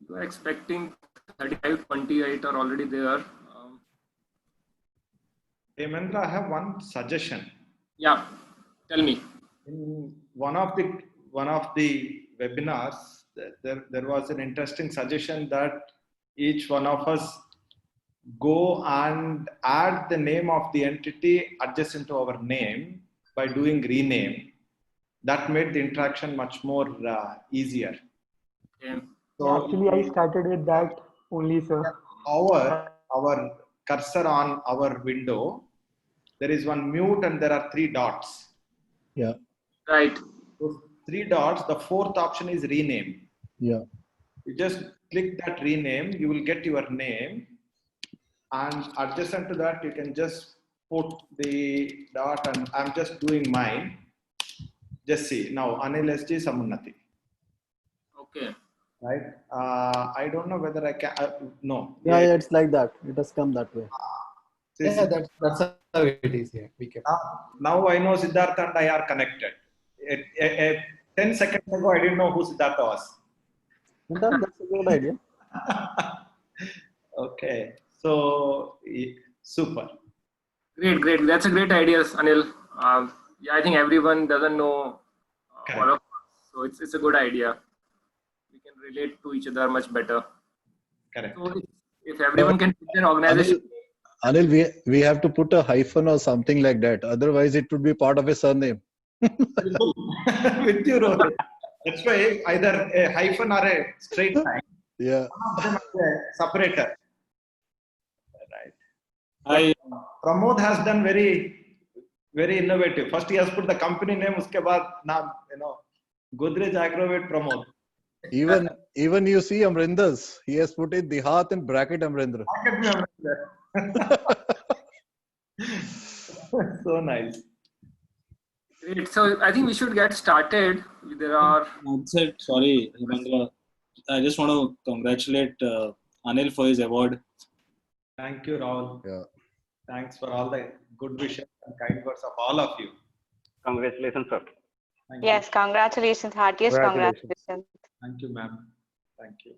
You are expecting 35, 28 are already there. Hemendra, I have one suggestion. Yeah, tell me. In one of the webinars, there was an interesting suggestion that each one of us go and add the name of the entity adjacent to our name by doing rename. That made the interaction much more easier. Okay. So Actually, I started with that only, sir. Our cursor on our window, there is one mute and there are 3 dots. Yeah. Right. Those 3 dots, the 4th option is rename. Yeah. You just click that rename, you will get your name, and adjacent to that, you can just put the dot, and I'm just doing mine. Just see now, Anil SG Samunnati. Okay. Right? I don't know whether I can. No. Yeah, it's like that. It has come that way. Yeah, that's how it is. Yeah, we can. Now I know Siddhartha and I are connected. 10 seconds ago, I didn't know who Siddhartha was. That's a good idea. Okay, so super. Great. That's a great idea, Anil. Yeah, I think everyone doesn't know all of us, so it's a good idea. We can relate to each other much better. Correct. So if everyone can put their organization. Anil, we have to put a hyphen or something like that. Otherwise, it would be part of a surname. With you, Rohit. That's why either a hyphen or a straight line. Yeah. Separator. Right. Pramod has done very innovative. First, he has put the company name. Uske baad naam, Godrej Agrovet Pramod. Even you see Amrinder's, he has put it Dihat in bracket Amrinder. So nice. Great. So I think we should get started. There are. Sorry, Hemendra. I just want to congratulate Anil for his award. Thank you, Rahul. Yeah. Thanks for all the good wishes and kind words of all of you. Congratulations, sir. Yes, congratulations, heartiest congratulations. Thank you, ma'am. Thank you.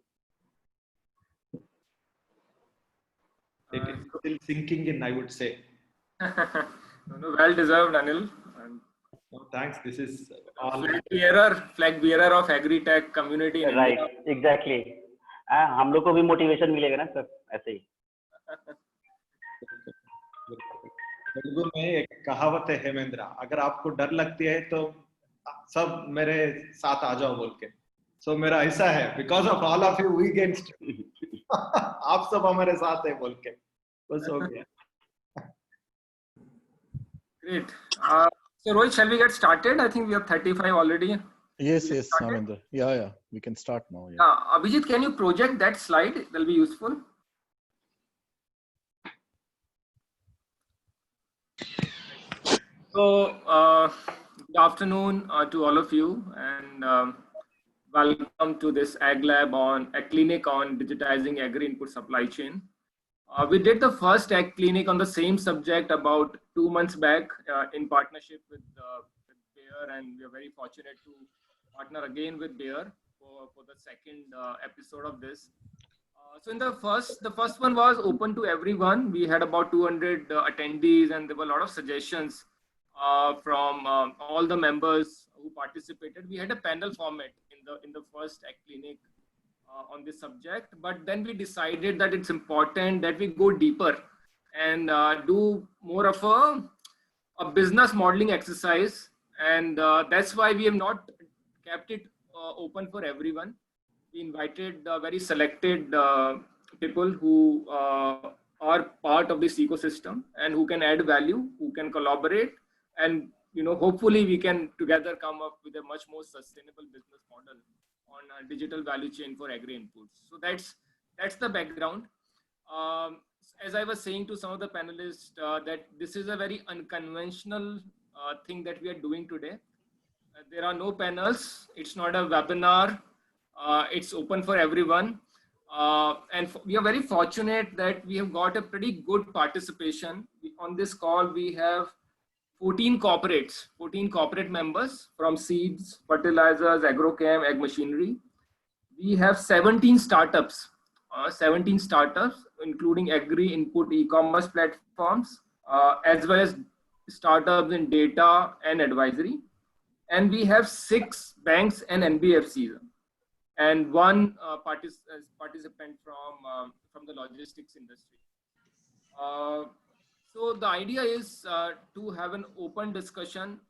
It is still sinking in, I would say. Well deserved, Anil. No, thanks. This is all flag bearer of Agri-tech community in Right, India. exactly. हम लोग को भी motivation मिलेगा ना sir, ऐसे ही. तेलुगु में एक कहावत है हेमेंद्र, अगर आपको डर लगती है तो सब मेरे साथ आ जाओ बोल के. So मेरा ऐसा है, because of all of you we gain strength. आप सब हमारे साथ है बोल के, बस हो गया. Great. So Rohit, shall we get started? I think we have 35 already. Yes, Amrinder. Yeah. We can start now. Yeah. Abhijit, can you project that slide? It will be useful. So, good afternoon to all of you, and welcome to this Ag Lab on AgClinic on digitizing agri-input supply chain. We did the first AgClinic on the same subject about 2 months back in partnership with Bayer, and we are very fortunate to partner again with Bayer for the second episode of this. So in the first one was open to everyone. We had about 200 attendees, and there were a lot of suggestions from all the members who participated. We had a panel format in the first AgClinic on this subject, but then we decided that it's important that we go deeper and do more of a business modeling exercise, and that's why we have not kept it open for everyone. We invited very selected people who are part of this ecosystem and who can add value, who can collaborate, and hopefully we can together come up with a much more sustainable business model on a digital value chain for agri-inputs. So that's the background. As I was saying to some of the panelists, that this is a very unconventional thing that we are doing today. There are no panels. It's not a webinar. It's open for everyone. And we are very fortunate that we have got a pretty good participation. On this call, we have 14 corporates, 14 corporate members from seeds, fertilizers, agrochem, ag machinery. We have 17 startups, 17 startups, including agri-input e-commerce platforms, as well as startups in data and advisory. And we have 6 banks and NBFCs, and one participant from the logistics industry. So the idea is to have an open discussion.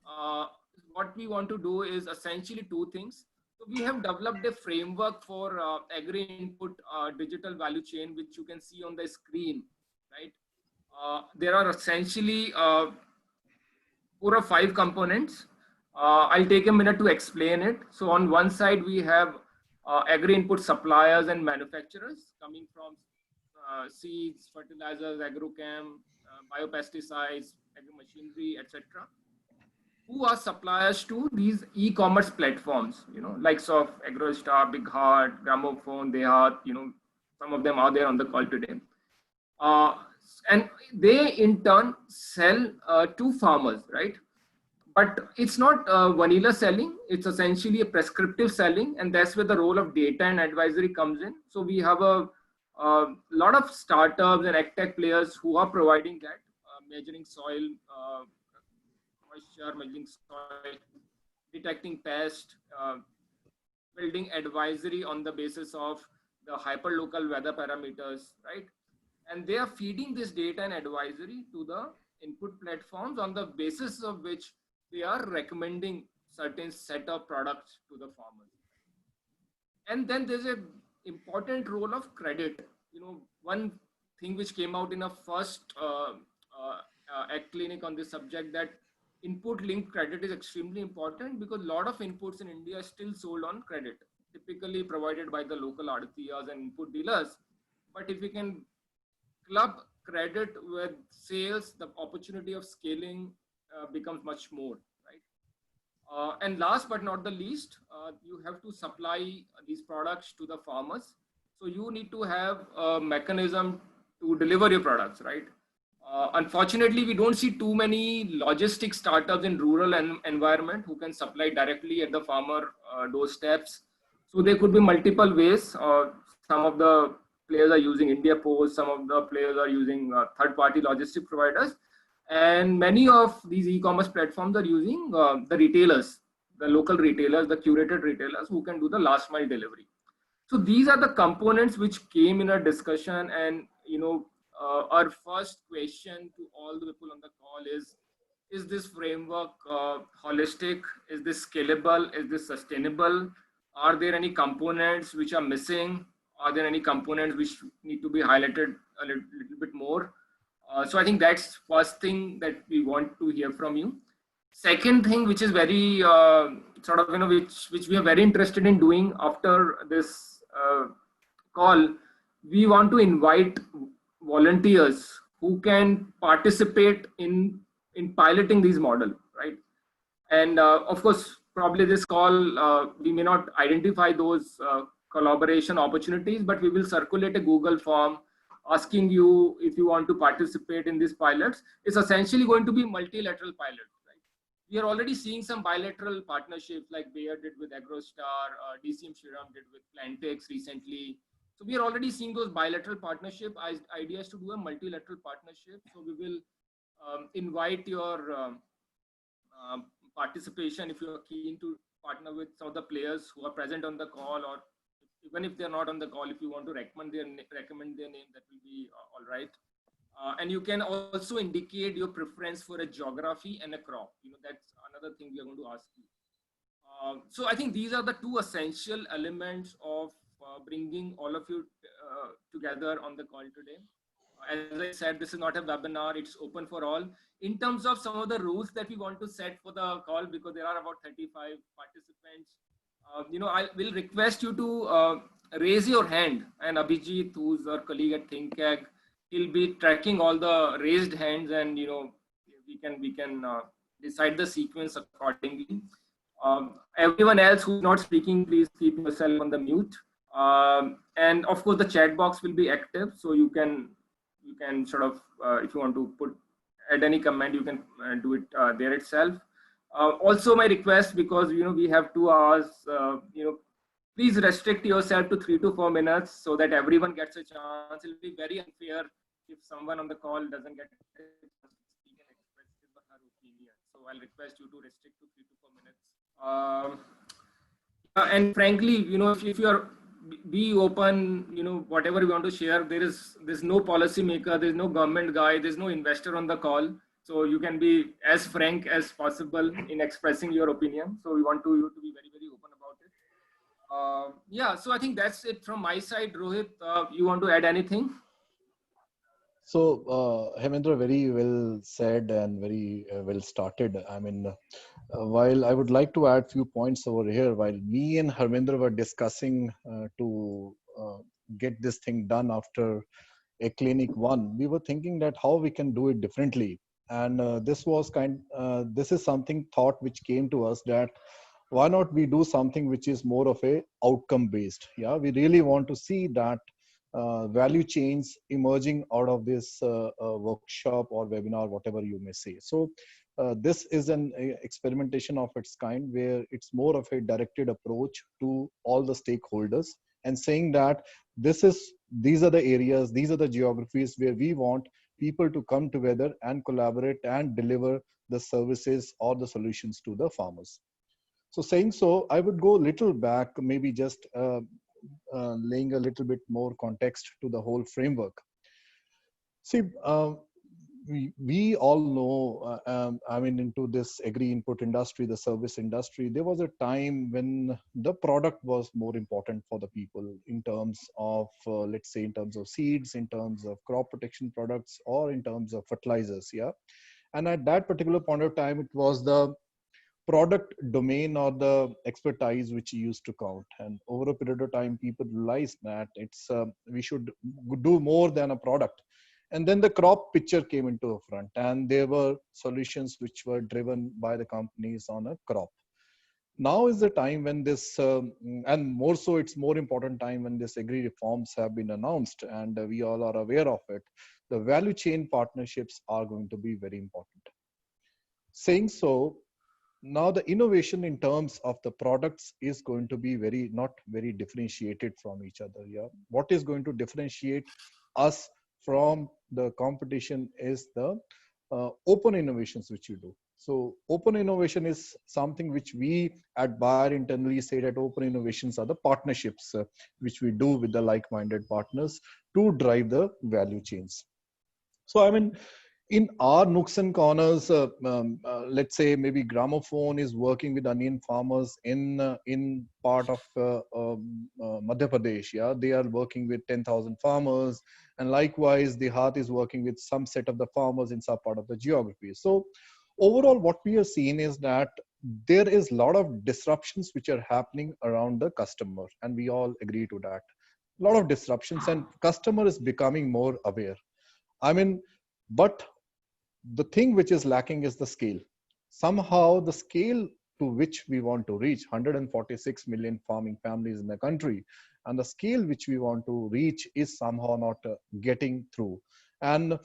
What we want to do is essentially two things. So we have developed a framework for agri-input digital value chain, which you can see on the screen, right? There are essentially 4 or 5 components. I'll take a minute to explain it. So on one side, we have agri-input suppliers and manufacturers coming from seeds, fertilizers, agrochem, biopesticides, agri-machinery, etc., who are suppliers to these e-commerce platforms, likes of AgroStar, Big Heart, Gramophone, Dehat, some of them are there on the call today. And they in turn sell to farmers, right? But it's not vanilla selling, it's essentially a prescriptive selling, and that's where the role of data and advisory comes in. So we have a lot of startups and ag-tech players who are providing that, measuring soil moisture, measuring soil, detecting pest, building advisory on the basis of the hyperlocal weather parameters, right? And they are feeding this data and advisory to the input platforms, on the basis of which they are recommending certain set of products to the farmers. And then there's a important role of credit. One thing which came out in a first AgClinic on this subject, that input linked credit is extremely important, because a lot of inputs in India are still sold on credit, typically provided by the local artiyas and input dealers. But if we can club credit with sales, the opportunity of scaling becomes much more, right? And last but not the least, you have to supply these products to the farmers. So you need to have a mechanism to deliver your products, right? Unfortunately, we don't see too many logistics startups in rural environment who can supply directly at the farmer doorsteps. So there could be multiple ways. Some of the players are using India Post, some of the players are using third-party logistic providers, and many of these e-commerce platforms are using the retailers, the local retailers, the curated retailers who can do the last mile delivery. So these are the components which came in our discussion, and our first question to all the people on the call is this framework holistic? Is this scalable? Is this sustainable? Are there any components which are missing? Are there any components which need to be highlighted a little bit more? So I think that's first thing that we want to hear from you. Second thing, which is very which we are very interested in doing after this call, we want to invite volunteers who can participate in piloting these model, right? And of course, probably this call, we may not identify those collaboration opportunities, but we will circulate a Google form asking you if you want to participate in these pilots. It's essentially going to be multilateral pilot, right? We are already seeing some bilateral partnerships, like Bayer did with AgroStar, DCM Shriram did with Plantex recently. So we are already seeing those bilateral partnership ideas to do a multilateral partnership. So we will invite your participation if you are keen to partner with some of the players who are present on the call, or even if they're not on the call, if you want to recommend their name, that will be all right. And you can also indicate your preference for a geography and a crop. That's another thing we are going to ask you. So I think these are the two essential elements of bringing all of you together on the call today. As I said, this is not a webinar, it's open for all. In terms of some of the rules that we want to set for the call, because there are about 35 participants, I will request you to raise your hand, and Abhijit, who's our colleague at ThinkAg, he'll be tracking all the raised hands, and we can decide the sequence accordingly. Everyone else who's not speaking, please keep yourself on the mute. And of course, the chat box will be active, so you can sort of, if you want to put add any comment, you can do it there itself. Also, my request, because we have 2 hours, please restrict yourself to 3 to 4 minutes so that everyone gets a chance. It will be very unfair if someone on the call doesn't get a chance to speak and express his or her opinion. So I'll request you to restrict to 3 to 4 minutes. And frankly, if you are be open, whatever you want to share, there's no policy maker, there's no government guy, there's no investor on the call. So you can be as frank as possible in expressing your opinion. So we want you to be very, very open about it. Yeah, so I think that's it from my side. Rohit, you want to add anything? So, Hemendra, very well said and very well started. I mean, while I would like to add few points over here, while me and Harmendra were discussing to get this thing done after AgClinic 1, we were thinking that how we can do it differently. And this is something thought which came to us, that why not we do something which is more of a outcome based. Yeah, we really want to see that value chains emerging out of this workshop or webinar, whatever you may say. So this is an experimentation of its kind, where it's more of a directed approach to all the stakeholders and saying that these are the areas, these are the geographies where we want people to come together and collaborate and deliver the services or the solutions to the farmers. So saying so, I would go a little back, maybe just laying a little bit more context to the whole framework. See, we all know, I mean, into this agri-input industry, the service industry, there was a time when the product was more important for the people in terms of, let's say, in terms of seeds, in terms of crop protection products, or in terms of fertilizers, yeah. And at that particular point of time, it was the product domain or the expertise which used to count. And over a period of time, people realized that we should do more than a product. And then the crop picture came into the front, and there were solutions which were driven by the companies on a crop. Now is the time when this, and more so, it's more important time when this agri reforms have been announced, and we all are aware of it. The value chain partnerships are going to be very important. Saying so, now the innovation in terms of the products is going to be not very differentiated from each other. Yeah, what is going to differentiate us from the competition is the open innovations which you do. So open innovation is something which we at Bayer internally say that open innovations are the partnerships which we do with the like-minded partners to drive the value chains. So I mean, in our nooks and corners, let's say maybe Gramophone is working with onion farmers in part of Madhya Pradesh. Yeah, they are working with 10,000 farmers, and likewise, the Haat is working with some set of the farmers in some part of the geography. So overall, what we are seeing is that there is a lot of disruptions which are happening around the customer, and we all agree to that. A lot of disruptions, and customer is becoming more aware. I mean, but the thing which is lacking is the scale. Somehow the scale to which we want to reach 146 million farming families in the country, and the scale which we want to reach is somehow not getting through. And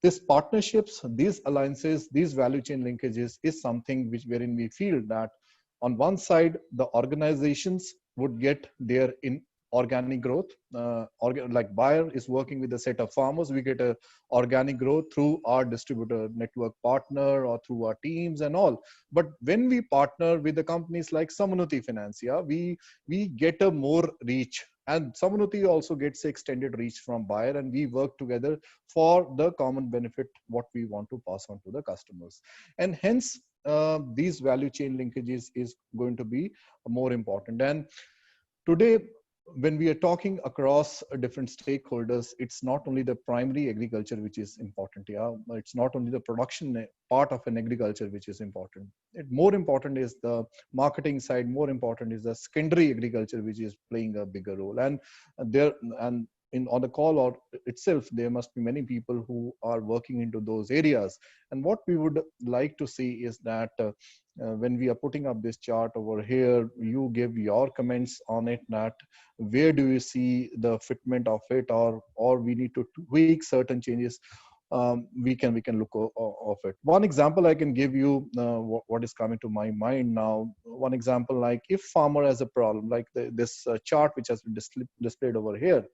these partnerships, these alliances, these value chain linkages is something wherein we feel that on one side, the organizations would get their organic growth, like Bayer is working with a set of farmers, we get a organic growth through our distributor network partner or through our teams and all. But when we partner with the companies like Samanuti Finance, yeah, we get a more reach, and Samanuti also gets extended reach from Bayer, and we work together for the common benefit what we want to pass on to the customers. And hence these value chain linkages is going to be more important. And today, when we are talking across different stakeholders, it's not only the primary agriculture which is important. Yeah, it's not only the production part of an agriculture which is important. More important is the marketing side. More important is the secondary agriculture which is playing a bigger role. And on the call or itself, there must be many people who are working into those areas. And what we would like to see is that when we are putting up this chart over here, you give your comments on it, that where do you see the fitment of it, or we need to tweak certain changes. we can look of it. One example I can give you, what is coming to my mind now. One example, like if farmer has a problem, like this chart which has been displayed over here.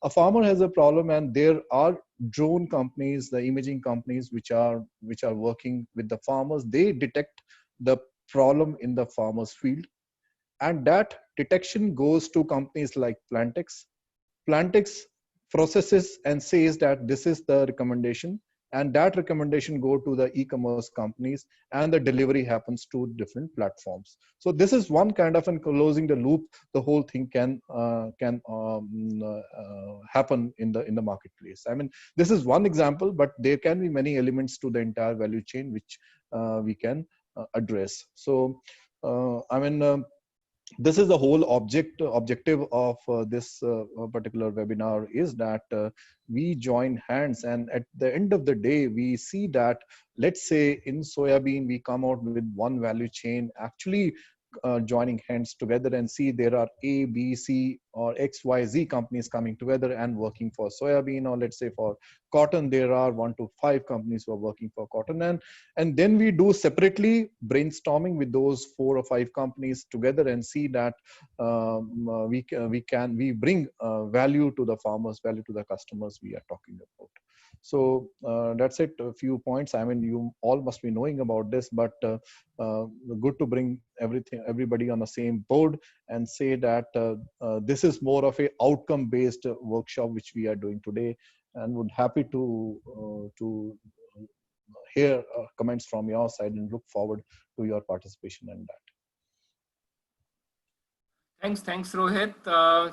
A farmer has a problem, and there are drone companies, the imaging companies which are working with the farmers. They detect the problem in the farmer's field, and that detection goes to companies like Plantex. Plantex processes and says that this is the recommendation, and that recommendation go to the e-commerce companies, and the delivery happens to different platforms. So this is one kind of, in closing the loop, the whole thing can happen in the marketplace. I mean, this is one example, but there can be many elements to the entire value chain which we can address. So I mean, this is the whole objective of this particular webinar, is that we join hands, and at the end of the day we see that, let's say in soybean we come out with one value chain, actually joining hands together, and see there are A, B, C or X, Y, Z companies coming together and working for soybean. Or let's say for cotton, there are 1 to 5 companies who are working for cotton, and then we do separately brainstorming with those 4 or 5 companies together, and see that we bring value to the farmers, value to the customers we are talking about. So that's it, a few points. I mean, you all must be knowing about this, but good to bring everybody on the same board and say that this is more of a outcome based workshop which we are doing today, and would happy to hear comments from your side, and look forward to your participation in that. Thanks, Rohit.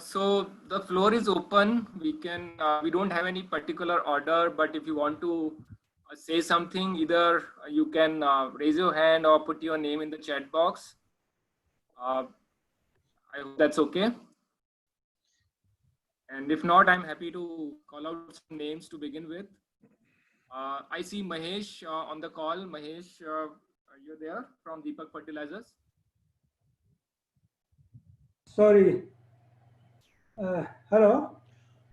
So the floor is open. We don't have any particular order, but if you want to say something, either you can raise your hand or put your name in the chat box. I hope that's okay. And if not, I'm happy to call out some names to begin with. I see Mahesh on the call. Mahesh, you're there from Deepak Fertilizers. Sorry. Hello?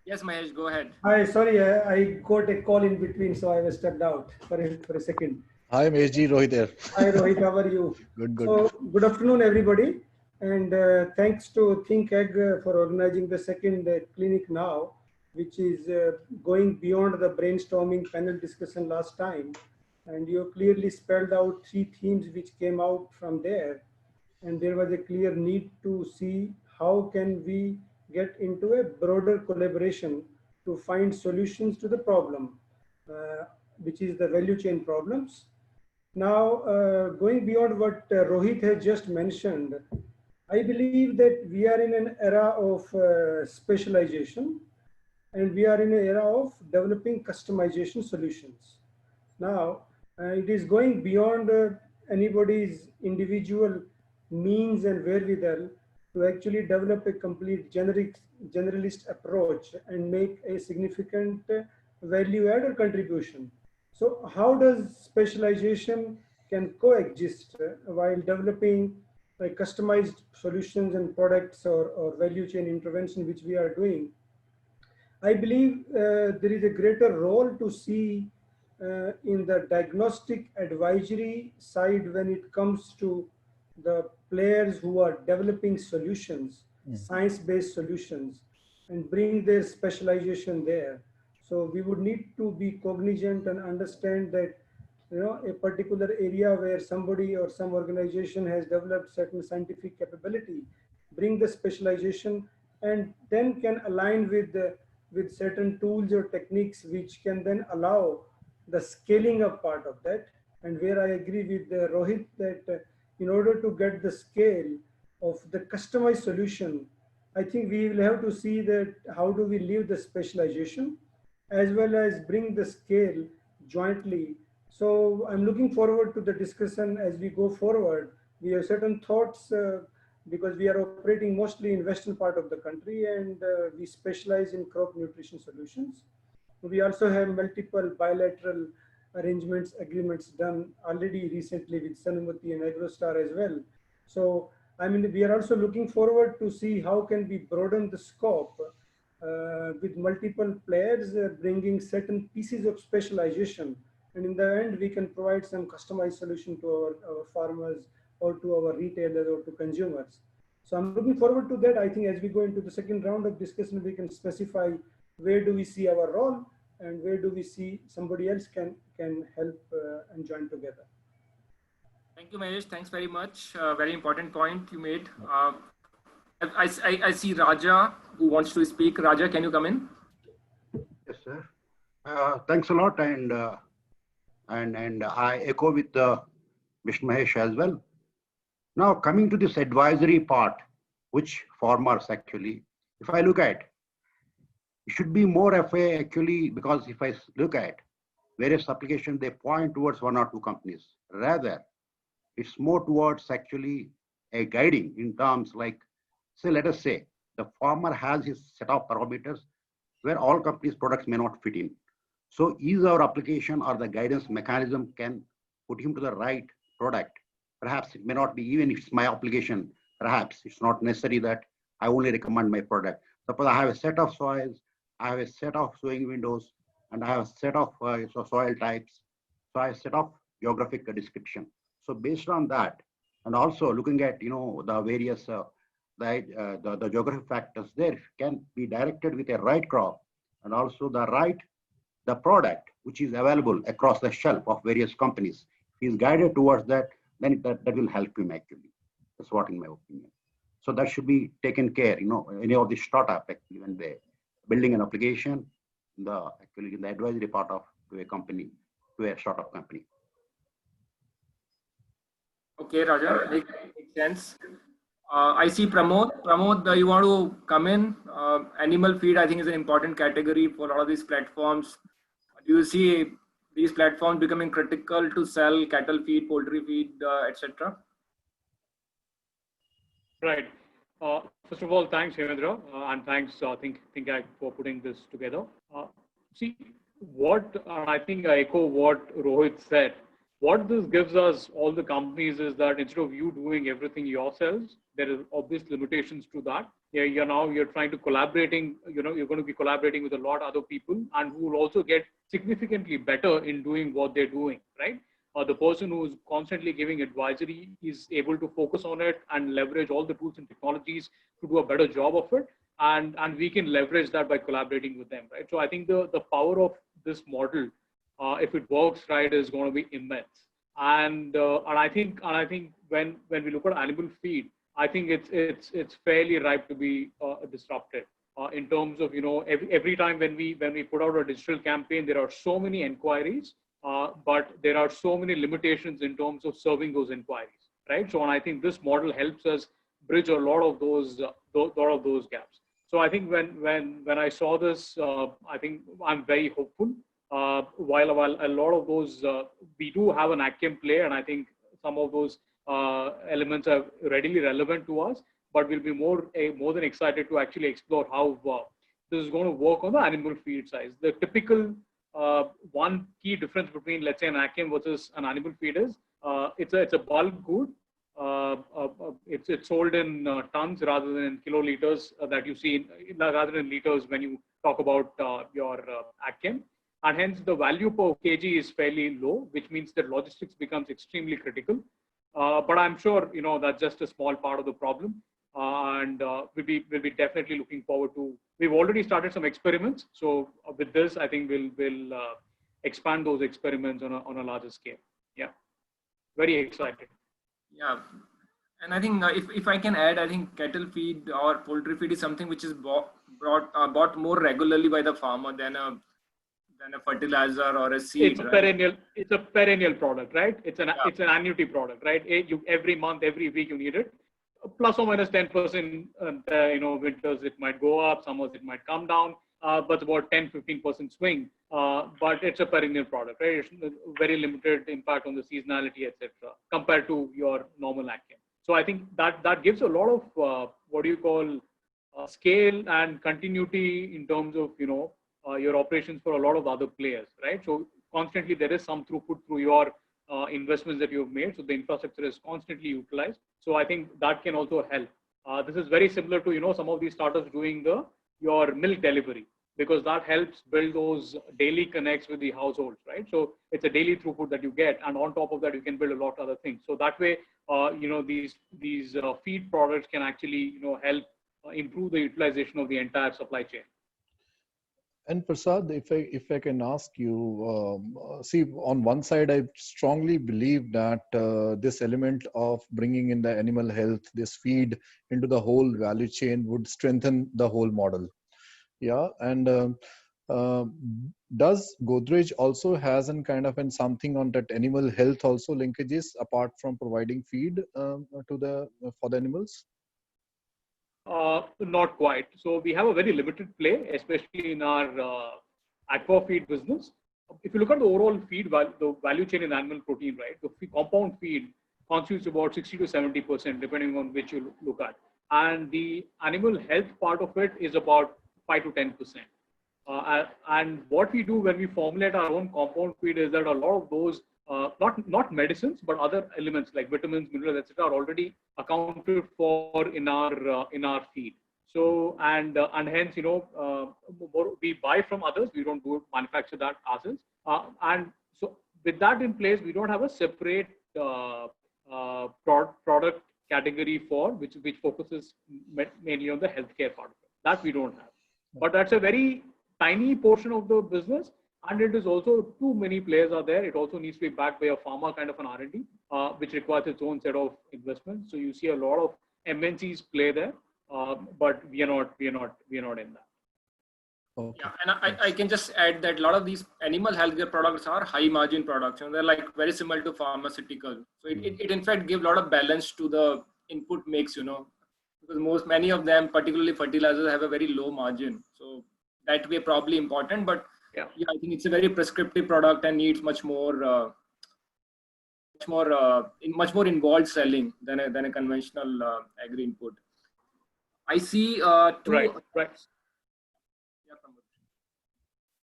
Yes, Mahesh, go ahead. Hi, sorry, I got a call in between, so I was stepped out for a second. Hi, Maheshji, Rohit here. Hi, Rohit, how are you? Good. So, good afternoon, everybody. And thanks to ThinkAg for organizing the second clinic now, which is going beyond the brainstorming panel discussion last time. And you clearly spelled out 3 themes which came out from there. And there was a clear need to see how can we get into a broader collaboration to find solutions to the problem, which is the value chain problems. Now, going beyond what Rohit has just mentioned, I believe that we are in an era of specialization, and we are in an era of developing customization solutions. Now, it is going beyond anybody's individual means and wherewithal to actually develop a complete generalist approach and make a significant value add or contribution. So how does specialization can coexist while developing customized solutions and products or value chain intervention, which we are doing? I believe there is a greater role to see in the diagnostic advisory side when it comes to the players who are developing solutions, science-based solutions, and bring their specialization there. So we would need to be cognizant and understand that, you know, a particular area where somebody or some organization has developed certain scientific capability, bring the specialization, and then can align with certain tools or techniques which can then allow the scaling up part of that. And where I agree with Rohit that in order to get the scale of the customized solution, I think we will have to see that how do we leave the specialization as well as bring the scale jointly. So I'm looking forward to the discussion as we go forward. We have certain thoughts because we are operating mostly in western part of the country, and we specialize in crop nutrition solutions. We also have multiple bilateral arrangements, agreements done already recently with Sanumati and AgroStar as well. So, I mean, we are also looking forward to see how can we broaden the scope with multiple players bringing certain pieces of specialization. And in the end, we can provide some customized solution to our farmers or to our retailers or to consumers. So I'm looking forward to that. I think as we go into the second round of discussion, we can specify where do we see our role and where do we see somebody else can help and join together. Thank you, Mahesh. Thanks very much. Very important point you made. I see Raja who wants to speak. Raja, can you come in? Yes, sir. Thanks a lot, and I echo with Mr. Mahesh as well. Now, coming to this advisory part, which farmers actually, if I look at, it should be more of a actually, because if I look at various applications, they point towards one or two companies. Rather, it's more towards actually a guiding in terms like, say, let us say the farmer has his set of parameters where all companies' products may not fit in. So is our application or the guidance mechanism can put him to the right product. Perhaps it may not be, even if it's my application, perhaps it's not necessary that I only recommend my product. Suppose I have a set of soils, I have a set of sowing windows, and I have a set of soil types. So I have a set of geographic description. So based on that, and also looking at the various the geographic factors there can be directed with a right crop and also the product which is available across the shelf of various companies. If he's guided towards that, then that will help him actually. That's what in my opinion. So that should be taken care, any of the startup actually when they're building an application, actually in the advisory part of to a company, to a startup company. Okay, Raja, makes sense. I see Pramod. Pramod, you want to come in? Animal feed, I think, is an important category for a lot of these platforms. Do you see these platforms becoming critical to sell cattle feed, poultry feed, etc.? Right. First of all, thanks, Hemendra, and thanks, ThinkAg, for putting this together. See, I think I echo what Rohit said. What this gives us, all the companies, is that instead of you doing everything yourselves, there is obvious limitations to that. You're trying to collaborating, you're going to be collaborating with a lot of other people and who will also get significantly better in doing what they're doing, right? The person who's constantly giving advisory is able to focus on it and leverage all the tools and technologies to do a better job of it. And we can leverage that by collaborating with them, right? So I think the power of this model, if it works right, is going to be immense. And I think when we look at animal feed, I think it's fairly ripe to be disrupted in terms of every time when we put out a digital campaign, there are so many inquiries, but there are so many limitations in terms of serving those inquiries, right? So I think this model helps us bridge a lot of those gaps. So I think when I saw this, I think I'm very hopeful. While a lot of those, we do have an AgChem play, and I think some of those elements are readily relevant to us, but we'll be more than excited to actually explore how this is going to work on the animal feed size. The typical one key difference between, let's say, an AgChem versus an animal feed is it's a bulk good. It's sold in tons rather than in kiloliters that you see, rather than liters when you talk about your AgChem. And hence the value per kg is fairly low, which means that logistics becomes extremely critical. But I'm sure that's just a small part of the problem, and we'll be definitely looking forward to. We've already started some experiments, so with this, I think we'll expand those experiments on a larger scale. Yeah, very excited. Yeah, and I think if I can add, I think cattle feed or poultry feed is something which is bought more regularly by the farmer than a fertilizer or a seed. It's a perennial. It's a perennial product, right? It's an annuity product, right? Every month, every week you need it. Plus or minus 10%. Winters it might go up, summers it might come down, but about 10-15% swing. But it's a perennial product, right? It's very limited impact on the seasonality, etc., compared to your normal AgChem. So I think that gives a lot of what do you call scale and continuity in terms of your operations for a lot of other players, right? So constantly there is some throughput through your investments that you've made. So the infrastructure is constantly utilized. So I think that can also help. This is very similar to some of these startups doing the your milk delivery, because that helps build those daily connects with the households, right? So it's a daily throughput that you get, and on top of that, you can build a lot of other things. So that way, these feed products can actually help improve the utilization of the entire supply chain. And Prasad, if I can ask you, see, on one side, I strongly believe that this element of bringing in the animal health, this feed into the whole value chain would strengthen the whole model. Yeah, and does Godrej also has an kind of something on that animal health also linkages apart from providing feed for the animals? Not quite. So we have a very limited play, especially in our aqua feed business. If you look at the overall feed the value chain in animal protein, right, the compound feed constitutes about 60 to 70%, depending on which you look at. And the animal health part of it is about 5 to 10%. And what we do when we formulate our own compound feed is that a lot of those, not medicines, but other elements like vitamins, minerals, etc., are already accounted for in our feed. So and hence, we buy from others. We don't manufacture that ourselves. And so with that in place, we don't have a separate product category which focuses mainly on the healthcare part of it. That we don't have. But that's a very tiny portion of the business, and it is also too many players are there. It also needs to be backed by a pharma kind of an R&D, which requires its own set of investments. So you see a lot of MNCs play there, but we are not in that. Okay. Yeah, and I can just add that a lot of these animal healthcare products are high margin products. They're like very similar to pharmaceutical. So it in fact gives a lot of balance to the input mix, because many of them, particularly fertilizers, have a very low margin. So that way probably important, but yeah, I think it's a very prescriptive product and needs much more involved selling than a conventional agri input. I see two. Right.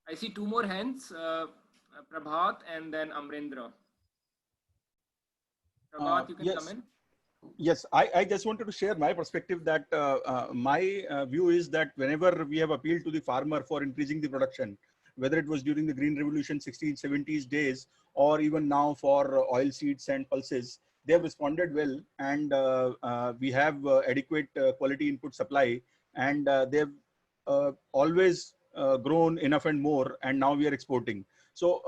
I see two more hands, Prabhat and then Amrendra. Prabhat, you can come in. Yes, I just wanted to share my perspective that my view is that whenever we have appealed to the farmer for increasing the production, whether it was during the Green Revolution 60s, 70s days, or even now for oil seeds and pulses, they have responded well, and we have adequate quality input supply, and they've always grown enough and more, and now we are exporting. So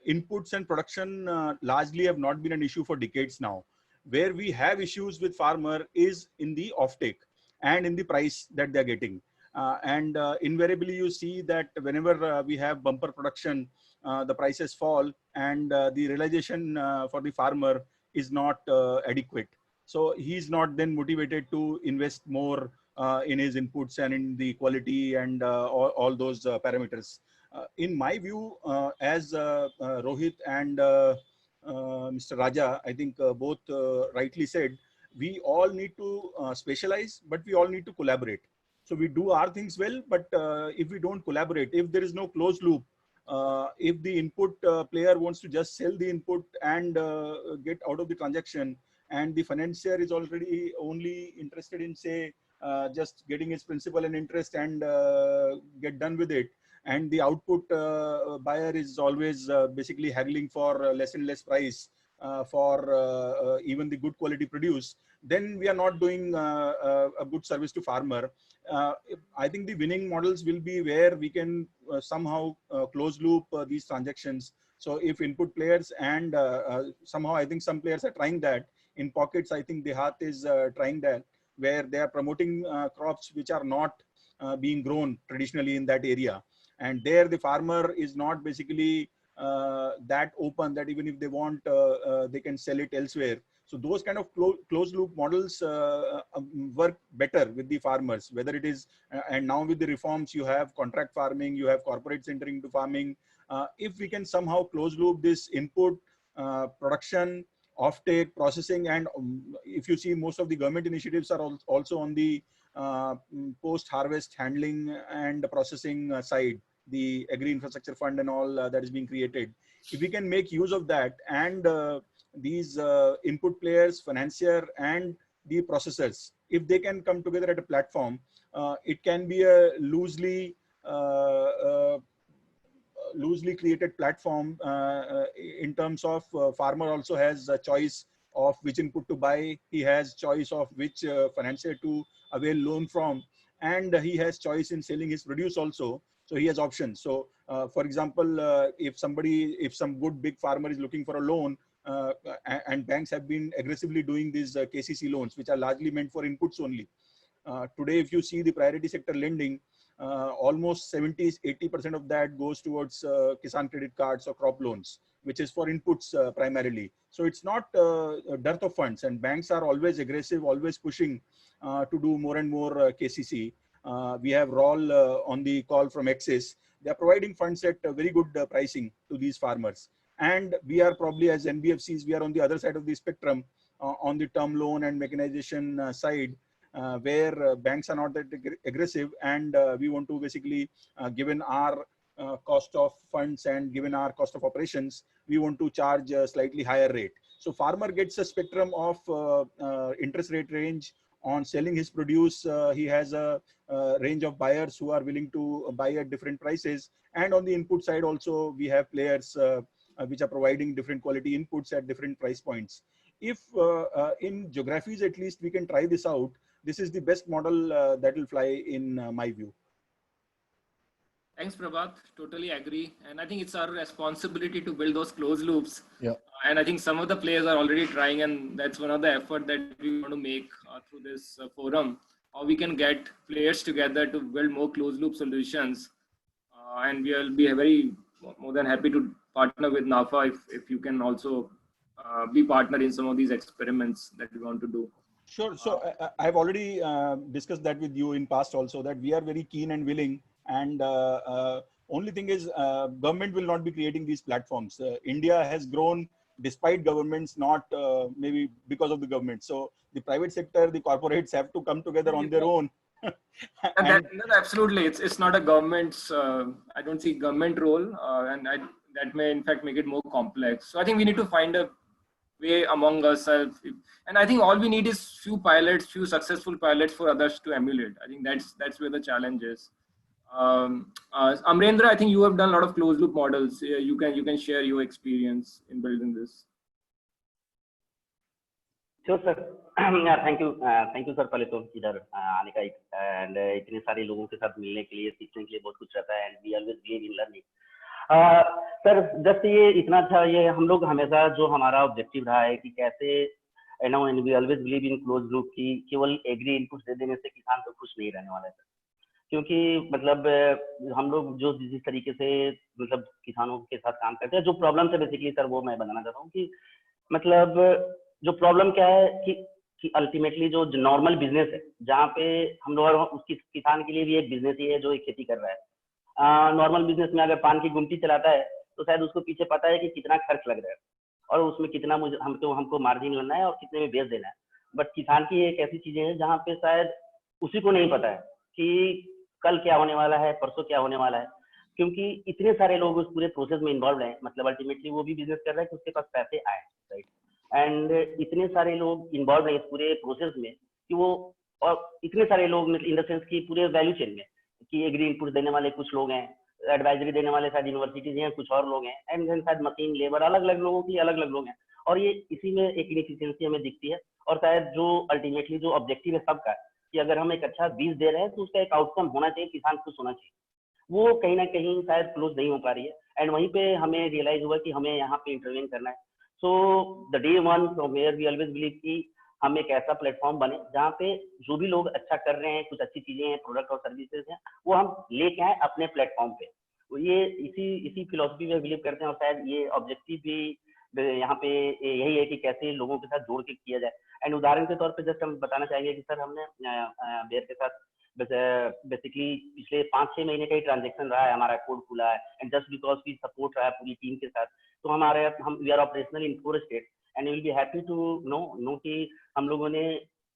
inputs and production largely have not been an issue for decades now. Where we have issues with farmer is in the offtake and in the price that they're getting. Invariably, you see that whenever we have bumper production, the prices fall, and the realization for the farmer is not adequate. So he's not then motivated to invest more in his inputs and in the quality and all those parameters. In my view, as Rohit and Mr. Raja, I think both rightly said, we all need to specialize, but we all need to collaborate. So we do our things well, but if we don't collaborate, if there is no closed loop, if the input player wants to just sell the input and get out of the transaction, and the financier is already only interested in, say, just getting his principal and interest and get done with it, and the output buyer is always basically haggling for less and less price for even the good quality produce, then we are not doing a good service to farmer. I think the winning models will be where we can somehow close loop these transactions. So if input players and somehow I think some players are trying that in pockets. I think Dehat is trying that, where they are promoting crops which are not being grown traditionally in that area. And there the farmer is not basically that open that even if they want, they can sell it elsewhere. So those kind of closed loop models work better with the farmers, whether it is, and now with the reforms, you have contract farming, you have corporates entering into farming. If we can somehow close loop this input, production, offtake, processing, and if you see most of the government initiatives are also on the post-harvest handling and processing side, the Agri-infrastructure fund and all that is being created. If we can make use of that, and these input players, financier, and the processors. If they can come together at a platform, it can be a loosely created platform in terms of farmer also has a choice of which input to buy. He has choice of which financier to avail loan from, and he has choice in selling his produce also. So he has options. So for example, if some good big farmer is looking for a loan, and banks have been aggressively doing these KCC loans, which are largely meant for inputs only. Today, if you see the priority sector lending, almost 70-80% of that goes towards Kisan credit cards or crop loans, which is for inputs primarily. So it's not a dearth of funds, and banks are always aggressive, always pushing to do more and more KCC. We have Raul on the call from Axis. They are providing funds at very good pricing to these farmers. And we are probably, as NBFCs, we are on the other side of the spectrum on the term loan and mechanization side, where banks are not that aggressive, and we want to basically, given our cost of funds and given our cost of operations, we want to charge a slightly higher rate. So farmer gets a spectrum of interest rate range on selling his produce. He has a range of buyers who are willing to buy at different prices. And on the input side also, we have players which are providing different quality inputs at different price points. If in geographies, at least, we can try this out, this is the best model that will fly in my view. Thanks, Prabhat. Totally agree. And I think it's our responsibility to build those closed loops. Yeah. And I think some of the players are already trying, and that's one of the effort that we want to make through this forum. How we can get players together to build more closed loop solutions. And we will be very more than happy to partner with NAFA if you can also be partner in some of these experiments that we want to do. Sure. So I've already discussed that with you in past also, that we are very keen and willing. And only thing is, government will not be creating these platforms. India has grown despite governments, not maybe because of the government. So the private sector, the corporates have to come together on their own. And absolutely, it's not a government's. I don't see government role, and that may in fact make it more complex. So I think we need to find a way among ourselves, and I think all we need is few pilots, few successful pilots for others to emulate. I think that's where the challenge is. Amrendra, I think you have done a lot of closed loop models. You can share your experience in building this. Sure, sir. Thank you sir, पहले तो इधर आने का and इतने सारे लोगों के साथ मिलने के लिए, सीखने के लिए बहुत कुछ रहता है, and we always believe in learning. Sir, just ये इतना था, ये हम लोग हमेशा जो हमारा ऑब्जेक्टिव रहा है कि कैसे and we always believe in closed loop की केवल एग्री इनपुट्स दे देने से किसान तो खुश नहीं रहने वाला है, क्योंकि मतलब हम लोग जो जिस तरीके से मतलब किसानों के साथ काम करते हैं, जो प्रॉब्लम है बेसिकली सर वो मैं बताना चाहता हूँ कि मतलब जो प्रॉब्लम क्या है कि अल्टीमेटली जो नॉर्मल बिजनेस है, जहाँ पे हम लोग उसकी किसान के लिए भी एक बिजनेस ही है जो एक खेती कर रहा है। नॉर्मल बिजनेस में अगर पान की गुमटी चलाता है तो शायद उसको पीछे पता है कि कितना खर्च लग रहा है और उसमें कितना हमको मार्जिन लेना है और कितने में बेच देना है। बट किसान की एक ऐसी चीजें हैं जहाँ पे शायद उसी को नहीं पता है कि कल क्या होने वाला है, परसों क्या होने वाला है, क्योंकि इतने सारे लोग उस पूरे प्रोसेस में इन्वॉल्व हैं। मतलब अल्टीमेटली वो भी बिजनेस कर रहा है कि उसके पास पैसे आए, राइट, एंड इतने सारे लोग इन्वॉल्व हैं इस पूरे प्रोसेस में कि वो, और इतने सारे लोग इन द सेंस की पूरे वैल्यू चेन में कि एग्री इनपुट देने वाले कुछ लोग हैं, एडवाइजरी देने वाले शायद यूनिवर्सिटीज हैं, कुछ और लोग हैं, एंड देन शायद मशीन लेबर, अलग अलग लोगों की अलग अलग लोग हैं, और ये इसी में एक इनएफिशिएंसी हमें दिखती है। और शायद जो अल्टीमेटली जो ऑब्जेक्टिव है सबका कि अगर हम एक अच्छा बीज दे रहे हैं तो उसका एक आउटकम होना चाहिए, किसान खुश होना चाहिए, वो कहीं ना कहीं शायद क्लोज नहीं हो पा रही है। एंड वहीं पे हमें रियलाइज हुआ कि हमें यहाँ पे इंटरवेन करना है। So the day one from where we always believe कि हम एक ऐसा प्लेटफॉर्म बने जहाँ पे जो भी लोग अच्छा कर रहे हैं, कुछ अच्छी चीजें हैं, प्रोडक्ट और सर्विसेज हैं, वो हम लेके आए अपने प्लेटफॉर्म पे। तो ये इसी फिलोसफी में बिलीव करते हैं, और शायद ये ऑब्जेक्टिव भी यहाँ पे यही है कि कैसे लोगों के साथ जोड़ के किया जाए। एंड उदाहरण के तौर पे जस्ट हम बताना चाहेंगे कि सर हमने बेयर के साथ बेसिकली पिछले 5-6 महीने का ही ट्रांजेक्शन रहा है, हमारा कोड खुला है, एंड जस्ट बिकॉज की सपोर्ट रहा है पूरी टीम के साथ, तो हम we are operational in 4 state, and will be happy to know कि हम लोगों ने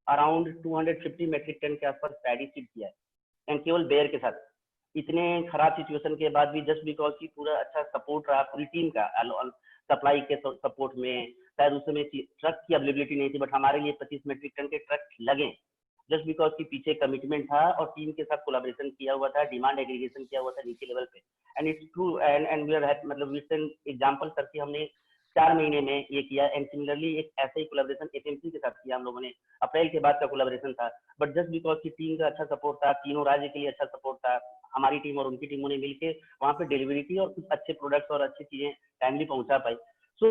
अराउंड 250 मेट्रिक टन के आसपास पैडी सीड किया है, एंड केवल बेयर के साथ। इतने खराब सिचुएशन के बाद भी जस्ट बिकॉज की पूरा अच्छा सपोर्ट रहा पूरी टीम का, सप्लाई के सपोर्ट में, शायद उस समय ट्रक की अवेलेबिलिटी नहीं थी, बट हमारे लिए 25 मेट्रिक टन के ट्रक लगे जस्ट बिकॉज की पीछे कमिटमेंट था और टीम के साथ कोलैबोरेशन किया हुआ था, डिमांड एग्रीगेशन किया हुआ था नीचे लेवल पे। And it's true and we are मतलब रिसेंट एग्जांपल सर कि हमने 4 महीने में ये किया। एंड सिमिलरली एक ऐसे ही कोलैबोरेशन एफएमसी के साथ किया हम लोगों ने, अप्रैल के बाद का कोलैबोरेशन था, बट जस्ट बिकॉज की टीम का अच्छा सपोर्ट था, तीनों राज्य के लिए अच्छा सपोर्ट था, हमारी टीम और उनकी टीमों ने मिलकर वहाँ पे डिलीवरी की और कुछ अच्छे प्रोडक्ट्स और अच्छी चीजें टाइमली पहुंचा पाई। So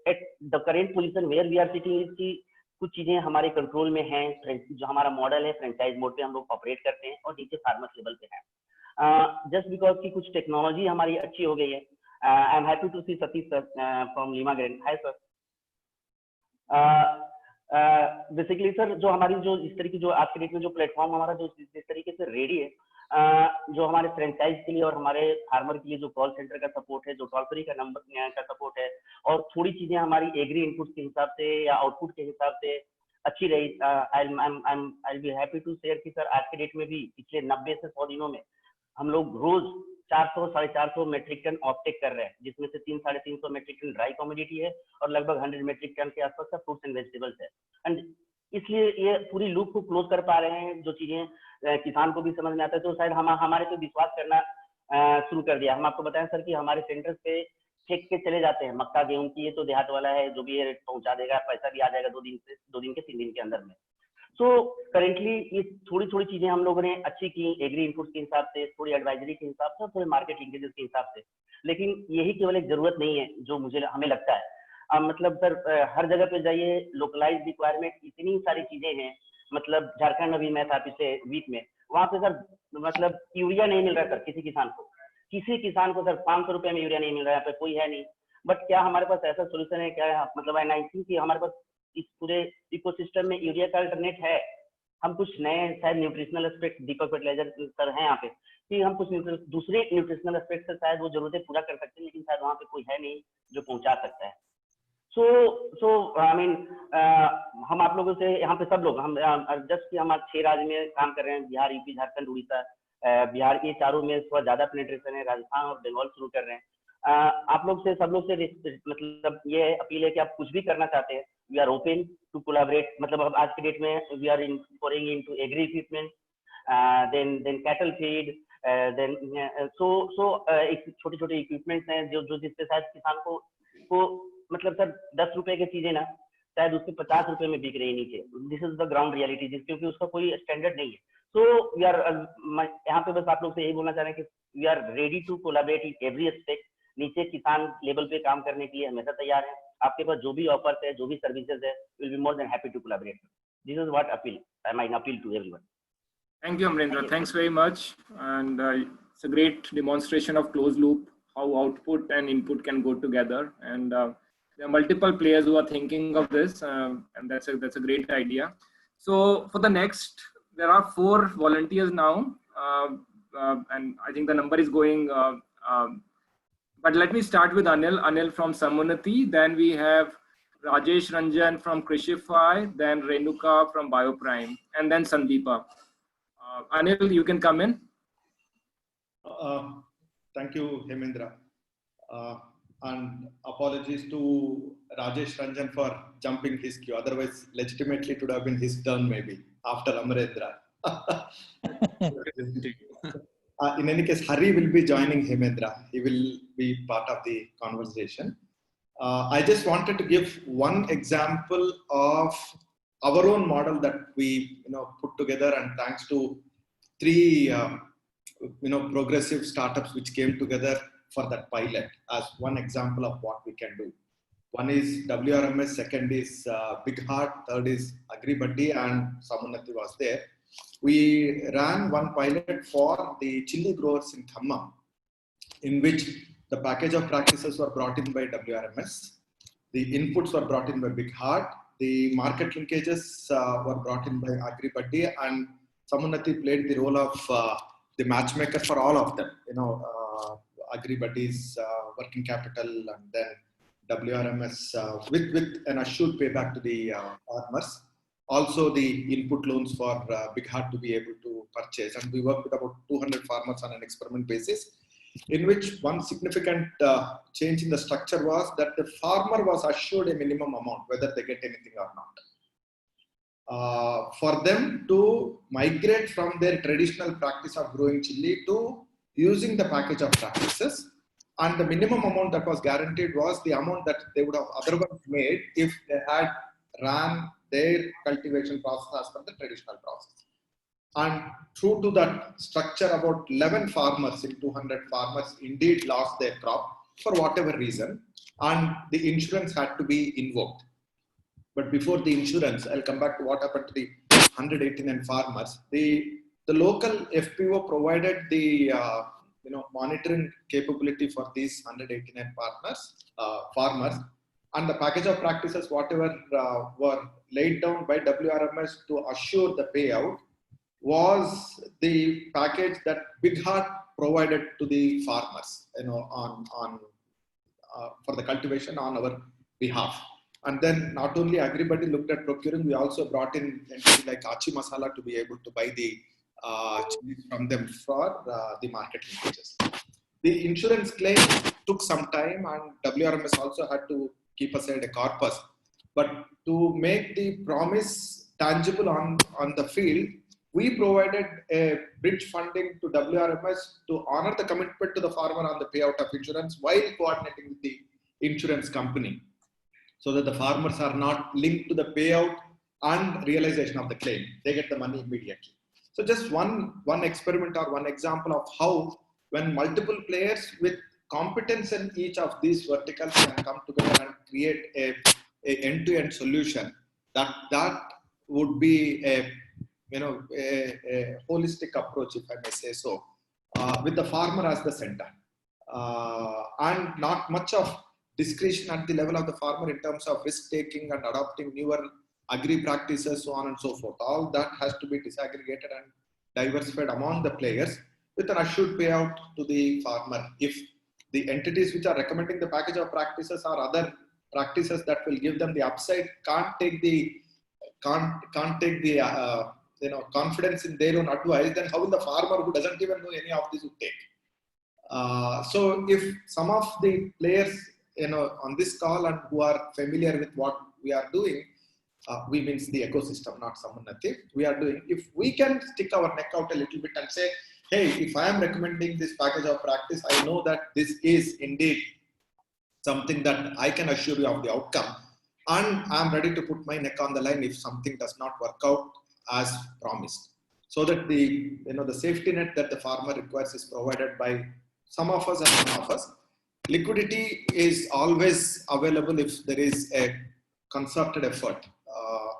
at the current position where we are sitting is की कुछ चीजें हमारे कंट्रोल में हैं, जो हमारा मॉडल है फ्रेंचाइज मोड पे हम लोग ऑपरेट करते हैं और नीचे फार्मर्स लेवल पे है। जस्ट बिकॉज की कुछ टेक्नोलॉजी हमारी अच्छी हो गई है। I am happy to see Satish sir from Lima Grand. Hi sir. Basically sir जो हमारी जो इस तरीके जो आज के डेट में जो प्लेटफॉर्म हमारा जो जिस तरीके से रेडी है, जो हमारे फ्रेंचाइज के लिए और हमारे फार्मर के लिए जो कॉल सेंटर का सपोर्ट है, जो टोल फ्री का नंबर का सपोर्ट है, और थोड़ी चीजें हमारी एग्री इनपुट के हिसाब से या आउटपुट के हिसाब से अच्छी रही। आई बी हैप्पी टू शेयर कि सर आज के डेट में भी पिछले 90 से 100 दिनों में हम लोग रोज 400-450 मेट्रिक टन ऑफटेक कर रहे हैं, जिसमें से 300-350 मेट्रिक टन ड्राई कमोडिटी है और लगभग 100 मेट्रिक टन के आसपास का फ्रूट्स एंड वेजिटेबल्स है। एंड इसलिए ये पूरी लूप को क्लोज कर पा रहे हैं, जो चीजें किसान को भी समझ में आता है, तो शायद हम हमारे पे विश्वास करना शुरू कर दिया। हम आपको बताएं सर कि हमारे सेंटर्स पे फेंक के चले जाते हैं, मक्का गेहूं की ये तो देहात वाला है, जो भी है पहुंचा देगा, पैसा भी आ जाएगा 2 दिन के 3 दिन के अंदर में। सो करेंटली ये थोड़ी थोड़ी चीजें हम लोगों ने अच्छी की एग्री इनपुट के हिसाब से, थोड़ी एडवाइजरी के हिसाब से, थोड़े मार्केट लिंकेजेस के हिसाब से, लेकिन यही केवल एक जरूरत नहीं है जो हमें लगता है। मतलब सर हर जगह पे जाइए, लोकलाइज रिक्वायरमेंट इतनी सारी चीजें हैं। मतलब झारखंड अभी मैं था पिछले वीक में, वहां पे सर मतलब यूरिया नहीं मिल रहा सर किसी किसान को सर 500 रुपए में यूरिया नहीं मिल रहा है, यहाँ पे कोई है नहीं। बट क्या हमारे पास ऐसा सोल्यूशन है क्या, मतलब आई थिंक कि हमारे पास इस पूरे इकोसिस्टम में यूरिया का अल्टरनेट है। हम कुछ नए शायद न्यूट्रिशनल एस्पेक्ट, दीपक फर्टिलाइजर सर हैं यहाँ पे, कि हम कुछ दूसरे न्यूट्रिशनल एस्पेक्ट से शायद वो जरूरतें पूरा कर सकते हैं, लेकिन शायद वहाँ पे कोई है नहीं जो पहुंचा सकता है। सो आई मीन हम आप लोगों से यहाँ पे सब लोग हम जस्ट कि हम 6 राज्य में काम कर रहे हैं, बिहार, यूपी, झारखंड, उड़ीसा, बिहार, ये चारों में थोड़ा ज्यादा पेनिट्रेशन है, राजस्थान और बंगाल शुरू कर रहे हैं। आप लोग से सब लोग से मतलब ये अपील है कि आप कुछ भी करना चाहते हैं, we are open to collaborate. मतलब अब आज के डेट में we are going into agri equipment, then cattle feed, then छोटे छोटे इक्विपमेंट्स हैं जो जिससे शायद किसान को मतलब सर 10 रुपए की चीजें ना शायद उसके 50 रुपए में बिक रही नीचे। This is the ground reality, क्योंकि उसका कोई स्टैंडर्ड नहीं है। सो वी आर यहाँ पे बस आप लोग से यही बोलना चाह रहे हैं कि we are ready to collaborate in every aspect. नीचे किसान लेवल पे काम करने के लिए हमेशा तैयार है। आपके पास जो भी ऑफर्स है, जो भी सर्विसेज है, will be more than happy to collaborate. This is what appeal I mine appeal to everyone. Thank you, Amrendra. Thanks very much. And it's a great demonstration of closed loop, how output and input can go together. And there are multiple players who are thinking of this, and that's a great idea. So for the next, there are 4 volunteers now, and I think the number is going. But let me start with Anil from Samunati. Then we have Rajesh Ranjan from Krishify, then Renuka from Bioprime, and then Sandeepa. Anil, you can come in. Thank you, Hemendra. And apologies to Rajesh Ranjan for jumping his queue. Otherwise, legitimately it would have been his turn maybe after Amrendra. In any case, Hari will be joining Hemendra. He will be part of the conversation. I just wanted to give one example of our own model that we put together, and thanks to 3 progressive startups which came together for that pilot as one example of what we can do. One is WRMS, second is Big Heart, third is Agri-Buddy, and Samunati was there. We ran one pilot for the chili growers in Khammam, in which the package of practices were brought in by WRMS, the inputs were brought in by Big Heart, the market linkages were brought in by Agri-Buddy, and Samunati played the role of the matchmaker for all of them. Agri-Buddy's working capital, and then WRMS with an assured payback to the farmers. Also the input loans for Big Heart to be able to purchase. And we work with about 200 farmers on an experiment basis. in which one significant change in the structure was that the farmer was assured a minimum amount, whether they get anything or not. For them to migrate from their traditional practice of growing chili to using the package of practices, and the minimum amount that was guaranteed was the amount that they would have otherwise made if they had ran their cultivation process as per the traditional process. And true to that structure, about 11 farmers in 200 farmers indeed lost their crop for whatever reason, and the insurance had to be invoked. But before the insurance, I'll come back to what happened to the 189 farmers. The local FPO provided the monitoring capability for these 189 farmers, and the package of practices, whatever were laid down by WRMS to assure the payout, was the package that Big Heart provided to the farmers, for the cultivation on our behalf. And then not only Agribuddy looked at procuring, we also brought in entities like Achi Masala to be able to buy the chilies from them for the market linkages. The insurance claim took some time, and WRMS also had to keep aside a corpus. But to make the promise tangible on the field, we provided a bridge funding to WRMS to honor the commitment to the farmer on the payout of insurance while coordinating with the insurance company, so that the farmers are not linked to the payout and realization of the claim. They get the money immediately. So just one experiment or one example of how, when multiple players with competence in each of these verticals can come together and create a end-to-end solution, that would be a holistic approach, if I may say so, with the farmer as the center, and not much of discretion at the level of the farmer in terms of risk taking and adopting newer agri practices, so on and so forth. All that has to be disaggregated and diversified among the players with an assured payout to the farmer. If the entities which are recommending the package of practices or other practices that will give them the upside can't take the confidence in their own advice, then how will the farmer who doesn't even know any of this would take? So if some of the players on this call and who are familiar with what we are doing, we means the ecosystem, not someone native, we are doing, if we can stick our neck out a little bit and say, hey, if I am recommending this package of practice, I know that this is indeed something that I can assure you of the outcome, and I'm ready to put my neck on the line if something does not work out as promised, so that the safety net that the farmer requires is provided by some of us and none of us. Liquidity is always available if there is a concerted effort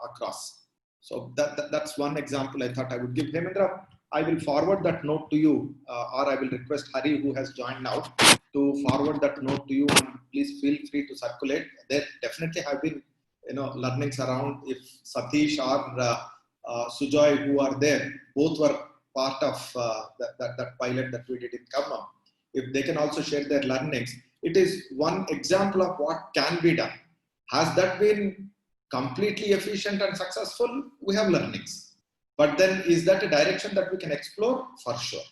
across. So that's one example I thought I would give. Hemendra, I will forward that note to you, or I will request Hari, who has joined now, to forward that note to you, and please feel free to circulate. There definitely have been learnings around. If Satish or Sujoy, who are there, both were part of that pilot that we did in Karma. If they can also share their learnings, it is one example of what can be done. Has that been completely efficient and successful? We have learnings. But then is that a direction that we can explore? For sure.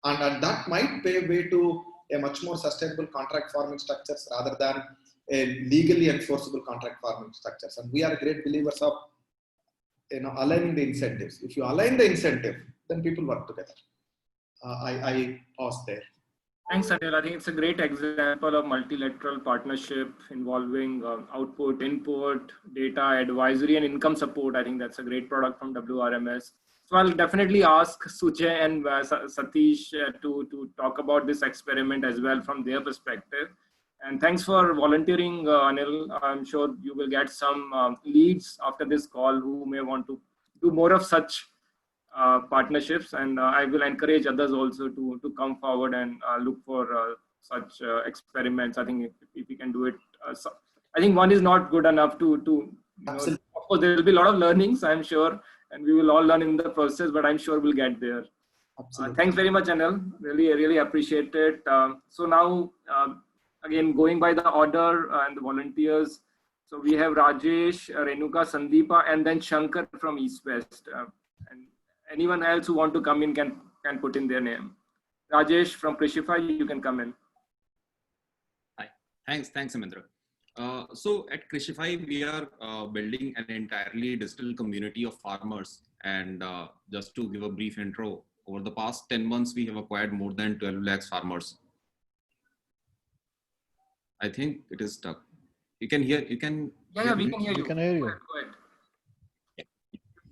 And that might pave way to a much more sustainable contract farming structures rather than a legally enforceable contract farming structures. And we are great believers of aligning the incentives. If you align the incentive, then people work together. I pause there. Thanks, Anil. I think it's a great example of multilateral partnership involving output, input, data, advisory, and income support. I think that's a great product from WRMS. So I'll definitely ask Sujay and Satish to talk about this experiment as well from their perspective. And thanks for volunteering, Anil. I'm sure you will get some leads after this call who may want to do more of such partnerships, and I will encourage others also to come forward and look for such experiments. I think if we can do it, I think one is not good enough to of course there will be a lot of learnings, I'm sure, and we will all learn in the process, but I'm sure we'll get there. Thanks very much, Anil. Really appreciate it. So now again, going by the order and the volunteers, so we have Rajesh, Renuka, Sandeepa, and then Shankar from East West. And anyone else who want to come in can put in their name. Rajesh from Krishify, you can come in. Hi, thanks, Amindra. So at Krishify, we are building an entirely digital community of farmers. And just to give a brief intro, over the past 10 months, we have acquired more than 12 lakhs farmers. I think it is stuck. You can hear, you can. Yeah, we can hear you. We can hear you. Go ahead.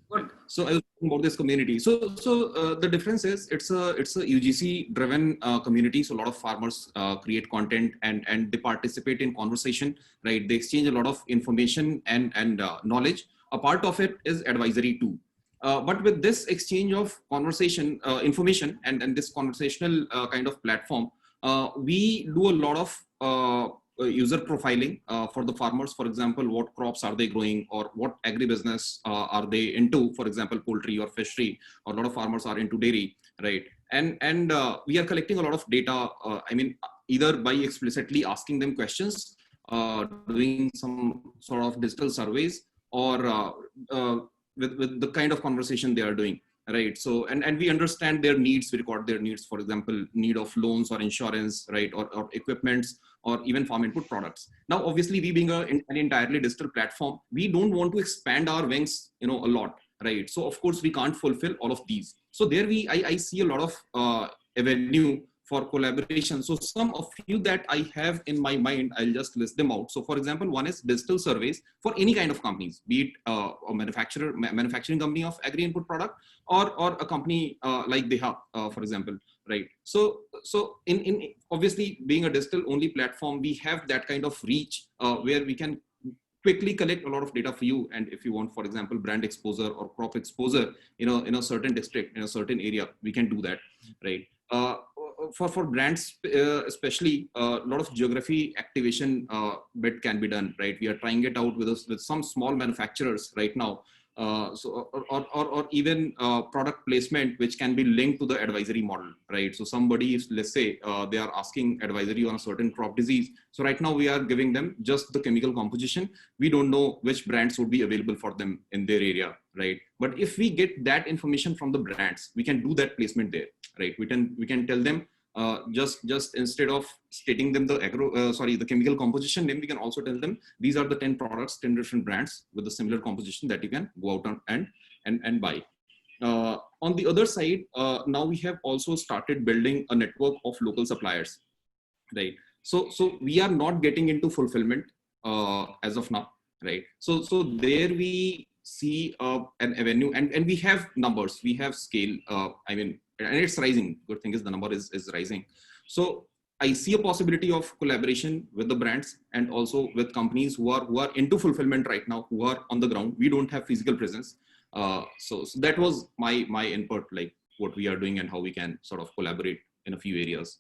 Good. So I was talking about this community. So the difference is it's a UGC driven community. So a lot of farmers create content and they participate in conversation, right? They exchange a lot of information and knowledge. A part of it is advisory too. But with this exchange of conversation, information and this conversational kind of platform, we do a lot of user profiling for the farmers. For example, what crops are they growing, or what agribusiness are they into? For example, poultry or fishery, or a lot of farmers are into dairy, right? And we are collecting a lot of data. I mean, either by explicitly asking them questions, doing some sort of digital surveys, or with the kind of conversation they are doing. Right. So, and we understand their needs, we record their needs, for example, need of loans or insurance, right, or equipments, or even farm input products. Now, obviously, we being an entirely digital platform, we don't want to expand our wings, a lot, right? So, of course, we can't fulfill all of these. So there I see a lot of avenue for collaboration. So some of you that I have in my mind, I'll just list them out. So for example, one is digital surveys for any kind of companies, be it a manufacturing company of agri-input product, or a company like Deha, for example, right? So in obviously being a digital only platform, we have that kind of reach where we can quickly collect a lot of data for you. And if you want, for example, brand exposure or crop exposure, in a certain district, in a certain area, we can do that, right? For brands, especially, a lot of geography activation bit can be done, right? We are trying it out with some small manufacturers right now. Or even product placement, which can be linked to the advisory model, right? So somebody is, let's say, they are asking advisory on a certain crop disease. So right now we are giving them just the chemical composition. We don't know which brands would be available for them in their area, right? But if we get that information from the brands, we can do that placement there, right? We can tell them, just instead of stating them the chemical composition name, we can also tell them these are the 10 products, 10 different brands with a similar composition that you can go out and buy. On the other side, now we have also started building a network of local suppliers, right? So we are not getting into fulfillment as of now, right? So there we see an avenue, and we have numbers, we have scale. And it's rising. Good thing is the number is rising. So I see a possibility of collaboration with the brands and also with companies who are into fulfillment right now, who are on the ground. We don't have physical presence. So that was my input, like what we are doing and how we can sort of collaborate in a few areas.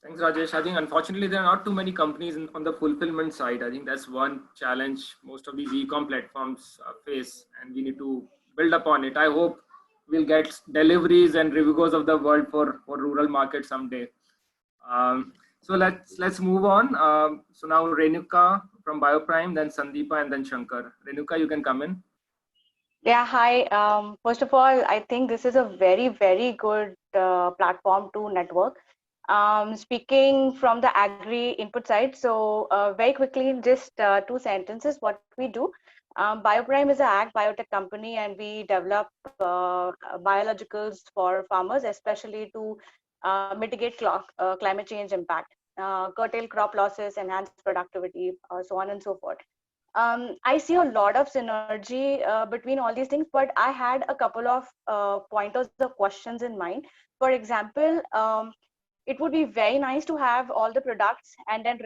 Thanks, Rajesh. I think unfortunately there are not too many companies on the fulfillment side. I think that's one challenge most of these e-com platforms face, and we need to build upon it. I hope we'll get deliveries and Revigos of the world for rural markets someday. So let's move on. So now Renuka from Bioprime, then Sandeepa, and then Shankar. Renuka, you can come in. Yeah, hi. First of all, I think this is a very, very good platform to network. Speaking from the agri-input side, so very quickly, in just 2 sentences, what we do. Bioprime is an ag biotech company, and we develop biologicals for farmers, especially to mitigate climate change impact, curtail crop losses, enhance productivity, so on and so forth. I see a lot of synergy between all these things, but I had a couple of pointers or questions in mind. For example, it would be very nice to have all the products and then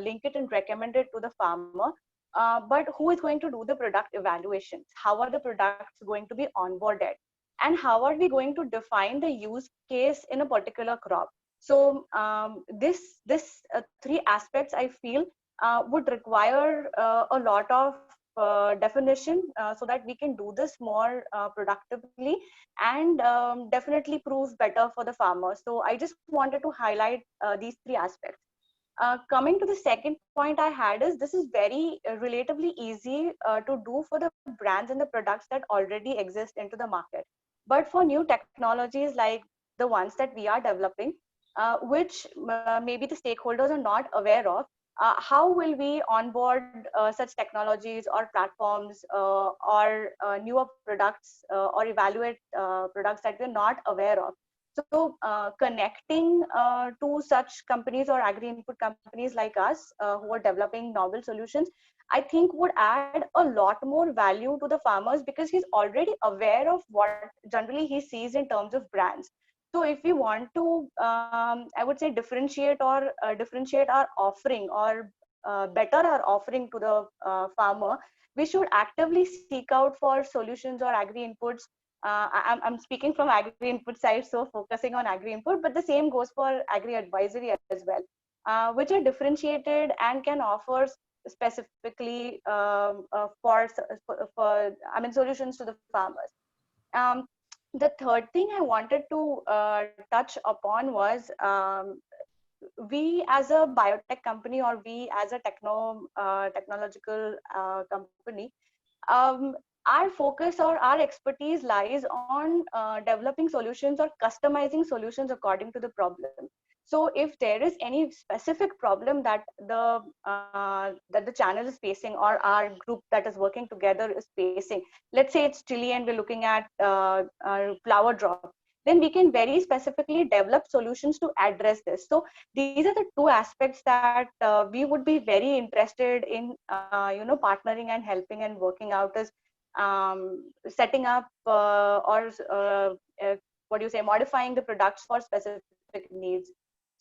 link it and recommend it to the farmer. But who is going to do the product evaluations? How are the products going to be onboarded? And how are we going to define the use case in a particular crop? So this 3 aspects I feel would require a lot of definition so that we can do this more productively and definitely prove better for the farmers. So I just wanted to highlight these 3 aspects. Coming to the second point I had is this is very relatively easy to do for the brands and the products that already exist into the market. But for new technologies like the ones that we are developing, which maybe the stakeholders are not aware of. How will we onboard such technologies or platforms or newer products or evaluate products that we're not aware of? So connecting to such companies or agri-input companies like us who are developing novel solutions, I think would add a lot more value to the farmers, because he's already aware of what generally he sees in terms of brands. So if we want to, I would say, differentiate our offering or better our offering to the farmer, we should actively seek out for solutions or agri-inputs. I'm speaking from agri-input side, so focusing on agri-input, but the same goes for agri-advisory as well, which are differentiated and can offer specifically solutions to the farmers. The third thing I wanted to touch upon was we as a biotech company, or we as a technological company, um, our focus or our expertise lies on developing solutions or customizing solutions according to the problem. So if there is any specific problem that the channel is facing, or our group that is working together is facing, let's say it's chili and we're looking at flower drop, then we can very specifically develop solutions to address this. So these are the two aspects that we would be very interested in, partnering and helping and working out, is setting up or what do you say, modifying the products for specific needs.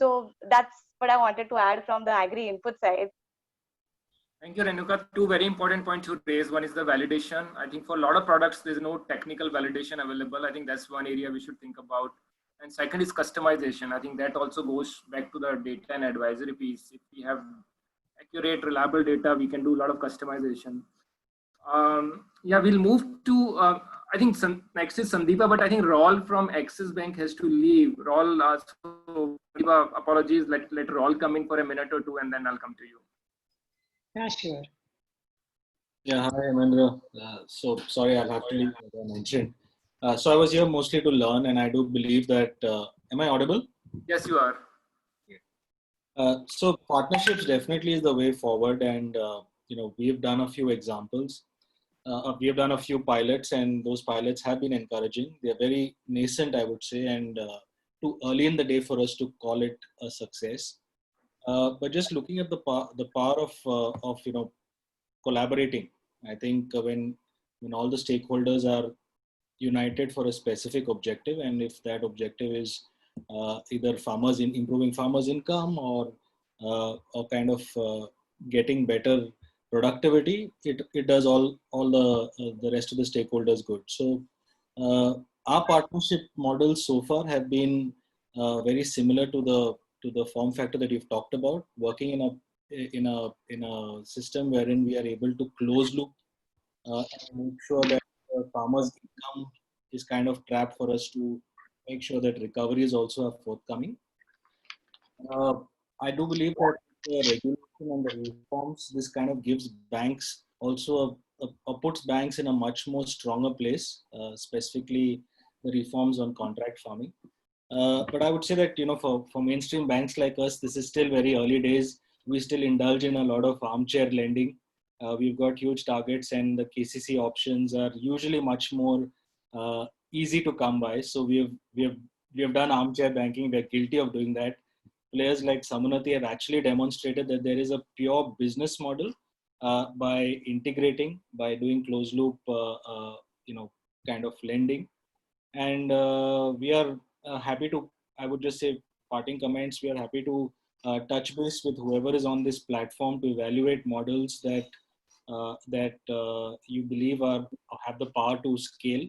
So that's what I wanted to add from the agri-input side. Thank you, Renuka. Two very important points you raised. One is the validation. I think for a lot of products, there's no technical validation available. I think that's one area we should think about. And second is customization. I think that also goes back to the data and advisory piece. If we have accurate, reliable data, we can do a lot of customization. Yeah, we'll move to, I think next is Sandeepa, but I think Raul from Axis Bank has to leave. Raul, so Sandeepa, apologies, let Raul come in for a minute or two, and then I'll come to you. Yeah, sure. Yeah, hi, Amendra. So sorry, I'll have to leave, as I mentioned. So I was here mostly to learn, and I do believe that, am I audible? Yes, you are. So partnerships definitely is the way forward, and we've done a few examples. We have done a few pilots, and those pilots have been encouraging. They are very nascent, I would say, and too early in the day for us to call it a success. But just looking at the power of collaborating, I think when all the stakeholders are united for a specific objective, and if that objective is either improving farmers' income, or kind of getting better productivity, it does all the rest of the stakeholders good. So our partnership models so far have been very similar to the form factor that you've talked about, working in a system wherein we are able to close loop and make sure that farmers' income is kind of trapped for us to make sure that recovery is also forthcoming. I do believe that the regulation and the reforms, this kind of gives banks also puts banks in a much more stronger place, specifically the reforms on contract farming. But I would say that, for mainstream banks like us, this is still very early days. We still indulge in a lot of armchair lending. We've got huge targets, and the KCC options are usually much more easy to come by. So we have done armchair banking. We're guilty of doing that. Players like Samunati have actually demonstrated that there is a pure business model by integrating, by doing closed loop, kind of lending. And we are happy to, I would just say, parting comments, we are happy to touch base with whoever is on this platform to evaluate models that you believe have the power to scale.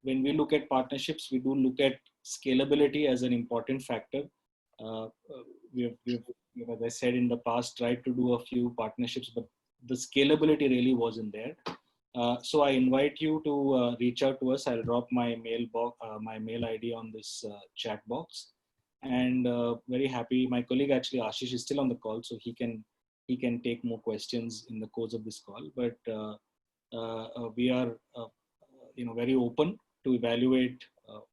When we look at partnerships, we do look at scalability as an important factor. We've, as I said in the past, tried to do a few partnerships, but the scalability really wasn't there. So I invite you to reach out to us. I'll drop my mail ID on this chat box. And very happy. My colleague actually Ashish is still on the call, so he can take more questions in the course of this call. But we are very open to evaluate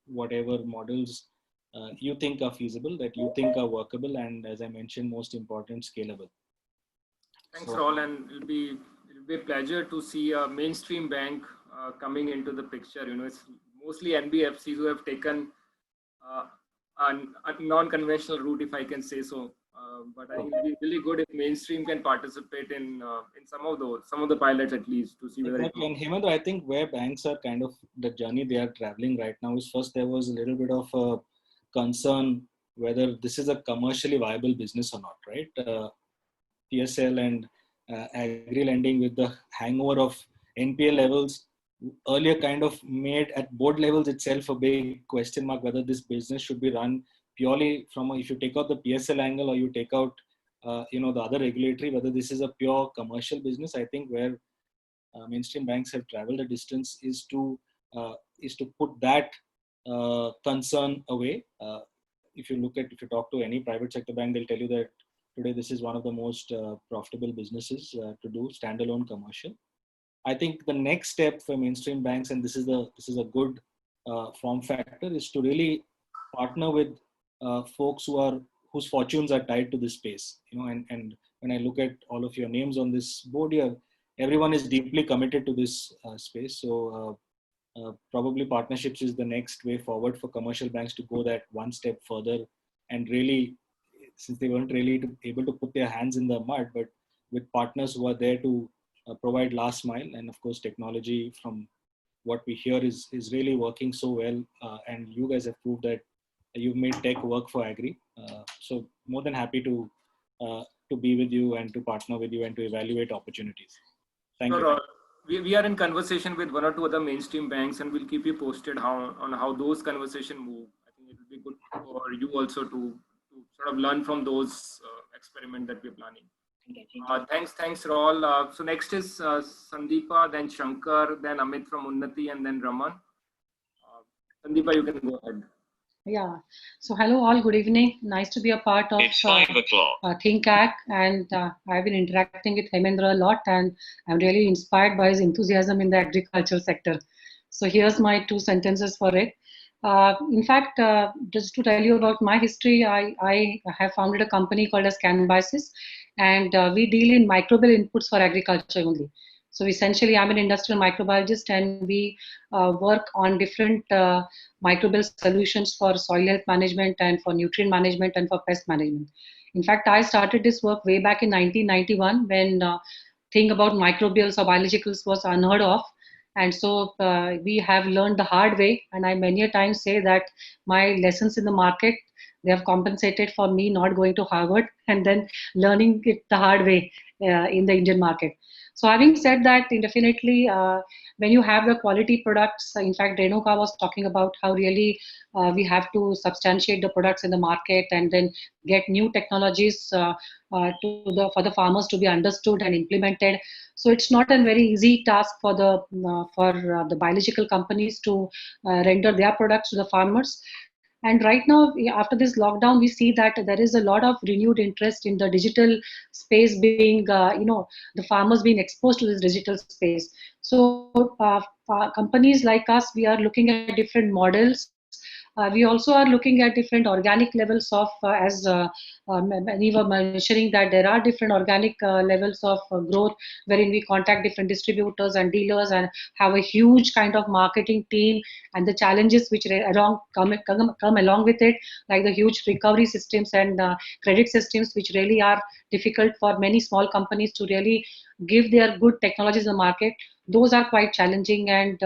whatever models you think are feasible, that you think are workable, and as I mentioned, most important, scalable. Thanks, Raul, and it'll be a pleasure to see a mainstream bank coming into the picture. It's mostly NBFCs who have taken a non-conventional route, if I can say so. But I think it'll be really good if mainstream can participate in some of the pilots at least, to see whether exactly. And Hemendra, I think where banks are kind of the journey they are traveling right now is, first there was a little bit of a concern whether this is a commercially viable business or not, right? PSL and agri lending, with the hangover of NPL levels, earlier kind of made at board levels itself a big question mark whether this business should be run purely from if you take out the PSL angle or you take out the other regulatory, whether this is a pure commercial business. I think where mainstream banks have traveled a distance is to put that concern away. If you talk to any private sector bank, they'll tell you that today this is one of the most profitable businesses to do standalone commercial. I think the next step for mainstream banks, and this is a good form factor, is to really partner with folks whose fortunes are tied to this space. And when I look at all of your names on this board here, everyone is deeply committed to this space. So probably partnerships is the next way forward for commercial banks to go that one step further, and really, since they weren't really able to put their hands in the mud, but with partners who are there to provide last mile. And of course, technology, from what we hear, is really working so well. And you guys have proved that you've made tech work for agri. So more than happy to be with you and to partner with you and to evaluate opportunities. Thank you. We are in conversation with one or two other mainstream banks, and we'll keep you posted on how those conversations move. I think it will be good for you also to sort of learn from those experiments that we're planning. Thanks, Raul. So next is Sandeepa, then Shankar, then Amit from Unnati, and then Raman. Sandeepa, you can go ahead. Yeah. So hello all, good evening. Nice to be a part of ThinkAg, and I've been interacting with Hemendra a lot, and I'm really inspired by his enthusiasm in the agricultural sector. So here's my 2 sentences for it. In fact, just to tell you about my history, I have founded a company called as Canvasis, and we deal in microbial inputs for agriculture only. So essentially, I'm an industrial microbiologist, and we work on different microbial solutions for soil health management and for nutrient management and for pest management. In fact, I started this work way back in 1991 when thing about microbials or biologicals was unheard of. And so we have learned the hard way, and I many a times say that my lessons in the market, they have compensated for me not going to Harvard and then learning it the hard way in the Indian market. So having said that, definitely when you have the quality products, in fact, Renuka was talking about how really we have to substantiate the products in the market and then get new technologies for the farmers to be understood and implemented. So it's not a very easy task for the biological companies to render their products to the farmers. And right now, after this lockdown, we see that there is a lot of renewed interest in the digital space being, the farmers being exposed to this digital space. So companies like us, we are looking at different models. We also are looking at different organic levels of, as many were mentioning, that there are different organic levels of growth wherein we contact different distributors and dealers and have a huge kind of marketing team, and the challenges which come along with it, like the huge recovery systems and credit systems, which really are difficult for many small companies to really give their good technologies in the market. Those are quite challenging, and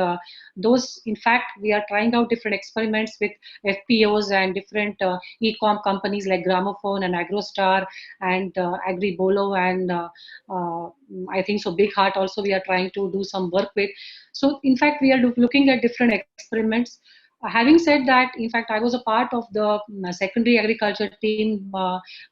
those, in fact, we are trying out different experiments with FPOs and different e-com companies like Gramophone and AgroStar and AgriBolo, and I think so Big Heart also we are trying to do some work with. So in fact, we are looking at different experiments. Having said that, in fact, I was a part of the secondary agriculture team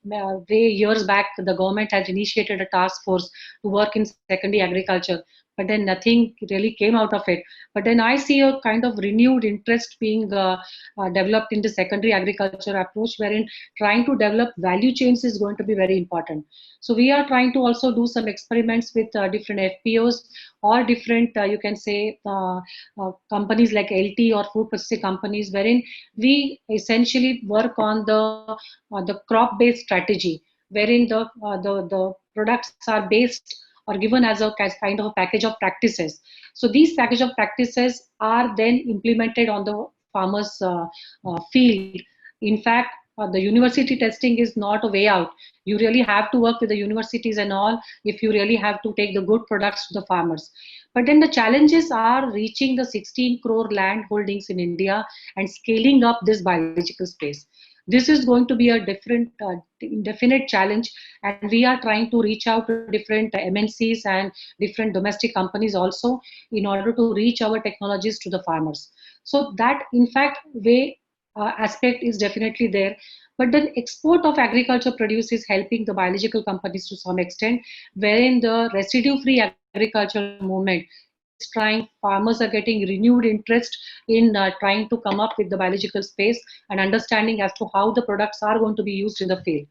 way years back. The government had initiated a task force to work in secondary agriculture. but then nothing really came out of it. But then I see a kind of renewed interest being developed in the secondary agriculture approach, wherein trying to develop value chains is going to be very important. So we are trying to also do some experiments with different FPOs or different, you can say, companies like LT or food processing companies, wherein we essentially work on the crop-based strategy, wherein the products are based or given as a kind of a package of practices. So these package of practices are then implemented on the farmers' field. In fact, the university testing is not a way out. You really have to work with the universities and all if you really have to take the good products to the farmers. But then the challenges are reaching the 16 crore land holdings in India and scaling up this biological space. This is going to be a different, definite challenge, and we are trying to reach out to different MNCs and different domestic companies also in order to reach our technologies to the farmers. So that, in fact, way aspect is definitely there. But then export of agriculture produce is helping the biological companies to some extent, wherein the residue-free agriculture movement is trying, farmers are getting renewed interest in trying to come up with the biological space and understanding as to how the products are going to be used in the field.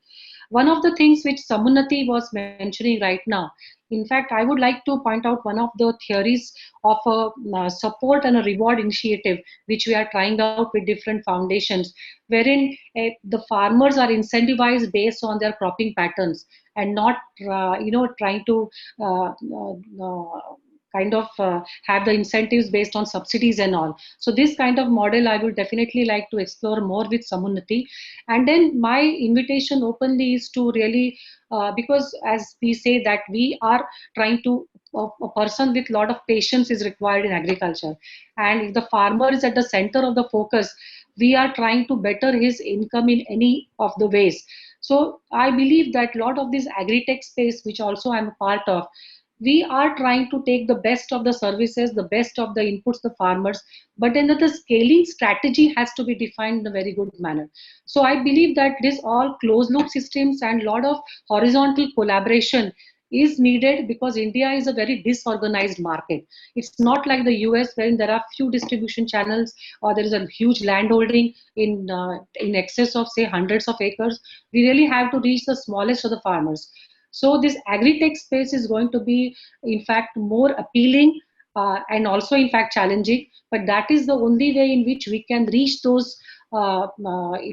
One of the things which Samunati was mentioning right now, in fact, I would like to point out one of the theories of a support and a reward initiative, which we are trying out with different foundations, wherein the farmers are incentivized based on their cropping patterns and not, trying to kind of have the incentives based on subsidies and all. So this kind of model I would definitely like to explore more with Samunati. And then my invitation openly is to really, because as we say that we are trying to, a person with a lot of patience is required in agriculture. And if the farmer is at the center of the focus, we are trying to better his income in any of the ways. So I believe that a lot of this agri-tech space, which also I'm a part of, we are trying to take the best of the services, the best of the inputs, the farmers, but then the scaling strategy has to be defined in a very good manner. So I believe that this all closed loop systems and lot of horizontal collaboration is needed because India is a very disorganized market. It's not like the US wherein there are few distribution channels or there is a huge landholding in excess of say hundreds of acres. We really have to reach the smallest of the farmers. So this agri-tech space is going to be, in fact, more appealing and also, in fact, challenging. But that is the only way in which we can reach those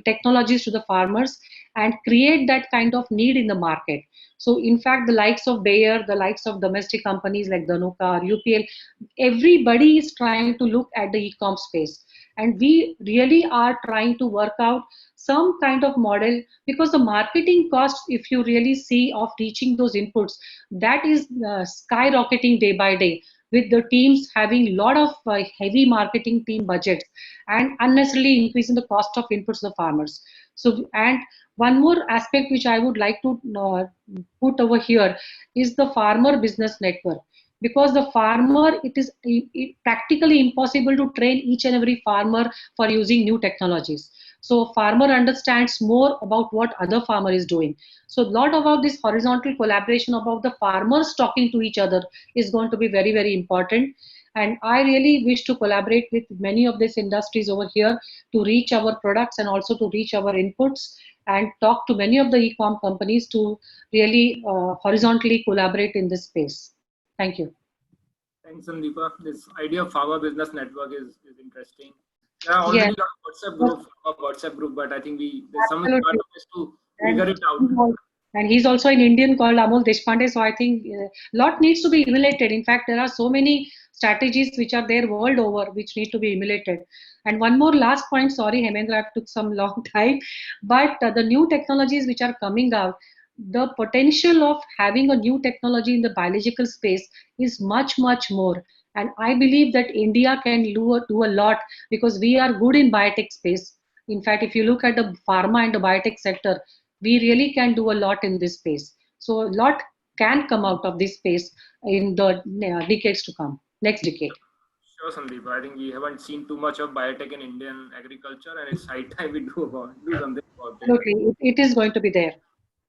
technologies to the farmers and create that kind of need in the market. So, in fact, the likes of Bayer, the likes of domestic companies like Dhanuka or UPL, everybody is trying to look at the e-com space. And we really are trying to work out some kind of model because the marketing cost, if you really see, of reaching those inputs, that is skyrocketing day by day with the teams having a lot of heavy marketing team budgets and unnecessarily increasing the cost of inputs to the farmers. So, and one more aspect which I would like to put over here is the farmer business network. Because the farmer, it is practically impossible to train each and every farmer for using new technologies. So farmer understands more about what other farmer is doing. So a lot about this horizontal collaboration about the farmers talking to each other is going to be very, very important. And I really wish to collaborate with many of these industries over here to reach our products and also to reach our inputs and talk to many of the e-com companies to really horizontally collaborate in this space. Thank you. Thanks, Sandeepa. This idea of farmer business network is interesting. There are already a lot of WhatsApp group, but I think there's some part of this to figure it out. And he's also an Indian called Amol Deshpande. So I think a lot needs to be emulated. In fact, there are so many strategies which are there world over which need to be emulated. And one more last point, sorry, Hemendra, I took some long time, but the new technologies which are coming out, the potential of having a new technology in the biological space is much, much more. And I believe that India can do a lot because we are good in biotech space. In fact, if you look at the pharma and the biotech sector, we really can do a lot in this space. So a lot can come out of this space in the decades to come, next decade. Sure, Sandeep. I think we haven't seen too much of biotech in Indian agriculture, and it's high time we do something about it. Absolutely, it is going to be there.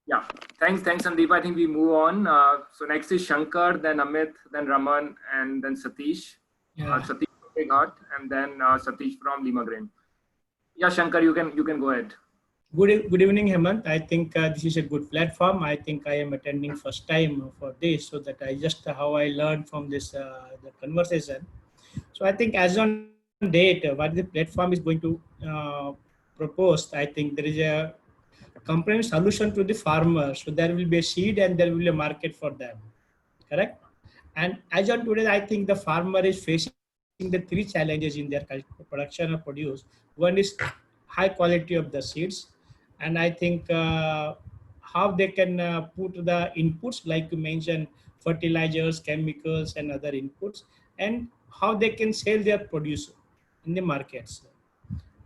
Yeah, thanks, Sandeep. I think we move on. So next is Shankar, then Amit, then Raman, and then Satish. Yeah. Satish from Big Heart, and then Satish from Lima Green. Yeah, Shankar, you can go ahead. Good evening, Hemant. I think this is a good platform. I think I am attending first time for this, so that I just how I learned from this the conversation. So I think as on date, what the platform is going to propose, I think there is a comprehensive solution to the farmers. So there will be a seed and there will be a market for them. Correct? And as on today, I think the farmer is facing the three challenges in their production of produce. One is high quality of the seeds, and I think how they can put the inputs like you mentioned, fertilizers, chemicals, and other inputs, and how they can sell their produce in the markets.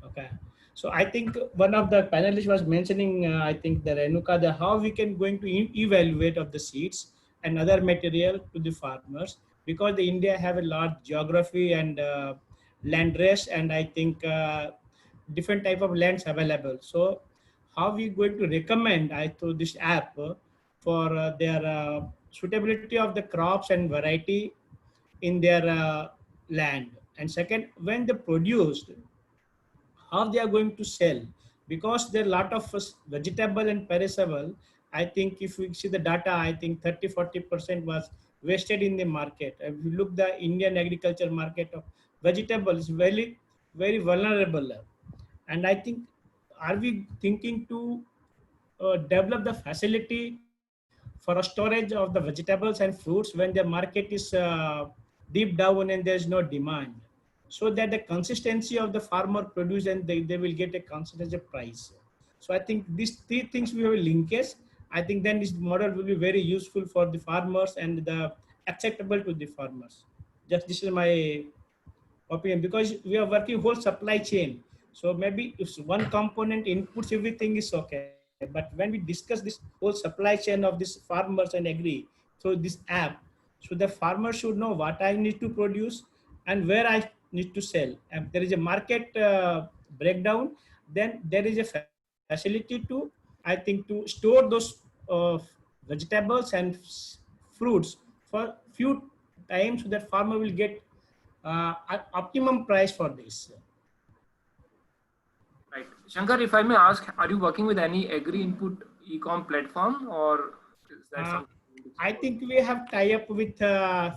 Okay. So I think one of the panelists was mentioning, I think the Renuka, the how we can going to evaluate of the seeds and other material to the farmers, because the India have a large geography and land race, and I think different type of lands available. So how we going to recommend I through this app for their suitability of the crops and variety in their land. And second, when they produced, how they are going to sell, because there are a lot of vegetable and perishable. I think if we see the data, I think 30-40% was wasted in the market. If you look the Indian agriculture market of vegetables, very vulnerable. And I think, are we thinking to develop the facility for a storage of the vegetables and fruits when the market is deep down and there is no demand, so that the consistency of the farmer produce and they will get a consistent price. So I think these three things we have a linkage. I think then this model will be very useful for the farmers and the acceptable to the farmers. Just this is my opinion, because we are working whole supply chain. So maybe if one component inputs, everything is okay. But when we discuss this whole supply chain of this farmers and agree through this app, so the farmer should know what I need to produce and where I need to sell. And there is a market breakdown, then there is a facility to, I think, to store those vegetables and fruits for few times, so that farmer will get optimum price for this. Right. Shankar, if I may ask, are you working with any agri-input e-com platform, or is that something? I think we have tie up with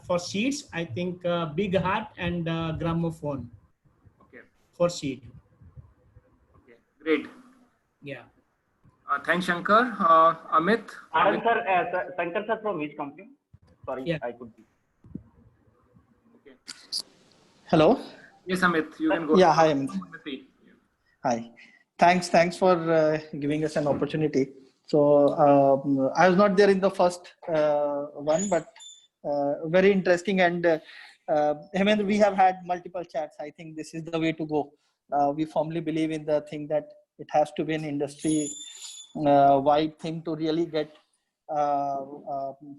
for seeds. I think Big Heart and Gramophone. Okay. For seed. Okay. Great. Yeah. Thanks, Shankar. Amit. Shankar sir, from which company? Sorry, yeah. I could be. Okay. Hello. Yes, Amit, you can go. Yeah, hi, Amit. Yeah. Hi. Thanks for giving us an opportunity. So I was not there in the first one, but very interesting. And Hemendra, we have had multiple chats. I think this is the way to go. We firmly believe in the thing that it has to be an industry wide thing to really get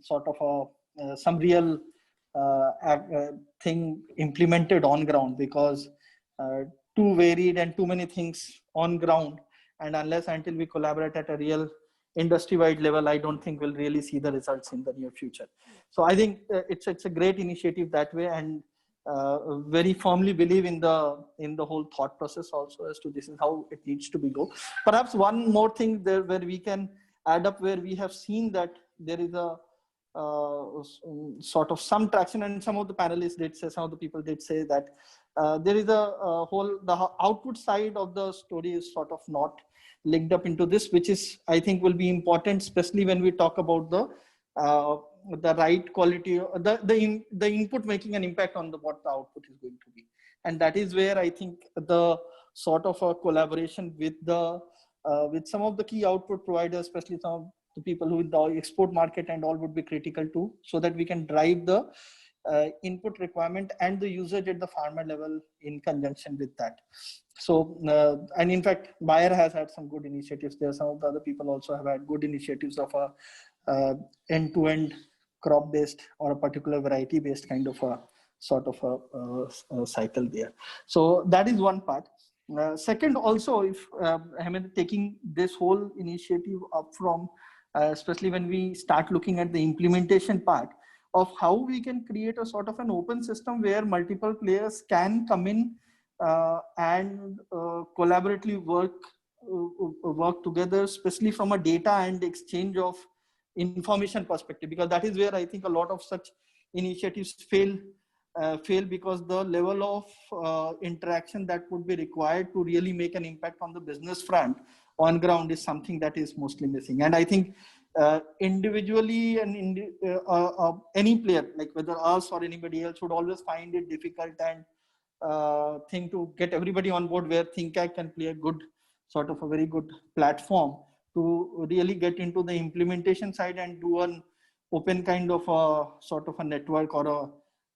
sort of some real thing implemented on ground, because too varied and too many things on ground, and until we collaborate at a real industry-wide level, I don't think we'll really see the results in the near future. So I think it's a great initiative that way, and very firmly believe in the whole thought process also as to this is how it needs to be go. Perhaps one more thing there where we can add up, where we have seen that there is a sort of some traction, and some of the panelists did say, some of the people did say that there is the output side of the story is sort of not linked up into this, which is, I think, will be important, especially when we talk about the right quality, the input making an impact on what the output is going to be. And that is where I think the sort of a collaboration with some of the key output providers, especially some of the people who in the export market and all, would be critical too, so that we can drive the input requirement and the usage at the farmer level in conjunction with that. So, and in fact, Bayer has had some good initiatives there. Some of the other people also have had good initiatives of a end-to-end crop-based or a particular variety-based kind of a sort of a cycle there. So that is one part. Second, also, if taking this whole initiative up from especially when we start looking at the implementation part of how we can create a sort of an open system where multiple players can come in and collaboratively work together, especially from a data and exchange of information perspective, because that is where I think a lot of such initiatives fail because the level of interaction that would be required to really make an impact on the business front on ground is something that is mostly missing. And I think individually and any player, like whether us or anybody else, would always find it difficult and thing to get everybody on board, where ThinkAct can play a good sort of a very good platform to really get into the implementation side and do an open kind of a sort of a network or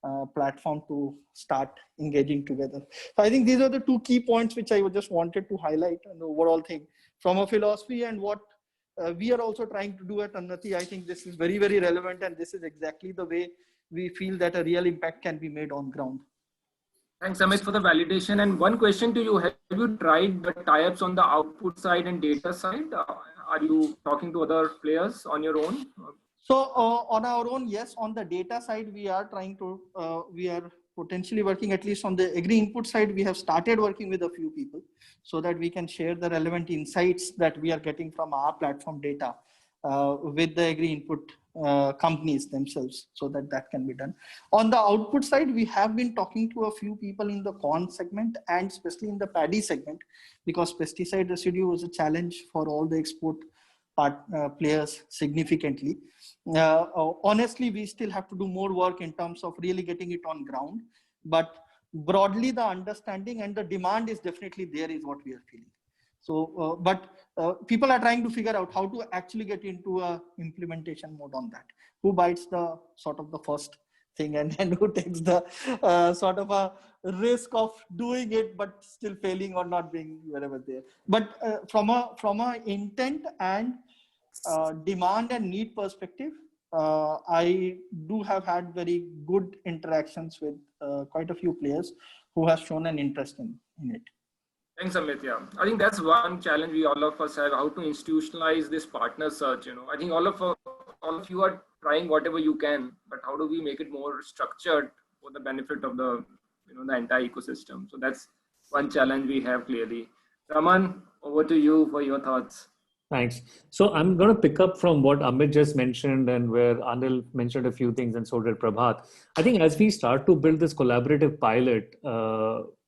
a platform to start engaging together. So I think these are the two key points which I just wanted to highlight and the overall thing from a philosophy and what we are also trying to do at Unnati. I think this is very, very relevant, and this is exactly the way we feel that a real impact can be made on ground. Thanks, Amit, for the validation. And one question to you: have you tried the tie-ups on the output side and data side? Are you talking to other players on your own? So on our own, yes. On the data side, we are trying to, we are potentially working, at least on the Agri-input side, we have started working with a few people so that we can share the relevant insights that we are getting from our platform data with the Agri-input companies themselves, so that that can be done. On the output side, we have been talking to a few people in the corn segment and especially in the paddy segment, because pesticide residue was a challenge for all the export players significantly. Honestly, we still have to do more work in terms of really getting it on ground, but broadly the understanding and the demand is definitely there, is what we are feeling. So, people are trying to figure out how to actually get into a implementation mode on that. Who bites the sort of the first thing, and then who takes the sort of a risk of doing it but still failing or not being wherever there. But from a intent and demand and need perspective, I do have had very good interactions with quite a few players who have shown an interest in it. Thanks, Amit. Yeah, I think that's one challenge we all of us have: how to institutionalize this partner search. You know, I think all of you are trying whatever you can, but how do we make it more structured for the benefit of the the entire ecosystem? So that's one challenge we have clearly. Raman, over to you for your thoughts. Thanks. So I'm going to pick up from what Amit just mentioned and where Anil mentioned a few things and so did Prabhat. I think as we start to build this collaborative pilot,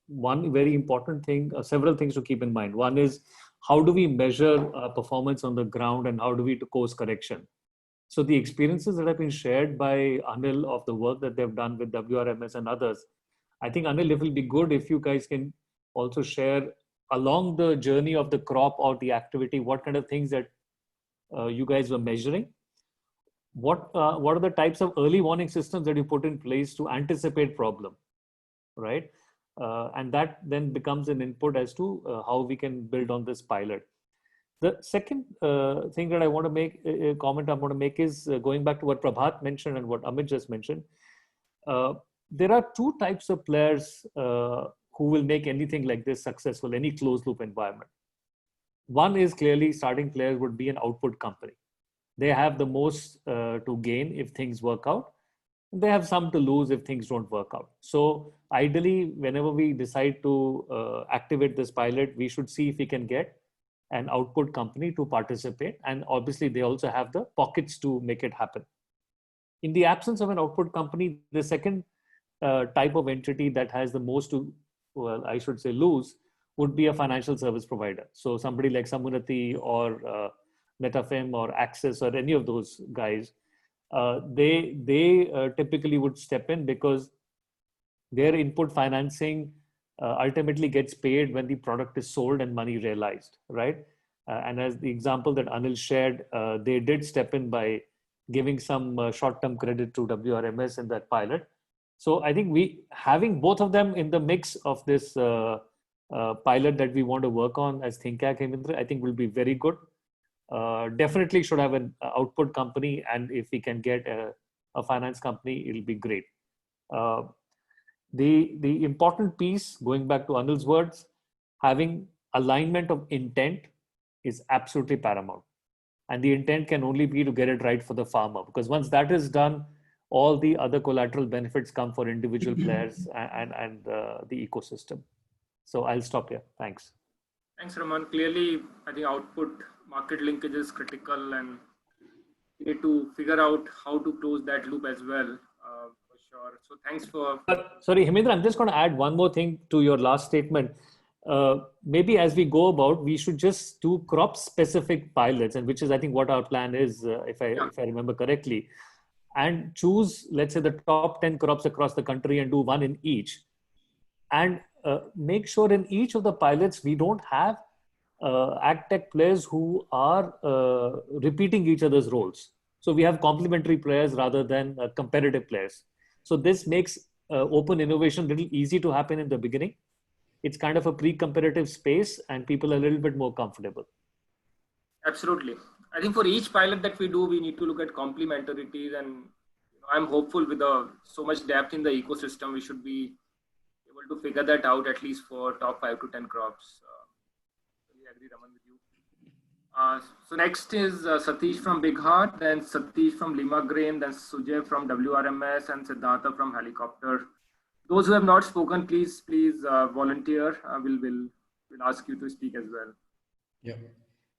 one very important thing, several things to keep in mind. One is, how do we measure performance on the ground and how do we do course correction? So the experiences that have been shared by Anil of the work that they've done with WRMS and others, I think, Anil, it will be good if you guys can also share along the journey of the crop or the activity, what kind of things that you guys were measuring? What are the types of early warning systems that you put in place to anticipate problem, right? And that then becomes an input as to how we can build on this pilot. The second thing that I want to make, a comment I want to make is going back to what Prabhat mentioned and what Amit just mentioned. There are two types of players who will make anything like this successful, any closed loop environment. One is clearly, starting players would be an output company. They have the most to gain if things work out. They have some to lose if things don't work out. So ideally, whenever we decide to activate this pilot, we should see if we can get an output company to participate. And obviously, they also have the pockets to make it happen. In the absence of an output company, the second type of entity that has the most to, well, I should say lose, would be a financial service provider. So somebody like Samunati or Metafem or Access or any of those guys, they typically would step in because their input financing ultimately gets paid when the product is sold and money realized, right? And as the example that Anil shared, they did step in by giving some short-term credit to WRMS in that pilot. So I think having both of them in the mix of this pilot that we want to work on as ThinkAct, Hemendra, I think will be very good. Definitely should have an output company, and if we can get a finance company, it'll be great. The important piece, going back to Anil's words, having alignment of intent is absolutely paramount. And the intent can only be to get it right for the farmer, because once that is done, all the other collateral benefits come for individual players and the ecosystem. So I'll stop here. Thanks. Thanks, Raman. Clearly, I think output market linkage is critical, and we need to figure out how to close that loop as well, for sure. So thanks for. Sorry, Hemendra, I'm just going to add one more thing to your last statement. Maybe as we go about, we should just do crop-specific pilots, and which is, I think, what our plan is, if I remember correctly, and choose, let's say, the top 10 crops across the country and do one in each, and make sure in each of the pilots we don't have AgTech players who are repeating each other's roles. So we have complementary players rather than competitive players. So this makes open innovation a little easy to happen in the beginning. It's kind of a pre-competitive space and people are a little bit more comfortable. Absolutely. I think for each pilot that we do, we need to look at complementarities, and I'm hopeful with so much depth in the ecosystem, we should be able to figure that out at least for top 5 to 10 crops. I agree, Raman, with you. So next is Satish from Big Heart, then Satish from Lima Grain, then Sujay from WRMS, and Siddhartha from Helicopter. Those who have not spoken, please volunteer. We'll ask you to speak as well. Yeah.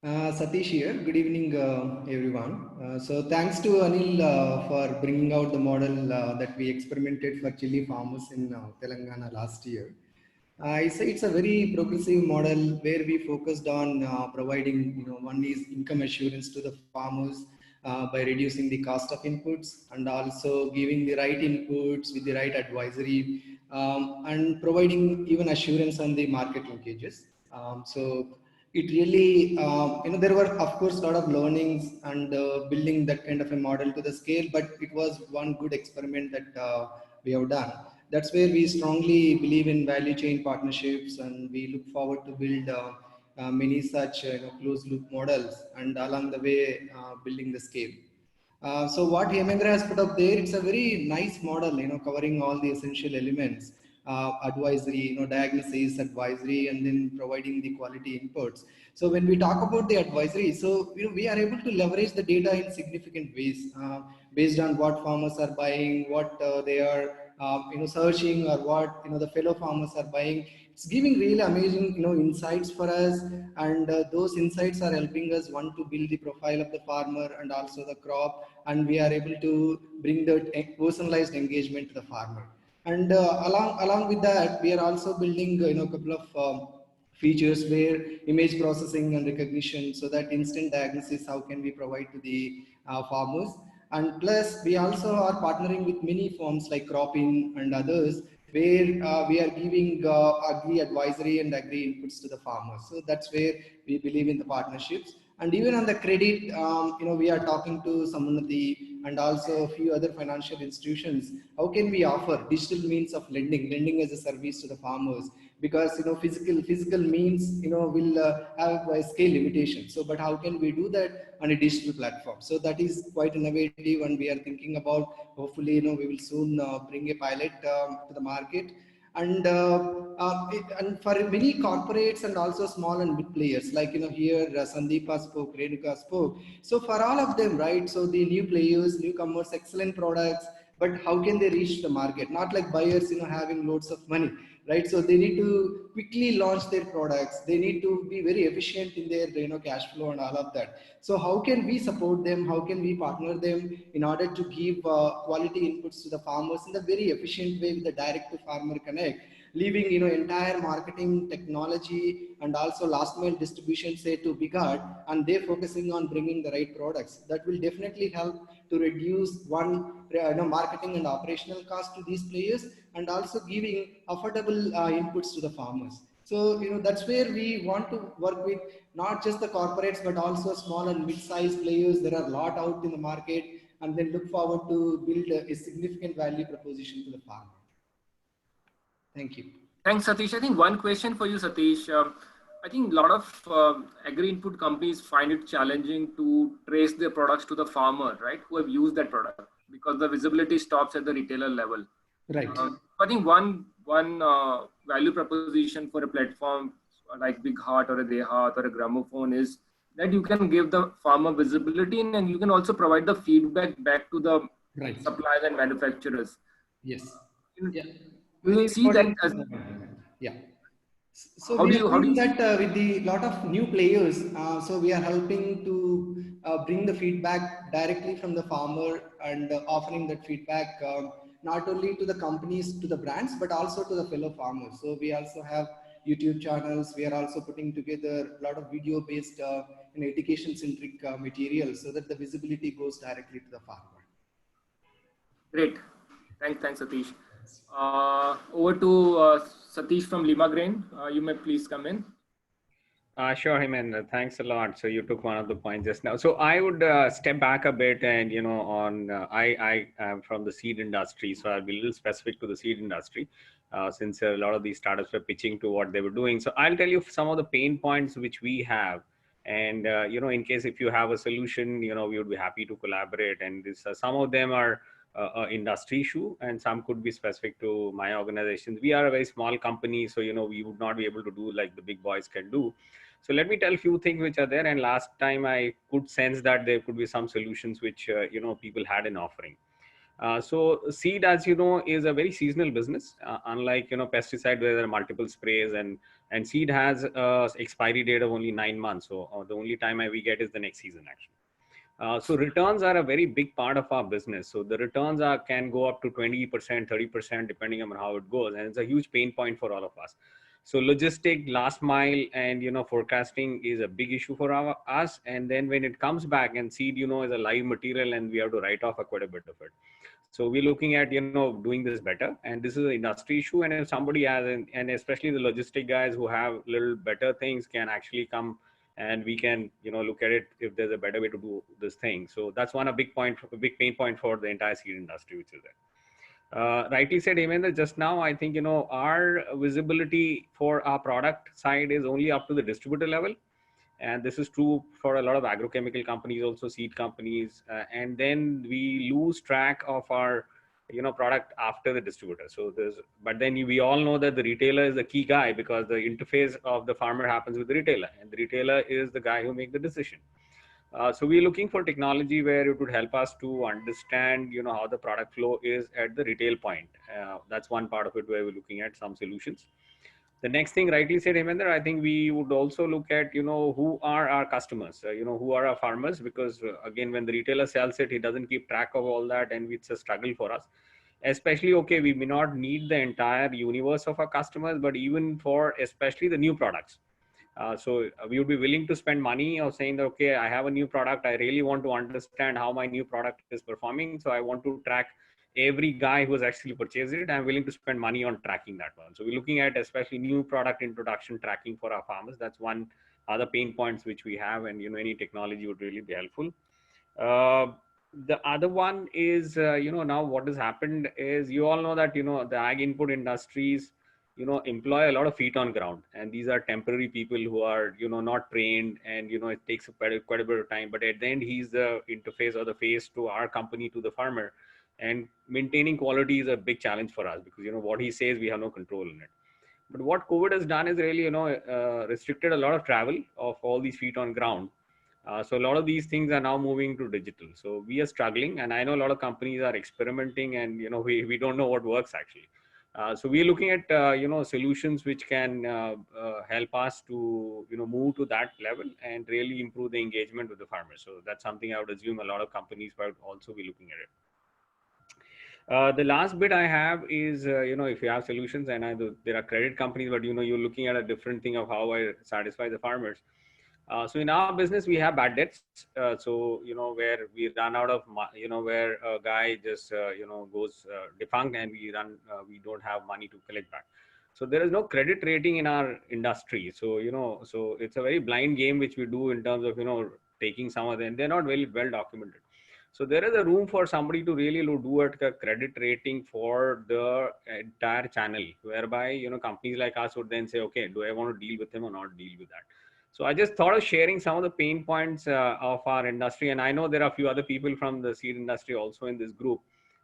Satish here. Good evening, everyone. So thanks to Anil for bringing out the model that we experimented for chili farmers in Telangana last year. It's a very progressive model where we focused on providing, one is income assurance to the farmers by reducing the cost of inputs, and also giving the right inputs with the right advisory, and providing even assurance on the market linkages. So it really, there were of course a lot of learnings and building that kind of a model to the scale, but it was one good experiment that we have done. That's where we strongly believe in value chain partnerships, and we look forward to build many such closed loop models, and along the way building the scale. So what Hemendra has put up there, it's a very nice model, covering all the essential elements, advisory, diagnosis, advisory, and then providing the quality inputs. So when we talk about the advisory, so we are able to leverage the data in significant ways based on what farmers are buying, what they are searching, or what the fellow farmers are buying. It's giving really amazing insights for us, and those insights are helping us, one, to build the profile of the farmer and also the crop, and we are able to bring the personalized engagement to the farmer. And along with that, we are also building a couple of features where image processing and recognition, so that instant diagnosis, how can we provide to the farmers. And plus, we also are partnering with many firms like Cropin and others, where we are giving agri advisory and agri inputs to the farmers. So that's where we believe in the partnerships. And even on the credit, we are talking to Samunati and also a few other financial institutions. How can we offer digital means of lending as a service to the farmers? Because physical means will have a scale limitation. So, but how can we do that on a digital platform? So that is quite innovative, and we are thinking about, hopefully we will soon bring a pilot to the market. And for many corporates and also small and big players, like here Sandeepa spoke, Renuka spoke. So for all of them, right? So the new players, newcomers, excellent products, but how can they reach the market? Not like buyers, having loads of money, right? So they need to quickly launch their products. They need to be very efficient in their cash flow and all of that. So how can we support them? How can we partner them in order to give quality inputs to the farmers in a very efficient way with the direct to farmer connect, leaving entire marketing technology and also last mile distribution say to Bigard, and they're focusing on bringing the right products. That will definitely help to reduce one marketing and operational cost to these players, and also giving affordable inputs to the farmers. So that's where we want to work with not just the corporates but also small and mid-sized players. There are a lot out in the market, and then look forward to build a significant value proposition to the farmer. Thank you. Thanks, Satish. I think one question for you, Satish. I think a lot of agri-input companies find it challenging to trace their products to the farmer, right, who have used that product, because the visibility stops at the retailer level. Right. I think one value proposition for a platform like Big Heart or a Dehat or a Gramophone is that you can give the farmer visibility, and you can also provide the feedback back to the Right. suppliers and manufacturers. Yes. You- Yeah. Do you Very see that important. as Yeah. So how we do are you seeing see? that with the lot of new players, so we are helping to bring the feedback directly from the farmer and offering that feedback not only to the companies, to the brands, but also to the fellow farmers. So we also have YouTube channels. We are also putting together a lot of video-based and education-centric material so that the visibility goes directly to the farmer. Great. Thanks, Satish. Over to Satish from Lima Grain. You may please come in. Sure, Hemendra. Thanks a lot. So you took one of the points just now. So I would step back a bit, and on I am from the seed industry, so I'll be a little specific to the seed industry, since a lot of these startups were pitching to what they were doing. So I'll tell you some of the pain points which we have, and in case if you have a solution, we would be happy to collaborate. And this some of them are industry issue, and some could be specific to my organization. We are a very small company, so we would not be able to do like the big boys can do. So let me tell a few things which are there. And last time I could sense that there could be some solutions which people had in offering. So seed, as you know, is a very seasonal business. Unlike pesticide where there are multiple sprays, and seed has a expiry date of only 9 months. So the only time we get is the next season actually. So returns are a very big part of our business. So the returns can go up to 20%, 30%, depending on how it goes. And it's a huge pain point for all of us. So logistic, last mile, and forecasting is a big issue for us. And then when it comes back, and seed, is a live material, and we have to write off quite a bit of it. So we're looking at doing this better. And this is an industry issue. And if somebody has, and especially the logistic guys who have little better things, can actually come and we can look at it if there's a better way to do this thing. So that's a big pain point for the entire seed industry, which is there. Rightly said, Emendra, just now. I think our visibility for our product side is only up to the distributor level, and this is true for a lot of agrochemical companies, also seed companies, and then we lose track of our product after the distributor. So but then we all know that the retailer is the key guy, because the interface of the farmer happens with the retailer, and the retailer is the guy who makes the decision. So we're looking for technology where it would help us to understand, how the product flow is at the retail point. That's one part of it where we're looking at some solutions. The next thing, rightly said, Hemendra, I think we would also look at, who are our customers, who are our farmers, because again, when the retailer sells it, he doesn't keep track of all that, and it's a struggle for us. Especially, okay, we may not need the entire universe of our customers, but even for especially the new products. So we would be willing to spend money of saying that, okay, I have a new product. I really want to understand how my new product is performing. So I want to track every guy who has actually purchased it. I'm willing to spend money on tracking that one. So we're looking at especially new product introduction tracking for our farmers. That's one other pain points which we have, and any technology would really be helpful. The other one is, now what has happened is, you all know that, the ag input industries, employ a lot of feet on ground, and these are temporary people who are, not trained, and, it takes quite a bit of time, but at the end, he's the interface or the face to our company, to the farmer, and maintaining quality is a big challenge for us, because, what he says, we have no control in it. But what COVID has done is really, restricted a lot of travel of all these feet on ground. So a lot of these things are now moving to digital. So we are struggling, and I know a lot of companies are experimenting, and we don't know what works actually. So we're looking at solutions which can help us to move to that level and really improve the engagement with the farmers. So that's something I would assume a lot of companies would also be looking at it. The last bit I have is, if you have solutions, and there are credit companies, but you're looking at a different thing of how I satisfy the farmers. So in our business, we have bad debts. So, where we run out of, where a guy just, goes defunct, and we don't have money to collect back. So there is no credit rating in our industry. So, so it's a very blind game, which we do in terms of, taking some of them. They're not very well documented. So there is a room for somebody to really do a credit rating for the entire channel, whereby, companies like us would then say, okay, do I want to deal with him or not deal with that? So I just thought of sharing some of the pain points of our industry. And I know there are a few other people from the seed industry also in this group.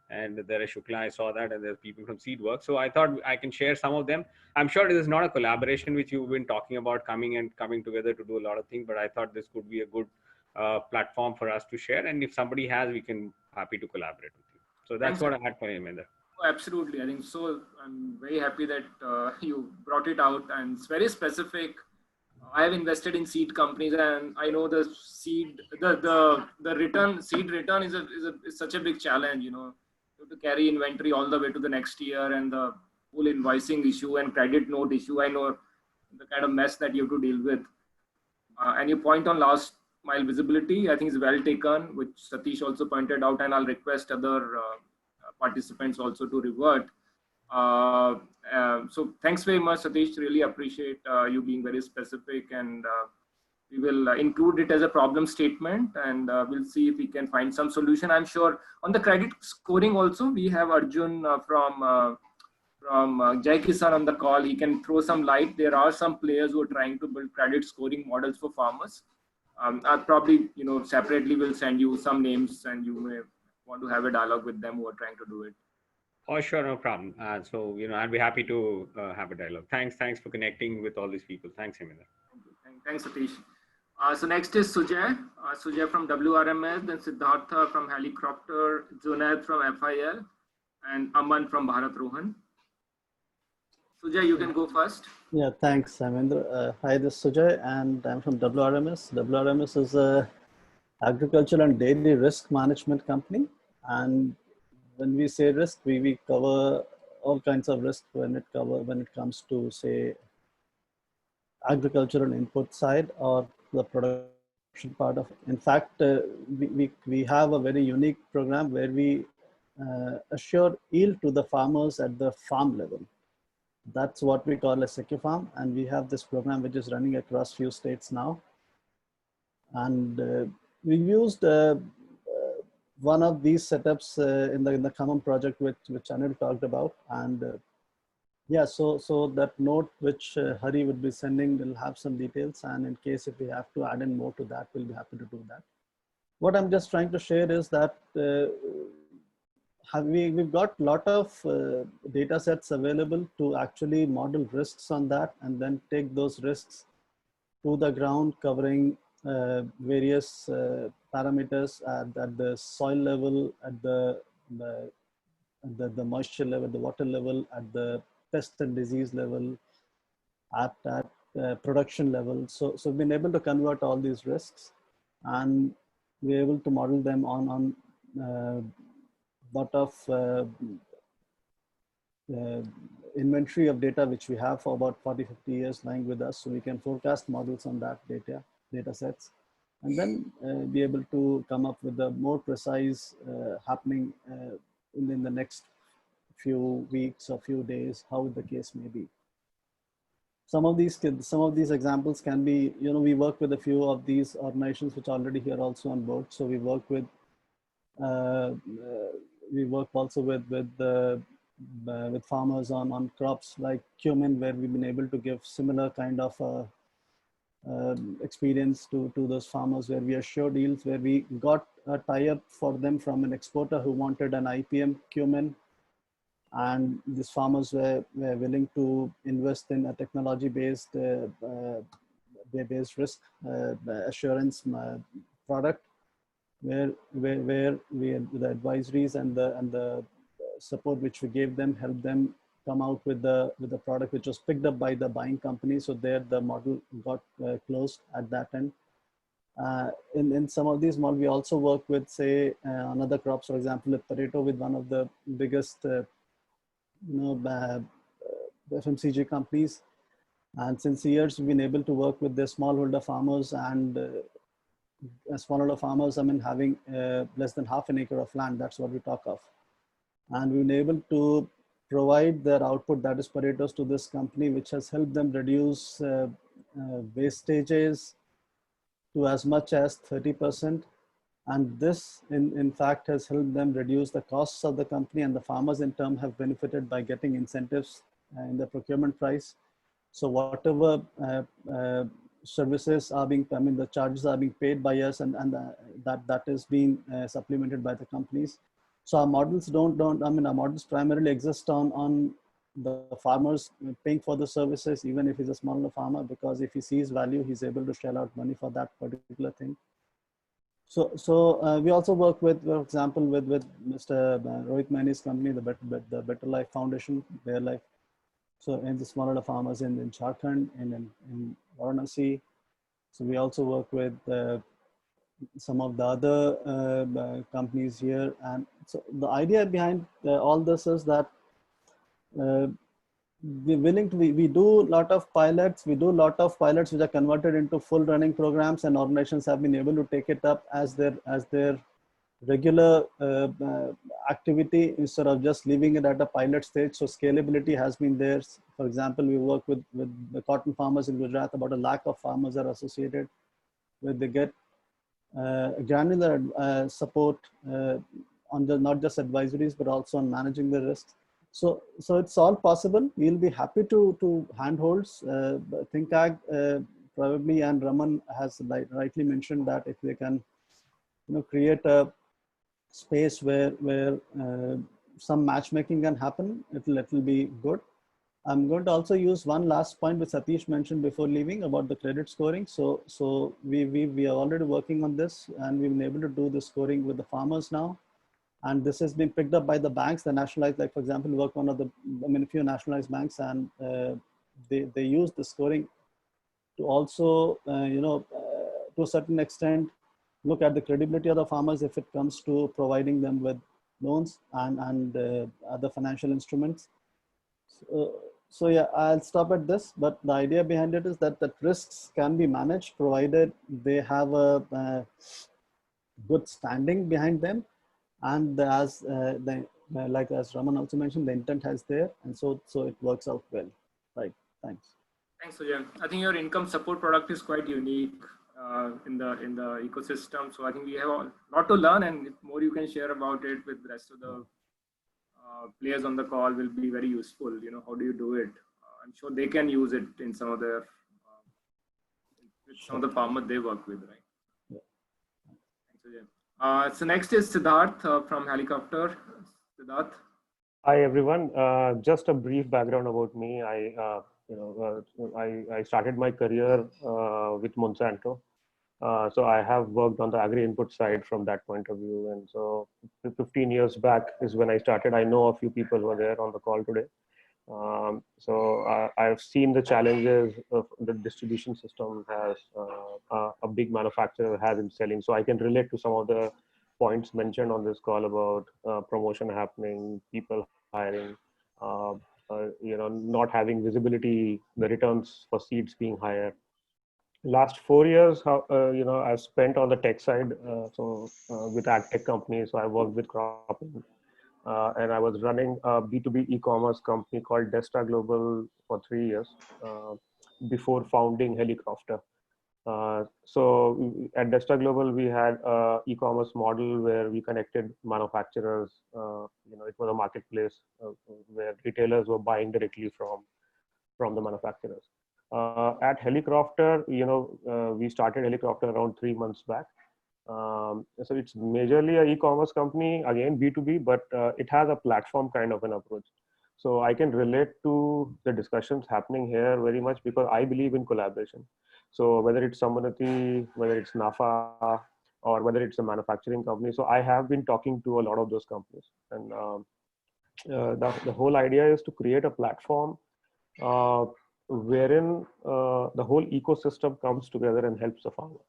and there is Shukla, I saw that, and there's people from Seedwork. So I thought I can share some of them. I'm sure this is not a collaboration which you've been talking about coming together to do a lot of things, but I thought this could be a good platform for us to share. And if somebody has, we can happy to collaborate with you. So that's Thanks. what I had for you, Hemendra. Oh, absolutely. I think so. I'm very happy that you brought it out, and it's very specific. I have invested in seed companies, and I know the seed return is such a big challenge. You know, you have to carry inventory all the way to the next year, and the whole invoicing issue and credit note issue. I know the kind of mess that you have to deal with. And your point on last mile visibility, I think is well taken, which Satish also pointed out, and I'll request other participants also to revert. So thanks very much, Satish. Really appreciate you being very specific, and we will include it as a problem statement, and we'll see if we can find some solution. I'm sure on the credit scoring also, we have Arjun from Jai Kisan on the call. He can throw some light. There are some players who are trying to build credit scoring models for farmers. I'll probably, separately will send you some names, and you may want to have a dialogue with them who are trying to do it. Oh, sure, no problem. So, I'll be happy to have a dialogue. Thanks for connecting with all these people. Thanks, Hemendra. Thanks, Satish. So next is Sujay. Sujay from WRMS, then Siddhartha from Helicopter, Junaid from FIL, and Aman from Bharat Rohan. Sujay, you can go first. Yeah, thanks, Hemendra. Hi, this is Sujay, and I'm from WRMS. WRMS is a agricultural and dairy risk management company. And when we say risk, we cover all kinds of risk when it comes to, say, agricultural input side or the production part of it. In fact, we have a very unique program where we assure yield to the farmers at the farm level. That's what we call a secure farm, and we have this program which is running across few states now. And we used one of these setups in the common project which Anil talked about, and yeah, so that note which Hari would be sending will have some details, and in case if we have to add in more to that, we'll be happy to do that. What I'm just trying to share is that we've got a lot of data sets available to actually model risks on that, and then take those risks to the ground, covering various parameters at the soil level, at the moisture level, the water level, at the pest and disease level, at production level. So we've been able to convert all these risks, and we're able to model them on lot of inventory of data which we have for about 40-50 years lying with us, so we can forecast models on that data sets, and then be able to come up with a more precise happening in the next few weeks or few days, how the case may be. Some of these examples can be, we work with a few of these organizations which are already here also on board. So we work with also with farmers on crops like cumin, where we've been able to give similar kind of experience to those farmers, where we assured yields, where we got a tie-up for them from an exporter who wanted an IPM cumin, and these farmers were willing to invest in a technology-based risk assurance product, where we had the advisories and the support which we gave them helped them come out with the product which was picked up by the buying company. So there the model got closed at that end. In some of these models, we also work with, say, on other crops, for example, with potato, with one of the biggest FMCG companies. And since years, we've been able to work with the smallholder farmers, and smallholder farmers, I mean, having less than half an acre of land, that's what we talk of. And we've been able to provide their output, that is potatoes, to this company, which has helped them reduce wastages to as much as 30%. And this, in fact, has helped them reduce the costs of the company, and the farmers in turn have benefited by getting incentives in the procurement price. So whatever services are being, the charges are being paid by us, and that is being supplemented by the companies. So our models our models primarily exist on the farmers paying for the services, even if he's a smaller farmer, because if he sees value, he's able to shell out money for that particular thing. So we also work with, for example, with Mr. Rohit Maini's company, the Better Life Foundation, Their Life. So in the smaller farmers in Jharkhand, in Varanasi. So we also work with some of the other companies here. And so the idea behind all this is that we're willing to, we do a lot of pilots which are converted into full running programs, and organizations have been able to take it up as their regular activity instead of just leaving it at a pilot stage. So scalability has been there. For example, we work with the cotton farmers in Gujarat. About 1 lakh of farmers are associated with. They get granular support on the not just advisories but also on managing the risks. So it's all possible. We'll be happy to handholds. ThinkAg probably, and Raman has rightly mentioned that if they can, create a space where some matchmaking can happen, it'll be good. I'm going to also use one last point which Satish mentioned before leaving about the credit scoring. So we are already working on this, and we've been able to do the scoring with the farmers now. And this has been picked up by the banks, the nationalized, like for example, we work one of the, a few nationalized banks, and they use the scoring to also, to a certain extent, look at the credibility of the farmers if it comes to providing them with loans and other financial instruments. So yeah, I'll stop at this, but the idea behind it is that risks can be managed provided they have a good standing behind them, and as like as Raman also mentioned, the intent has there, and so it works out well. Right. Thanks. Thanks, Sujay. I think your income support product is quite unique in the ecosystem. So I think we have a lot to learn, and if more you can share about it with the rest of the players on the call will be very useful. How do you do it? I'm sure they can use it in some of their some of the farmers they work with, right? Yeah. Thanks, Sujay. So next is Siddharth from Helicopter. Siddharth. Hi everyone. Just a brief background about me. I started my career with Monsanto. So I have worked on the agri-input side from that point of view. And so 15 years back is when I started. I know a few people who are there on the call today. I've seen the challenges of the distribution system has a big manufacturer has in selling. So I can relate to some of the points mentioned on this call about promotion happening, people hiring, not having visibility, the returns for seeds being higher. Last 4 years, I've spent on the tech side. With ag tech companies, so I worked with cropping, and I was running a B2B e-commerce company called Destra Global for 3 years before founding Helicopter. So at Destra Global, we had an e-commerce model where we connected manufacturers. It was a marketplace where retailers were buying directly from the manufacturers. At Helicopter, we started Helicopter around 3 months back. So it's majorly an e-commerce company, again B2B, but it has a platform kind of an approach. So I can relate to the discussions happening here very much because I believe in collaboration. So whether it's Sammanati, whether it's NAFA, or whether it's a manufacturing company. So I have been talking to a lot of those companies. And the whole idea is to create a platform wherein the whole ecosystem comes together and helps the farmer.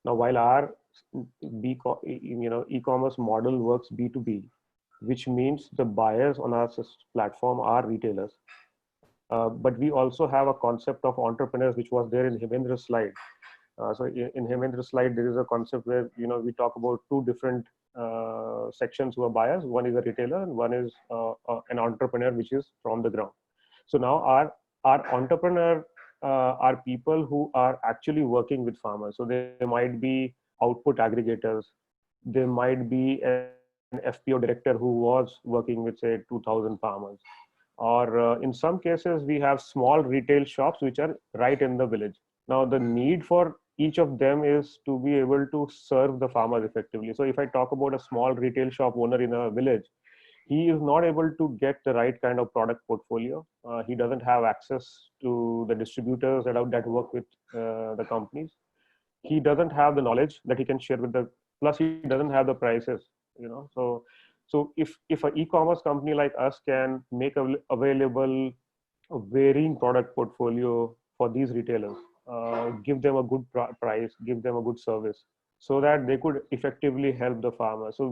Now, while our e-commerce model works B2B, which means the buyers on our platform are retailers. But we also have a concept of entrepreneurs, which was there in Hemendra's slide. So in Hemendra's slide, there is a concept where we talk about two different sections who are buyers. One is a retailer, and one is an entrepreneur, which is from the ground. So now our entrepreneur are people who are actually working with farmers. So they might be output aggregators. They might be an FPO director who was working with, say, 2,000 farmers. Or in some cases, we have small retail shops which are right in the village. Now, the need for each of them is to be able to serve the farmers effectively. So if I talk about a small retail shop owner in a village, he is not able to get the right kind of product portfolio. He doesn't have access to the distributors that work with the companies. He doesn't have the knowledge that he can share with the, plus he doesn't have the prices, so if an e-commerce company like us can make available a varying product portfolio for these retailers, give them a good price, give them a good service, so that they could effectively help the farmer. So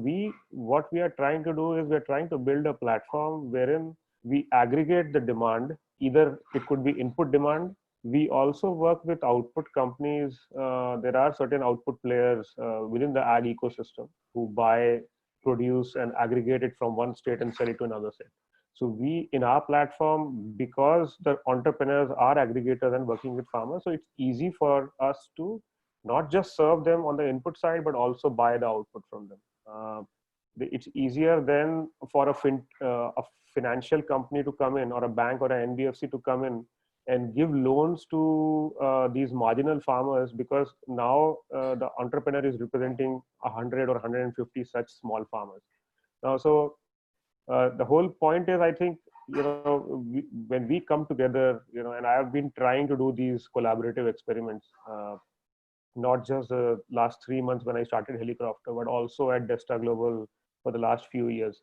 what we are trying to do is we're trying to build a platform wherein we aggregate the demand. Either it could be input demand. We also work with output companies. There are certain output players within the ag ecosystem who buy produce and aggregate it from one state and sell it to another state. So we, in our platform, because the entrepreneurs are aggregators and working with farmers, so it's easy for us to not just serve them on the input side, but also buy the output from them. It's easier than for a financial company to come in, or a bank or an NBFC to come in and give loans to these marginal farmers, because now the entrepreneur is representing 100 or 150 such small farmers. Now, so the whole point is, I think, when we come together, and I have been trying to do these collaborative experiments, not just the last 3 months when I started Helicopter, but also at Desta Global for the last few years.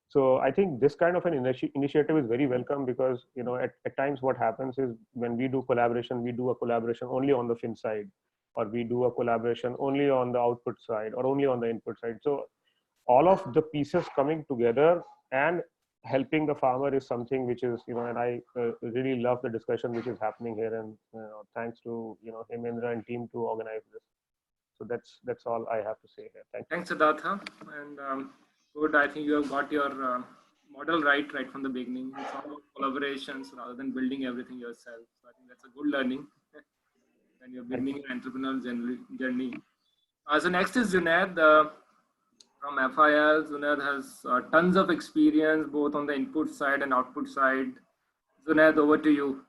So I think this kind of an initiative is very welcome, because at times what happens is, when we do collaboration, we do a collaboration only on the fin side, or we do a collaboration only on the output side, or only on the input side. So all of the pieces coming together and helping the farmer is something which is, and I really love the discussion which is happening here, and thanks to Hemendra and team to organize this. So that's all I have to say here. Thanks, Siddhartha. And good, I think you have got your model right from the beginning. It's all about collaborations rather than building everything yourself. So I think that's a good learning when you're beginning your entrepreneurial journey. So next is Junaid from FIL. Junaid has tons of experience both on the input side and output side. Junaid, over to you.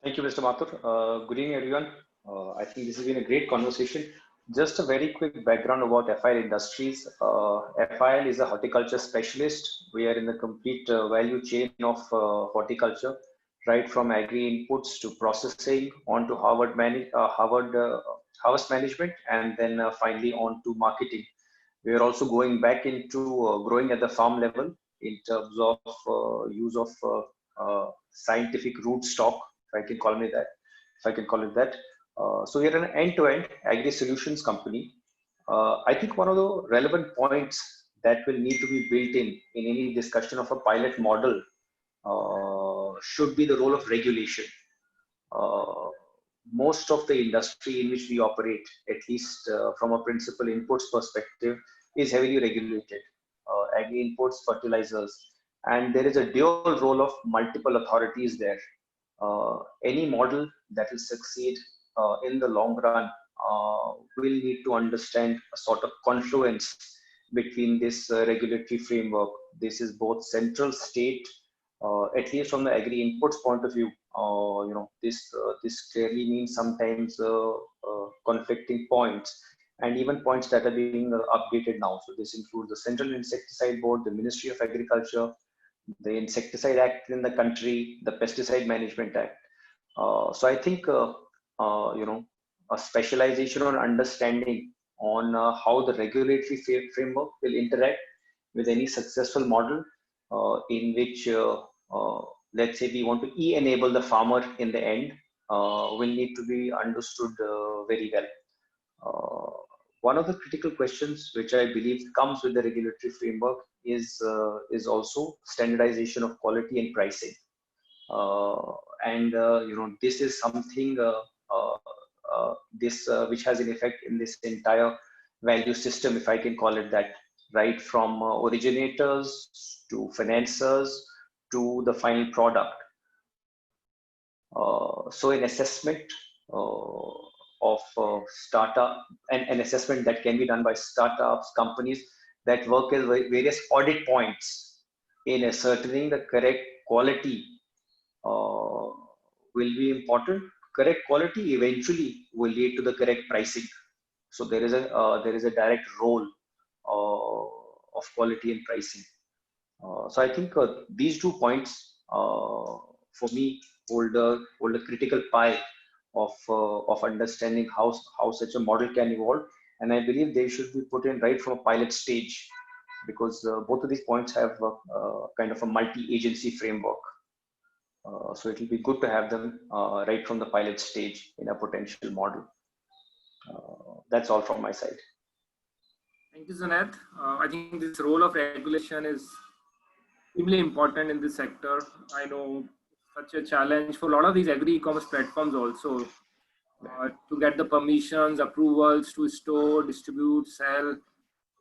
Thank you, Mr. Mathur. Good evening, everyone. I think this has been a great conversation. Just a very quick background about FIL Industries. FIL is a horticulture specialist. We are in the complete value chain of horticulture, right from agri-inputs to processing, on to harvest management, and then finally on to marketing. We are also going back into growing at the farm level in terms of use of scientific root stock, if I can call it that. So we are an end-to-end agri-solutions company. I think one of the relevant points that will need to be built in any discussion of a pilot model should be the role of regulation. Most of the industry in which we operate, at least from a principal inputs perspective, is heavily regulated. Agri-inputs, fertilizers, and there is a dual role of multiple authorities there. Any model that will succeed in the long run will need to understand a sort of confluence between this regulatory framework. This is both central, state, at least from the agri-inputs point of view. This clearly means sometimes conflicting points, and even points that are being updated now. So this includes the Central Insecticide Board, the Ministry of Agriculture, the Insecticide Act in the country, the Pesticide Management Act. So I think a specialization or understanding on how the regulatory framework will interact with any successful model in which, let's say, we want to enable the farmer in the end, will need to be understood very well. One of the critical questions which I believe comes with the regulatory framework is also standardization of quality and pricing. This is something which has an effect in this entire value system, if I can call it that, right from originators to financiers to the final product. So an assessment of startup, and an assessment that can be done by startups, companies that work at various audit points in ascertaining the correct quality will be important. correct quality eventually will lead to the correct pricing. So there is a direct role of quality and pricing. So I think these 2 points for me hold a critical pie of understanding how such a model can evolve, and I believe they should be put in right from a pilot stage, because both of these points have kind of a multi-agency framework. So it will be good to have them right from the pilot stage in a potential model. That's all from my side. Thank you, Zunaid. I think this role of regulation is extremely important in this sector. I know such a challenge for a lot of these agri e-commerce platforms also to get the permissions, approvals to store, distribute, sell.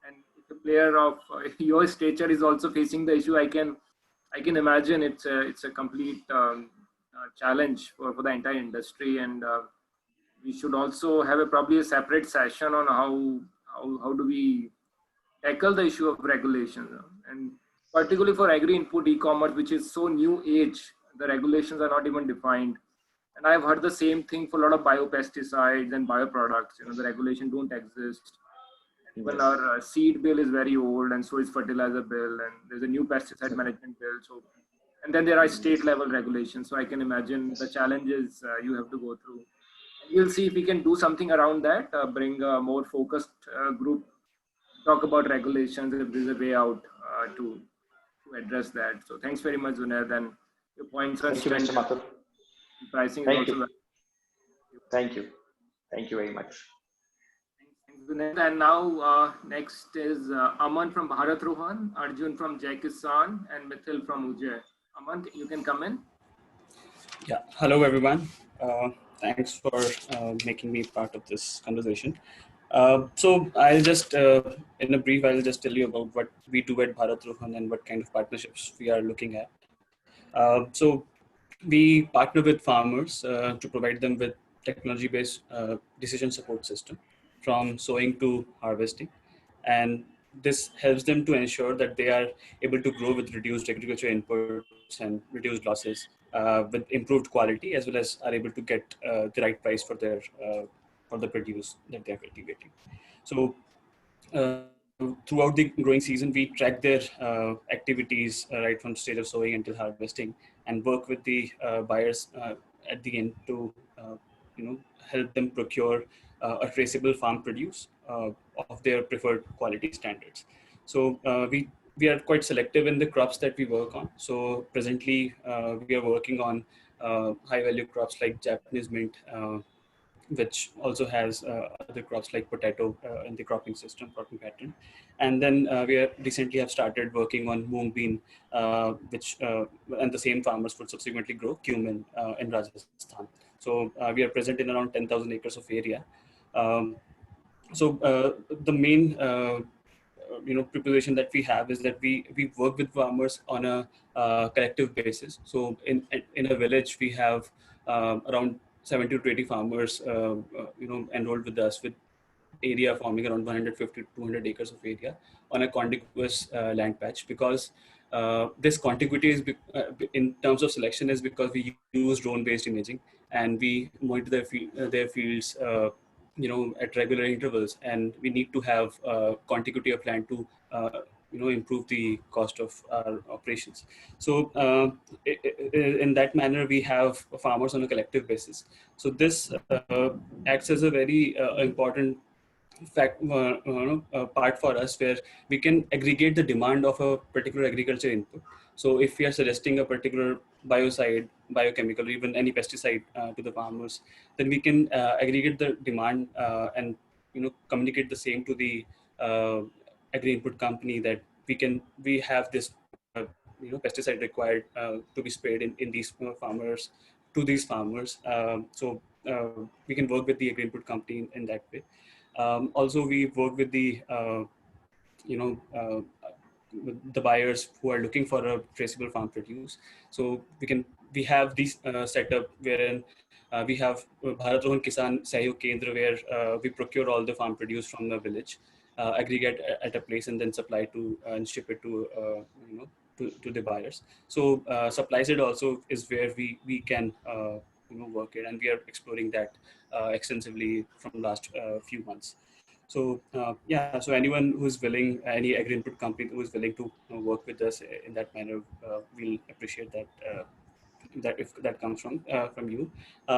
And if a player of your stature is also facing the issue, I can imagine it's a complete challenge for the entire industry. And we should also have probably a separate session on how do we tackle the issue of regulation, and particularly for agri-input e-commerce, which is so new age, the regulations are not even defined. And I've heard the same thing for a lot of biopesticides and bioproducts. The regulation don't exist. And even our seed bill is very old, and so is fertilizer bill, and there's a new pesticide management bill. So, and then there are state level regulations. So I can imagine the challenges you have to go through. And we'll see if we can do something around that, bring a more focused group, talk about regulations, if there's a way out to address that. So thanks very much, Zunaid, and your points on Thank you, Mr. Mathur. pricing is Thank also you. Thank you. Thank you very much. Thanks, Zunaid. And now next is Aman from Bharat Rohan, Arjun from Jai Kisan, and Mithil from Ujay. Aman, you can come in. Yeah, hello everyone. Thanks for making me part of this conversation. So I'll just, in a brief, I'll just tell you about what we do at Bharat Rohan and what kind of partnerships we are looking at. So we partner with farmers to provide them with technology-based decision support system from sowing to harvesting. And this helps them to ensure that they are able to grow with reduced agriculture inputs and reduced losses with improved quality, as well as are able to get the right price for their for the produce that they are cultivating. So throughout the growing season, we track their activities right from stage of sowing until harvesting, and work with the buyers at the end to help them procure a traceable farm produce of their preferred quality standards. So we are quite selective in the crops that we work on. So presently we are working on high value crops like Japanese mint, which also has other crops like potato in the cropping pattern. And then recently have started working on mung bean, which and the same farmers would subsequently grow cumin in Rajasthan. So we are present in around 10,000 acres of area. The main proposition that we have is that we work with farmers on a collective basis. So in a village we have around 70 to 80 farmers enrolled with us, with area forming around 150 to 200 acres of area on a contiguous land patch. Because this contiguity is in terms of selection is because we use drone based imaging, and we monitor their fields at regular intervals, and we need to have contiguity of land to improve the cost of our operations. So in that manner, we have farmers on a collective basis. So this acts as a very important part for us, where we can aggregate the demand of a particular agriculture input. So if we are suggesting a particular biocide, biochemical, or even any pesticide to the farmers, then we can aggregate the demand and communicate the same to the agri-input company, that we have this pesticide required to be sprayed in these farmers, to these farmers. So we can work with the agri-input company in that way. Also, we work with the the buyers who are looking for a traceable farm produce. So we have this setup wherein we have Bharat Rohan Kisan Sahyog Kendra, where we procure all the farm produce from the village, aggregate at a place, and then supply to and ship it to to the buyers. So supply side also is where we can work in, and we are exploring that extensively from last few months. So yeah, so anyone who is willing, any agri-input company who is willing to work with us in that manner, we'll appreciate that. That if that comes from you,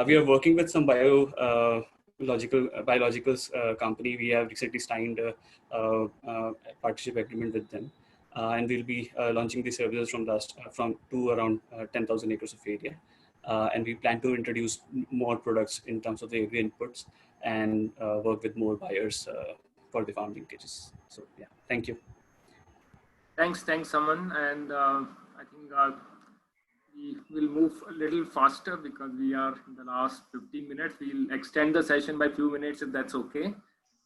we are working with some biologicals company. We have recently signed a partnership agreement with them, and we'll be launching the services from to around 10,000 acres of area. And we plan to introduce more products in terms of the agri inputs and work with more buyers for the farm linkages. So yeah, thank you. Thanks, Aman. And I think we will move a little faster because we are in the last 15 minutes. We'll extend the session by a few minutes if that's okay.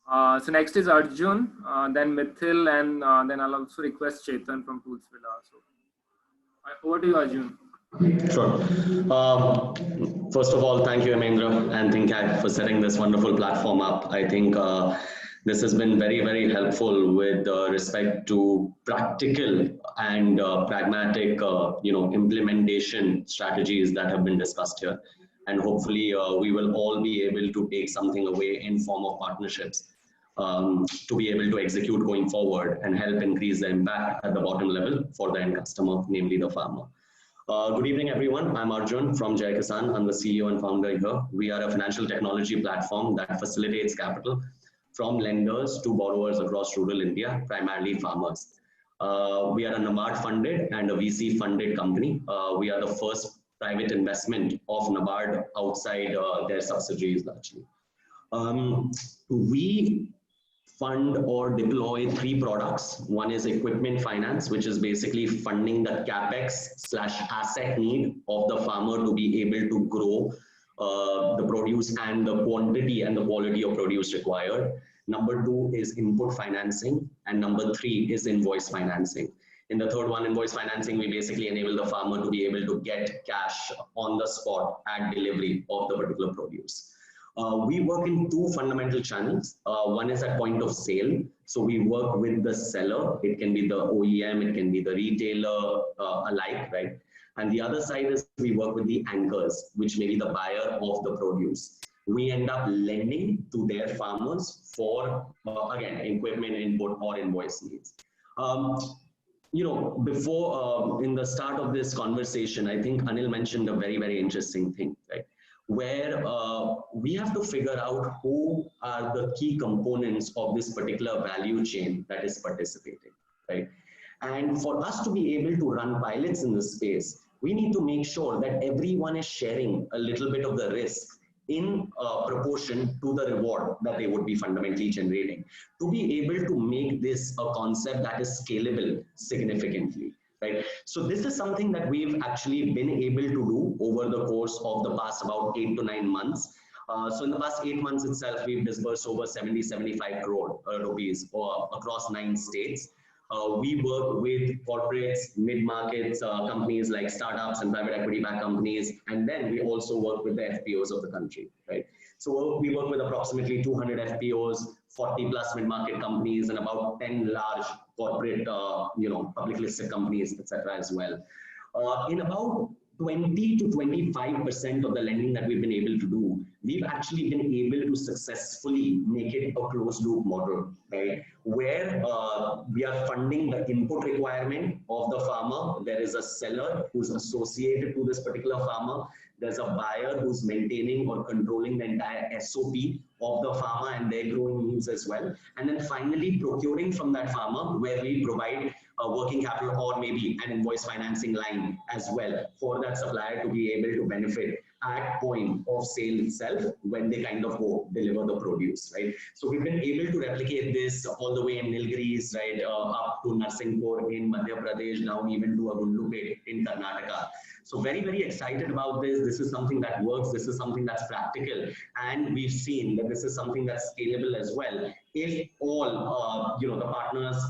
So next is Arjun, then Mithil, and then I'll also request Chetan from Toolsvilla. So over to you, Arjun. Sure. First of all, thank you, Hemendra and ThinkAct for setting this wonderful platform up. I think this has been very, very helpful with respect to practical and pragmatic, implementation strategies that have been discussed here. And hopefully, we will all be able to take something away in form of partnerships to be able to execute going forward and help increase the impact at the bottom level for the end customer, namely the farmer. Good evening, everyone. I'm Arjun from Jai Kisan. I'm the CEO and founder here. We are a financial technology platform that facilitates capital from lenders to borrowers across rural India, primarily farmers. We are a NABARD funded and a VC funded company. We are the first private investment of NABARD outside their subsidiaries largely. We fund or deploy 3 products. One is equipment finance, which is basically funding the capex/asset need of the farmer to be able to grow the produce and the quantity and the quality of produce required. Number 2 is input financing, and number 3 is invoice financing. In the third one, invoice financing, we basically enable the farmer to be able to get cash on the spot at delivery of the particular produce. We work in 2 fundamental channels. One is at point of sale. So we work with the seller. It can be the OEM, it can be the retailer alike, right? And the other side is we work with the anchors, which may be the buyer of the produce. We end up lending to their farmers for, again, equipment, input, or invoice needs. Before, in the start of this conversation, I think Anil mentioned a very, very interesting thing, right? Where we have to figure out who are the key components of this particular value chain that is participating, right? And for us to be able to run pilots in this space, we need to make sure that everyone is sharing a little bit of the risk in proportion to the reward that they would be fundamentally generating, to be able to make this a concept that is scalable significantly. Right? So this is something that we've actually been able to do over the course of the past about 8 to 9 months. So in the past 8 months itself, we've disbursed over 70-75 crore rupees across 9 states. We work with corporates, mid-markets, companies like startups and private equity-backed companies, and then we also work with the FPOs of the country, right? So we work with approximately 200 FPOs, 40 plus mid-market companies, and about 10 large corporate, public listed companies, etc. as well. In about 20 to 25% of the lending that we've been able to do, we've actually been able to successfully make it a closed loop model, right? Where we are funding the input requirement of the farmer. There is a seller who's associated to this particular farmer. There's a buyer who's maintaining or controlling the entire SOP of the farmer and their growing needs as well. And then finally procuring from that farmer, where we provide a working capital or maybe an invoice financing line as well for that supplier to be able to benefit at point of sale itself when they kind of go deliver the produce, right? So we've been able to replicate this all the way in Nilgiris, right, up to Narsinghpur in Madhya Pradesh, down even to Agundlupet in Karnataka. So very, very excited about this. This is something that works. This is something that's practical. And we've seen that this is something that's scalable as well. If all, the partners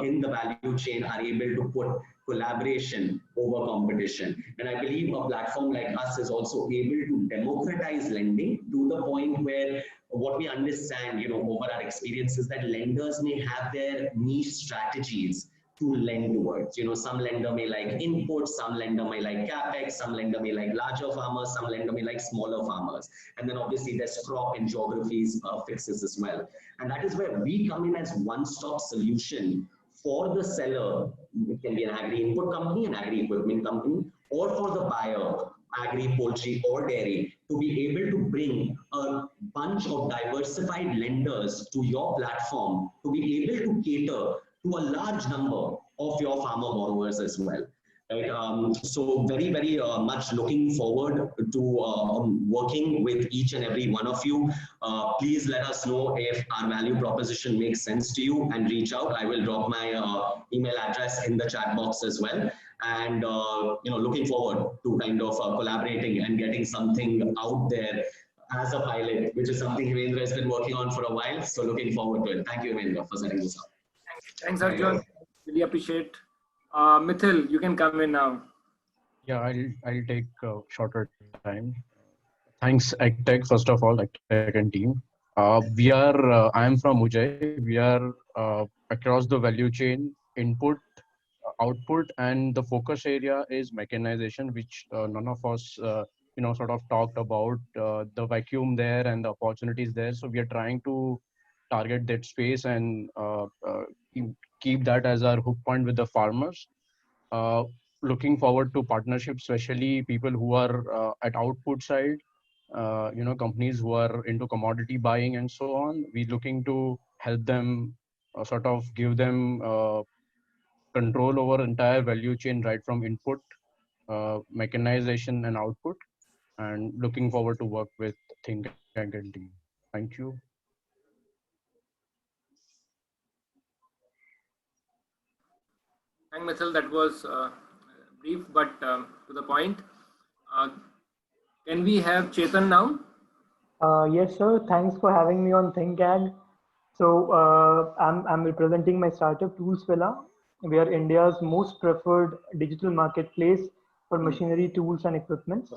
in the value chain are able to put collaboration over competition. And I believe a platform like us is also able to democratize lending to the point where what we understand, over our experience is that lenders may have their niche strategies to lend towards. Some lender may like inputs, some lender may like capex, some lender may like larger farmers, some lender may like smaller farmers. And then obviously there's crop and geographies fixes as well. And that is where we come in as one-stop solution for the seller. It can be an agri-input company, an agri-equipment company, or for the buyer, agri, poultry, or dairy, to be able to bring a bunch of diversified lenders to your platform to be able to cater to a large number of your farmer borrowers as well. Right? So very, very much looking forward to working with each and every one of you. Please let us know if our value proposition makes sense to you and reach out. I will drop my email address in the chat box as well. And looking forward to kind of collaborating and getting something out there as a pilot, which is something Hemendra has been working on for a while. So looking forward to it. Thank you, Hemendra, for setting this up. Thanks, Arjun. Really appreciate. Mithil, you can come in now. Yeah, I'll take a shorter time. Thanks, AgTech, first of all, AgTech and team. I am from Ujjain. We are across the value chain, input, output, and the focus area is mechanization, which none of us, sort of talked about the vacuum there and the opportunities there. So we are trying to target that space and keep that as our hook point with the farmers. Looking forward to partnerships, especially people who are at output side, companies who are into commodity buying and so on. We're looking to help them, sort of give them control over entire value chain, right from input, mechanization and output, and looking forward to work with Think and team. Thank you. Thank Mithil, that was brief but to the point. Can we have Chetan now? Yes, sir. Thanks for having me on ThinkAg. So I'm representing my startup Toolsvilla. We are India's most preferred digital marketplace for machinery, tools, and equipment.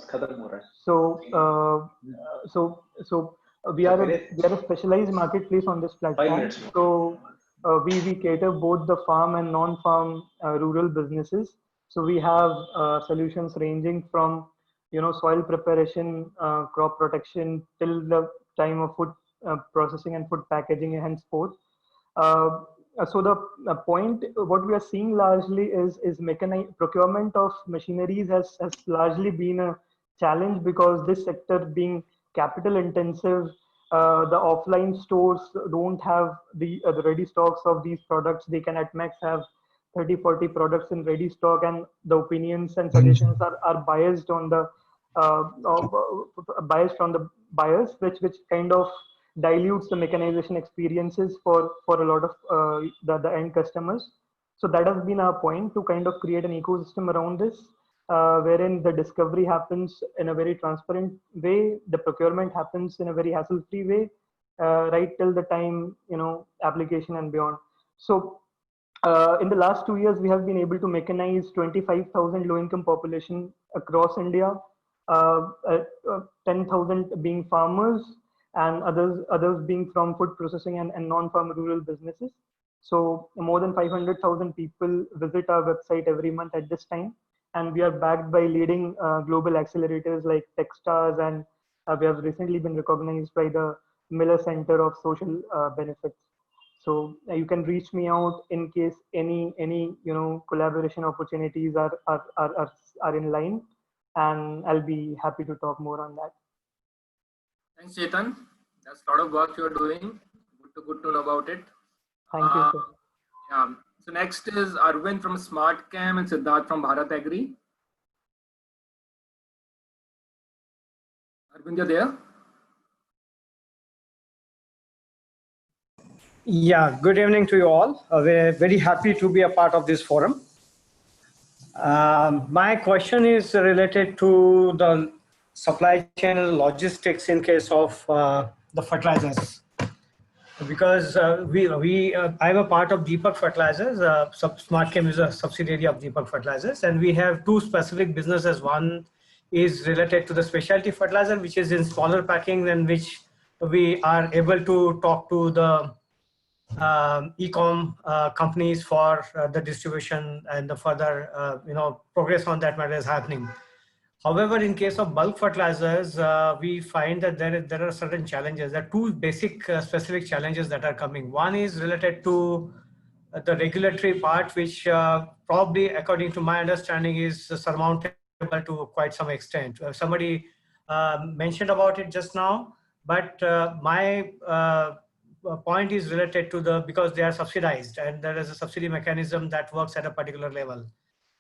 So we are a specialized marketplace on this platform. So we cater both the farm and non-farm rural businesses. So we have solutions ranging from soil preparation, crop protection, till the time of food processing and food packaging and henceforth. So the point, what we are seeing largely is procurement of machineries has largely been a challenge, because this sector being capital intensive, the offline stores don't have the ready stocks of these products. They can at max have 30-40 products in ready stock, and the opinions and suggestions are biased on the buyers, which kind of dilutes the mechanization experiences for a lot of the end customers. So that has been our point, to kind of create an ecosystem around this, wherein the discovery happens in a very transparent way, the procurement happens in a very hassle-free way, right till the time application and beyond. So in the last 2 years, we have been able to mechanize 25,000 low-income population across India, 10,000 being farmers, and others being from food processing and non-farm rural businesses. So more than 500,000 people visit our website every month at this time, and we are backed by leading global accelerators like Techstars, and we have recently been recognized by the Miller Center of Social Benefits. So you can reach me out in case any collaboration opportunities are in line, and I'll be happy to talk more on that. Thanks, Chetan. That's a lot of work you're doing. Good to know about it. Thank you, sir. Yeah. So next is Arvind from SmartCam and Siddharth from Bharat Agri. Arvind, you're there? Yeah, good evening to you all. We're very happy to be a part of this forum. My question is related to the supply chain and logistics in case of the fertilizers. Because I'm a part of Deepak Fertilizers. SmartChem is a subsidiary of Deepak Fertilizers, and we have two specific businesses. One is related to the specialty fertilizer, which is in smaller packing, and which we are able to talk to the e-com companies for the distribution and the further progress on that matter is happening. However, in case of bulk fertilizers, we find that there are certain challenges. There are two basic specific challenges that are coming. One is related to the regulatory part, which probably, according to my understanding, is surmountable to quite some extent. Somebody mentioned about it just now, but my point is related to because they are subsidized and there is a subsidy mechanism that works at a particular level.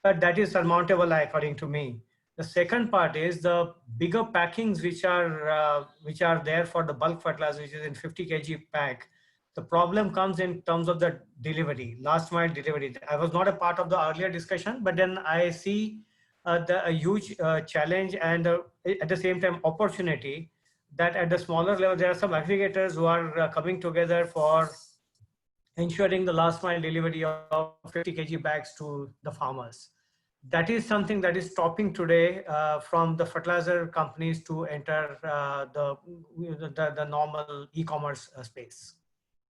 But that is surmountable according to me. The second part is the bigger packings which are there for the bulk fertilizer, which is in 50 kg pack. The problem comes in terms of the delivery, last mile delivery. I was not a part of the earlier discussion, but then I see a huge challenge and at the same time opportunity that at the smaller level, there are some aggregators who are coming together for ensuring the last mile delivery of 50 kg bags to the farmers. That is something that is stopping today from the fertilizer companies to enter the normal e-commerce space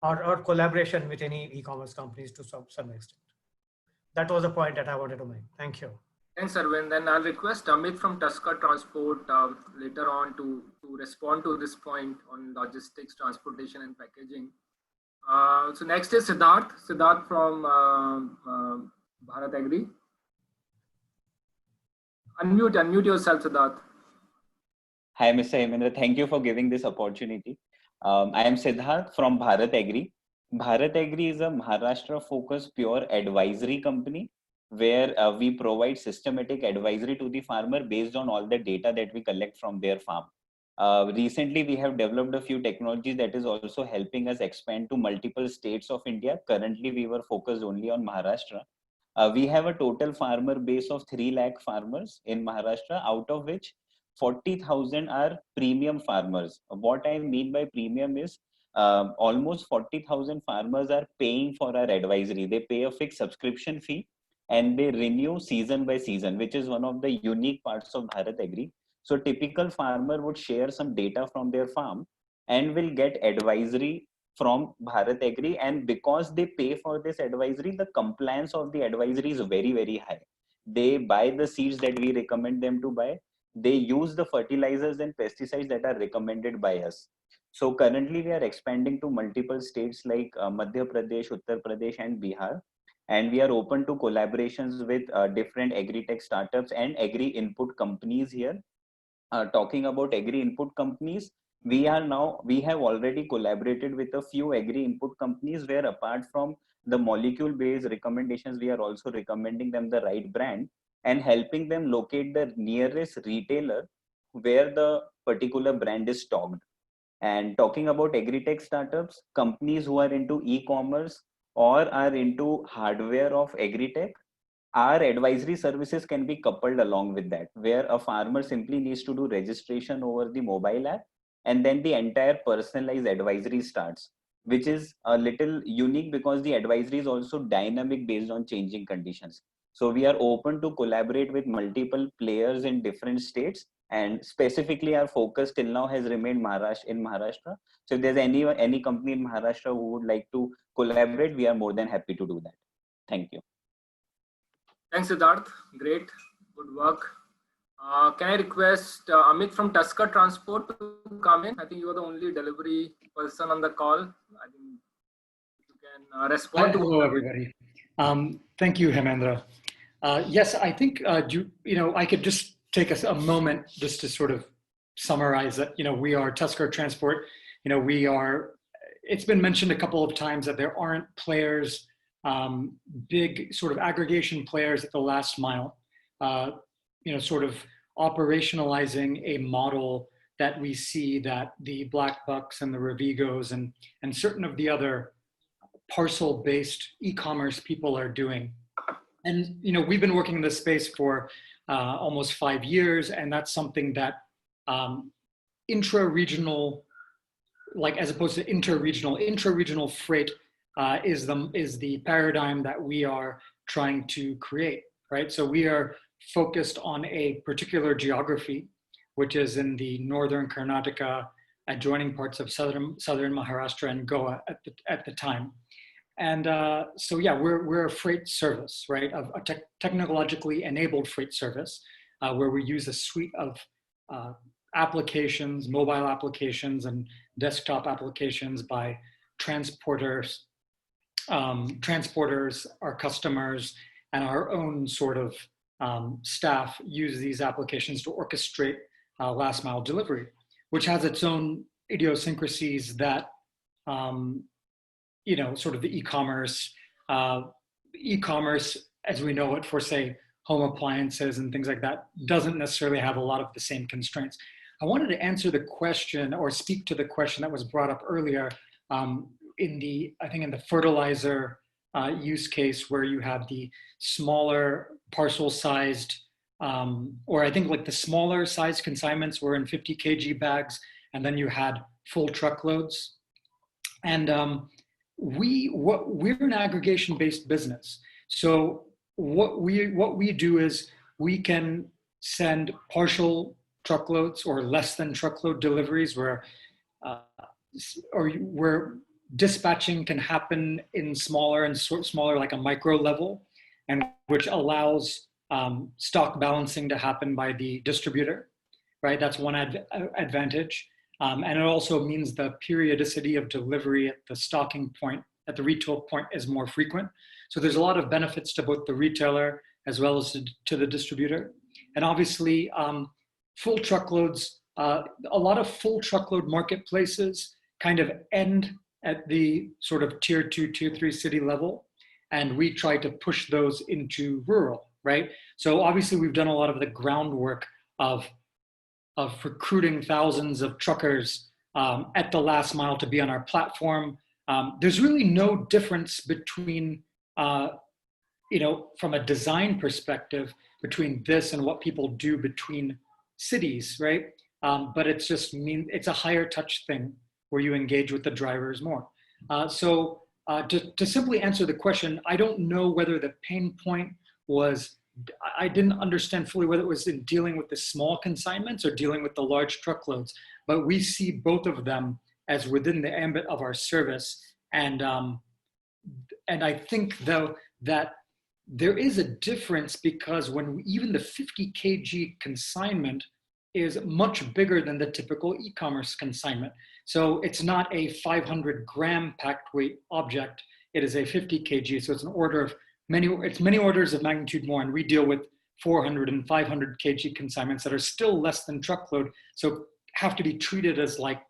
or collaboration with any e-commerce companies to some extent. That was the point that I wanted to make. Thank you. Thanks, Arvind. Then I'll request Amit from Tusker Transport later on to respond to this point on logistics, transportation, and packaging. So next is Siddharth. Siddharth from Bharat Agri. Unmute yourself, Siddharth. Hi, Mr. Hemendra. Thank you for giving this opportunity. I am Siddharth from Bharat Agri. Bharat Agri is a Maharashtra-focused pure advisory company where we provide systematic advisory to the farmer based on all the data that we collect from their farm. Recently, we have developed a few technologies that is also helping us expand to multiple states of India. Currently, we were focused only on Maharashtra. We have a total farmer base of 3 lakh farmers in Maharashtra, out of which 40,000 are premium farmers. What I mean by premium is almost 40,000 farmers are paying for our advisory. They pay a fixed subscription fee and they renew season by season, which is one of the unique parts of Bharat Agri. So typical farmer would share some data from their farm and will get advisory from Bharat Agri, and because they pay for this advisory, the compliance of the advisory is very, very high. They buy the seeds that we recommend them to buy. They use the fertilizers and pesticides that are recommended by us. So currently we are expanding to multiple states like Madhya Pradesh, Uttar Pradesh, and Bihar. And we are open to collaborations with different agri-tech startups and agri-input companies here. Talking about agri-input companies, we have already collaborated with a few agri-input companies where apart from the molecule-based recommendations, we are also recommending them the right brand and helping them locate the nearest retailer where the particular brand is stocked. And talking about agri-tech startups, companies who are into e-commerce or are into hardware of agri-tech, our advisory services can be coupled along with that, where a farmer simply needs to do registration over the mobile app and then the entire personalized advisory starts, which is a little unique because the advisory is also dynamic based on changing conditions. So we are open to collaborate with multiple players in different states, and specifically our focus till now has remained Maharashtra. So if there's any company in Maharashtra who would like to collaborate, we are more than happy to do that. Thank you. Thanks, Siddharth. Great. Good work. Can I request Amit from Tusker Transport to come in? I think you are the only delivery person on the call. I think you can respond. Hello, everybody. Thank you, Hemendra. Yes, I think, I could just take a moment just to sort of summarize that, we are Tusker Transport. It's been mentioned a couple of times that there aren't players, big sort of aggregation players at the last mile, sort of operationalizing a model that we see that the Black Bucks and the Revigos and certain of the other parcel-based e-commerce people are doing. And, we've been working in this space for almost 5 years, and that's something that intra-regional, like as opposed to intra-regional freight is the paradigm that we are trying to create, right? So we are focused on a particular geography, which is in the northern Karnataka, adjoining parts of southern Maharashtra and Goa at the time. And so yeah, we're a freight service, right? A technologically enabled freight service where we use a suite of applications, mobile applications and desktop applications by transporters, our customers, and our own sort of staff use these applications to orchestrate last mile delivery, which has its own idiosyncrasies that, sort of the e-commerce, as we know it for, say, home appliances and things like that, doesn't necessarily have a lot of the same constraints. I wanted to answer the question or speak to the question that was brought up earlier in the fertilizer use case, where you have the smaller parcel sized, or I think like the smaller size consignments were in 50 kg bags, and then you had full truckloads. And we're an aggregation based business. So what we do is we can send partial truckloads or less than truckload deliveries where dispatching can happen in smaller like a micro level, and which allows stock balancing to happen by the distributor, right? That's one advantage. And it also means the periodicity of delivery at the stocking point, at the retail point, is more frequent. So there's a lot of benefits to both the retailer as well as to the distributor. And obviously, full truckloads, a lot of full truckload marketplaces kind of end at the sort of tier 2, tier 3 city level. And we try to push those into rural, right? So obviously we've done a lot of the groundwork of recruiting thousands of truckers at the last mile to be on our platform. There's really no difference between, from a design perspective, between this and what people do between cities, right? But it's just it's a higher touch thing where you engage with the drivers more. So to simply answer the question, I don't know whether the pain point was, I didn't understand fully whether it was in dealing with the small consignments or dealing with the large truckloads, but we see both of them as within the ambit of our service. And I think though that there is a difference, because when even the 50 kg consignment is much bigger than the typical e-commerce consignment. So it's not a 500 gram packed weight object, it is a 50 kg. So it's an order of many orders of magnitude more, and we deal with 400 and 500 kg consignments that are still less than truckload, so have to be treated as like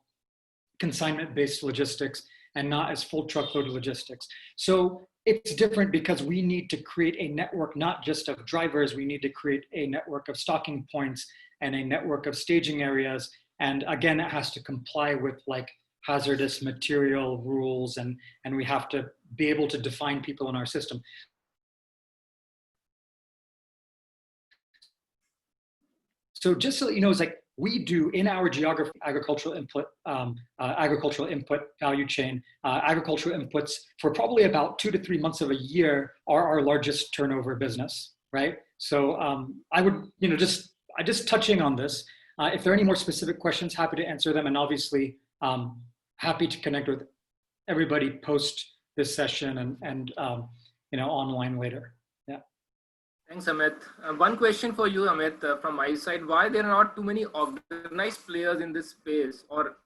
consignment-based logistics and not as full truckload logistics. So it's different because we need to create a network, not just of drivers, we need to create a network of stocking points and a network of staging areas. And again, it has to comply with like hazardous material rules, and we have to be able to define people in our system. So just so you know, it's like we do in our geography, agricultural input value chain, agricultural inputs for probably about 2 to 3 months of a year are our largest turnover business, right? So I would, just touching on this, if there are any more specific questions, happy to answer them. And obviously happy to connect with everybody post this session and online later. Thanks, Amit. One question for you, Amit, from my side: why there are not too many organized players in this space, or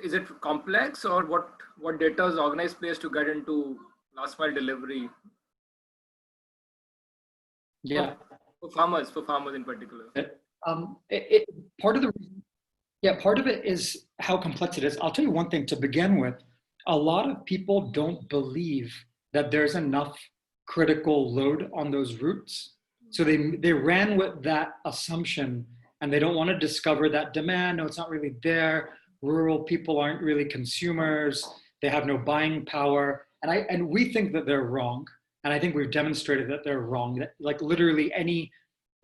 is it complex, or what deters organized players to get into last mile delivery? Yeah, for farmers in particular. Part of it is how complex it is. I'll tell you one thing to begin with: a lot of people don't believe that there's enough critical load on those routes. So they ran with that assumption, and they don't want to discover that demand. No, it's not really there. Rural people aren't really consumers. They have no buying power. And we think that they're wrong. And I think we've demonstrated that they're wrong. That like literally any,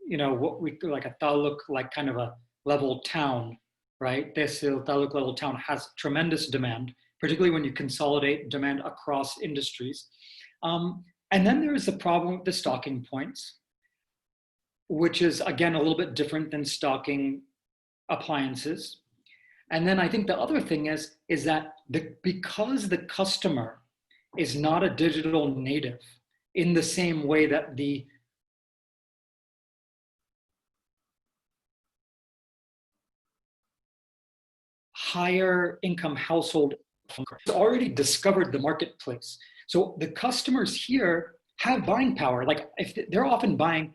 what we like a taluk, like kind of a level town, right? Tehsil taluk level town has tremendous demand, particularly when you consolidate demand across industries. And then there is the problem with the stocking points, which is, again, a little bit different than stocking appliances. And then I think the other thing is that because the customer is not a digital native in the same way that the higher income household has already discovered the marketplace. So the customers here have buying power. Like if they're often buying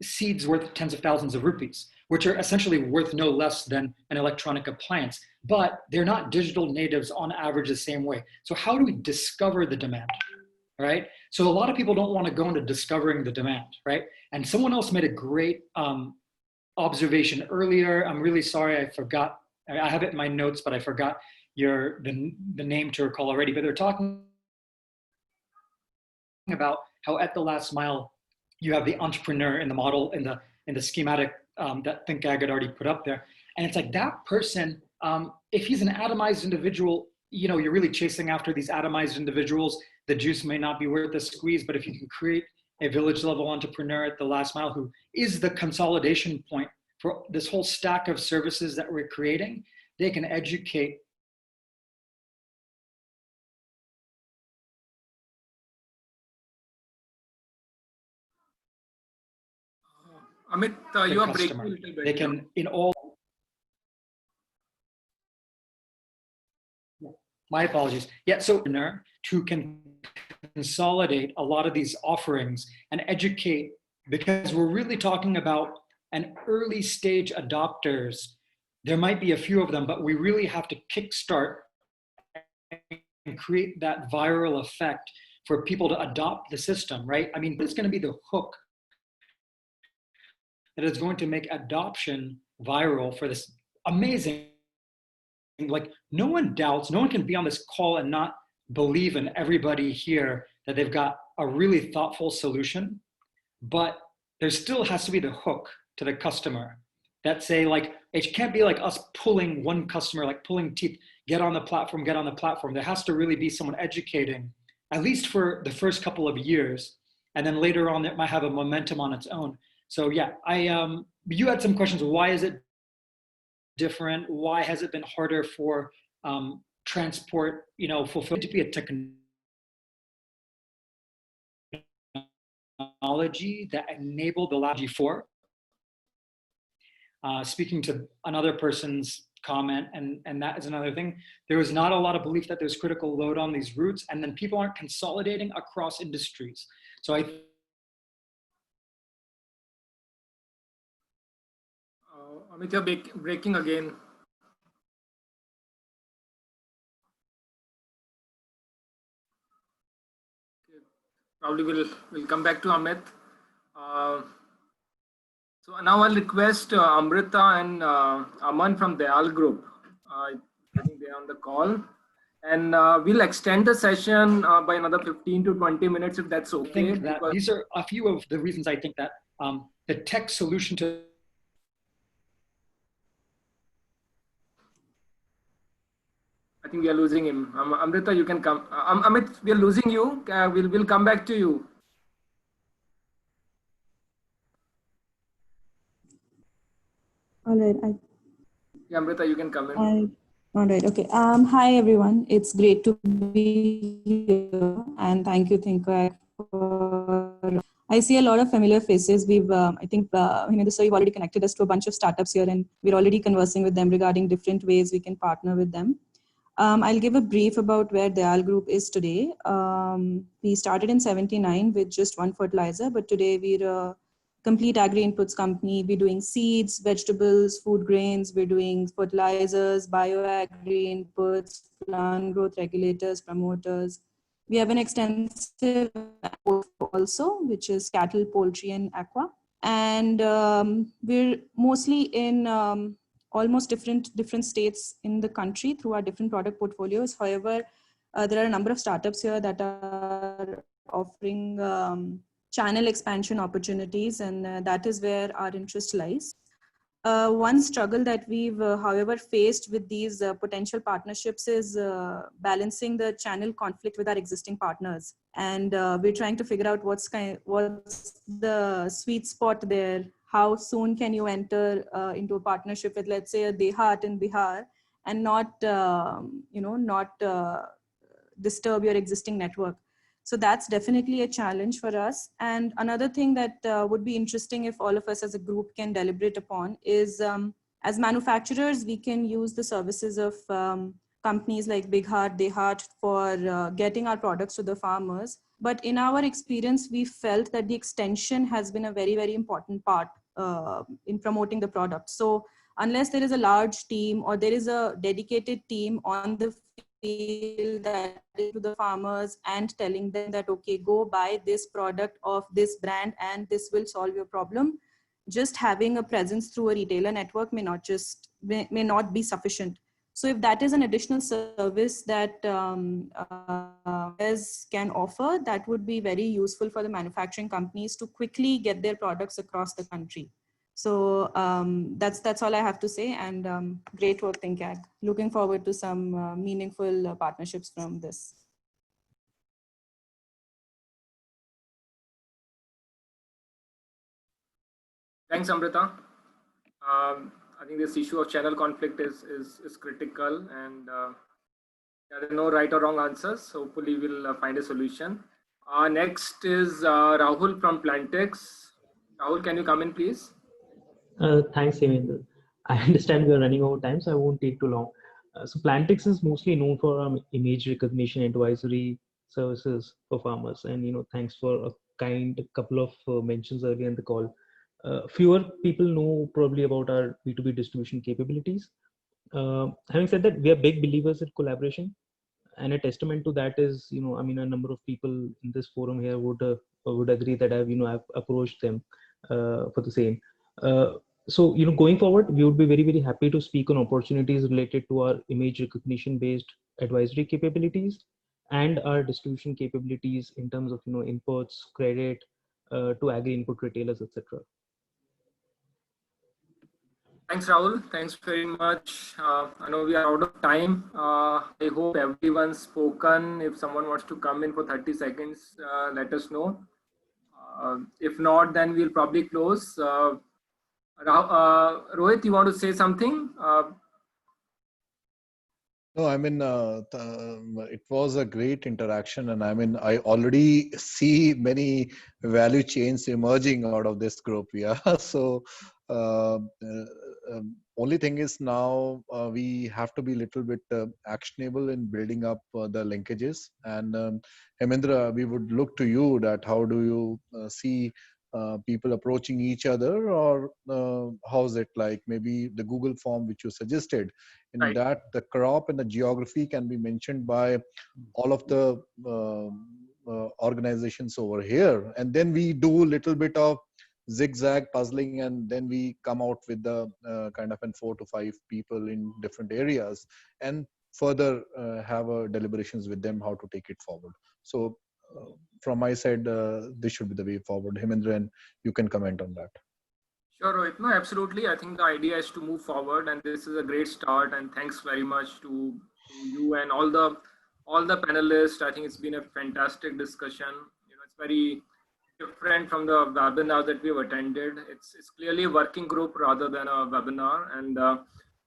seeds worth tens of thousands of rupees, which are essentially worth no less than an electronic appliance, but they're not digital natives on average the same way. So how do we discover the demand, right? So a lot of people don't want to go into discovering the demand, right? And someone else made a great observation earlier. I'm really sorry, I forgot. I have it in my notes, but I forgot the name to recall already. But they're talking about how at the last mile, you have the entrepreneur in the model, in the schematic that ThinkAg had already put up there. And it's like that person, if he's an atomized individual, you know, you're really chasing after these atomized individuals. The juice may not be worth the squeeze, but if you can create a village level entrepreneur at the last mile who is the consolidation point for this whole stack of services that we're creating, they can educate Amit, you are breaking a little bit. They can, in all, my apologies. Yeah, so to can consolidate a lot of these offerings and educate, because we're really talking about an early stage adopters. There might be a few of them, but we really have to kickstart and create that viral effect for people to adopt the system, right? I mean, it's going to be the hook that is going to make adoption viral for this amazing, like no one doubts, no one can be on this call and not believe in everybody here that they've got a really thoughtful solution, but there still has to be the hook to the customer that say like, it can't be like us pulling one customer, like pulling teeth, get on the platform, get on the platform. There has to really be someone educating, at least for the first couple of years. And then later on, it might have a momentum on its own. So yeah, you had some questions. Why is it different? Why has it been harder for transport, you know, fulfillment to be a technology that enabled the lab G4? Speaking to another person's comment, and that is another thing, there was not a lot of belief that there's critical load on these routes, and then people aren't consolidating across industries. So Amit, you're breaking again. Probably we'll come back to Amit. So now I'll request Amrita and Aman from the AL group. I think they're on the call. And we'll extend the session by another 15 to 20 minutes if that's okay. I think that these are a few of the reasons I think that the tech solution to I think we are losing him. Amrita, you can come. Amit, we are losing you. We'll come back to you. All right. Yeah, Amrita, you can come in. All right. Okay. Hi, everyone. It's great to be here. And thank you, ThinkAg, for... I see a lot of familiar faces. We've, I think, sir, you've already connected us to a bunch of startups here, and we're already conversing with them regarding different ways we can partner with them. I'll give a brief about where the AL group is today. We started in '79 with just one fertilizer, but today we're a complete agri-inputs company. We're doing seeds, vegetables, food grains. We're doing fertilizers, bio-agri-inputs, plant growth regulators, promoters. We have an extensive also, which is cattle, poultry, and aqua. And we're mostly in almost different states in the country through our different product portfolios. However, there are a number of startups here that are offering channel expansion opportunities, and that is where our interest lies. One struggle that we've, however, faced with these potential partnerships is balancing the channel conflict with our existing partners. And we're trying to figure out what's the sweet spot there. How soon can you enter into a partnership with, let's say, a Dehat in Bihar, and not, not disturb your existing network. So that's definitely a challenge for us. And another thing that would be interesting if all of us as a group can deliberate upon is, as manufacturers, we can use the services of companies like Big Heart, DeHeart for getting our products to the farmers. But in our experience, we felt that the extension has been a very, very important part in promoting the product. So unless there is a large team or there is a dedicated team on the field that is to the farmers and telling them that, okay, go buy this product of this brand and this will solve your problem, just having a presence through a retailer network may not be sufficient. So if that is an additional service that can offer, that would be very useful for the manufacturing companies to quickly get their products across the country. So that's all I have to say. And great work, ThinkAg. Looking forward to some meaningful partnerships from this. Thanks, Amrita. I think this issue of channel conflict is critical, and there are no right or wrong answers. So hopefully we'll find a solution. Next is Rahul from Plantex. Rahul, can you come in, please? Thanks, Hemendra. I understand we are running out of time, so I won't take too long. So Plantex is mostly known for image recognition advisory services for farmers, and thanks for a kind couple of mentions earlier in the call. Fewer people know probably about our B2B distribution capabilities. Having said that, we are big believers in collaboration, and a testament to that is, I mean, a number of people in this forum here would agree that I've approached them for the same. So going forward, we would be very, very happy to speak on opportunities related to our image recognition based advisory capabilities and our distribution capabilities in terms of inputs, credit to agri-input retailers, etc. Thanks, Rahul. Thanks very much. I know we are out of time. I hope everyone's spoken. If someone wants to come in for 30 seconds, let us know. If not, then we'll probably close. Rohit, you want to say something? No, I mean, it was a great interaction, and I mean, I already see many value chains emerging out of this group. Yeah, so only thing is now we have to be a little bit actionable in building up the linkages. And Hemendra, we would look to you that how do you see people approaching each other, or how's it like? Maybe the Google form which you suggested, in Right. that the crop and the geography can be mentioned by all of the organizations over here, and then we do a little bit of zigzag puzzling, and then we come out with the kind of 4 to 5 people in different areas, and further have deliberations with them how to take it forward. So from my side, this should be the way forward. Hemendra, and you can comment on that. Sure, Rohit. No, absolutely. I think the idea is to move forward, and this is a great start. And thanks very much to you and all the panelists. I think it's been a fantastic discussion. It's very different from the webinar that we've attended. It's clearly a working group rather than a webinar. And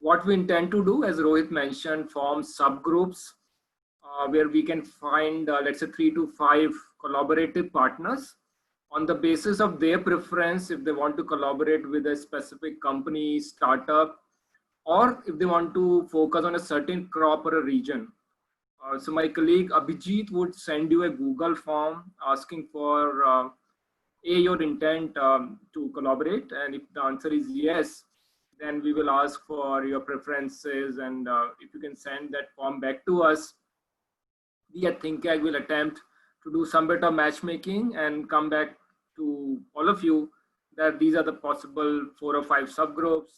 what we intend to do, as Rohit mentioned, form subgroups where we can find, let's say, 3 to 5 collaborative partners on the basis of their preference, if they want to collaborate with a specific company, startup, or if they want to focus on a certain crop or a region. So my colleague Abhijit would send you a Google form asking for your intent to collaborate. And if the answer is yes, then we will ask for your preferences. And if you can send that form back to us, we at ThinkAg will attempt to do some bit of matchmaking and come back to all of you that these are the possible 4 or 5 subgroups.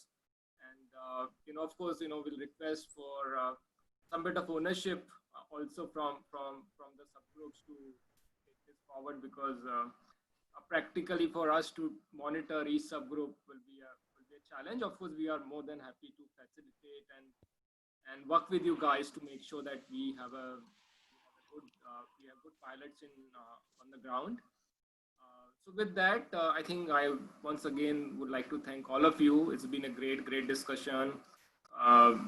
And of course, we'll request for some bit of ownership also from the subgroups to take this forward, because practically for us to monitor each subgroup will be a challenge. Of course, we are more than happy to facilitate and work with you guys to make sure that we have good pilots on the ground. So with that, I think I once again would like to thank all of you. It's been a great discussion.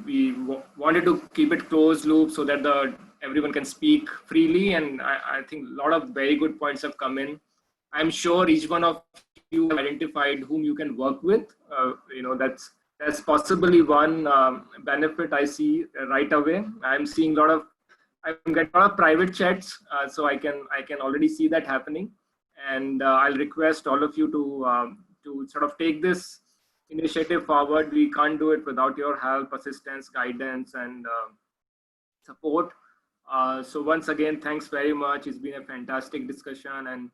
We wanted to keep it closed loop so that everyone can speak freely, and I think a lot of very good points have come in. I'm sure each one of you have identified whom you can work with. That's possibly one benefit I see right away. I'm getting a lot of private chats, so I can already see that happening, and I'll request all of you to sort of take this initiative forward. We can't do it without your help, assistance, guidance, and support. So once again, thanks very much. It's been a fantastic discussion, and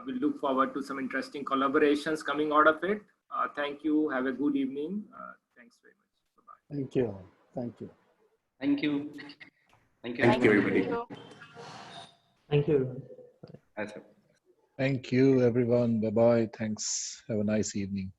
we look forward to some interesting collaborations coming out of it. Thank you. Have a good evening. Thanks very much. Bye-bye. Thank you. Thank you. Thank you. Thank you. Thank you, everybody. Thank you. Thank you, everyone. Bye-bye. Thanks. Have a nice evening.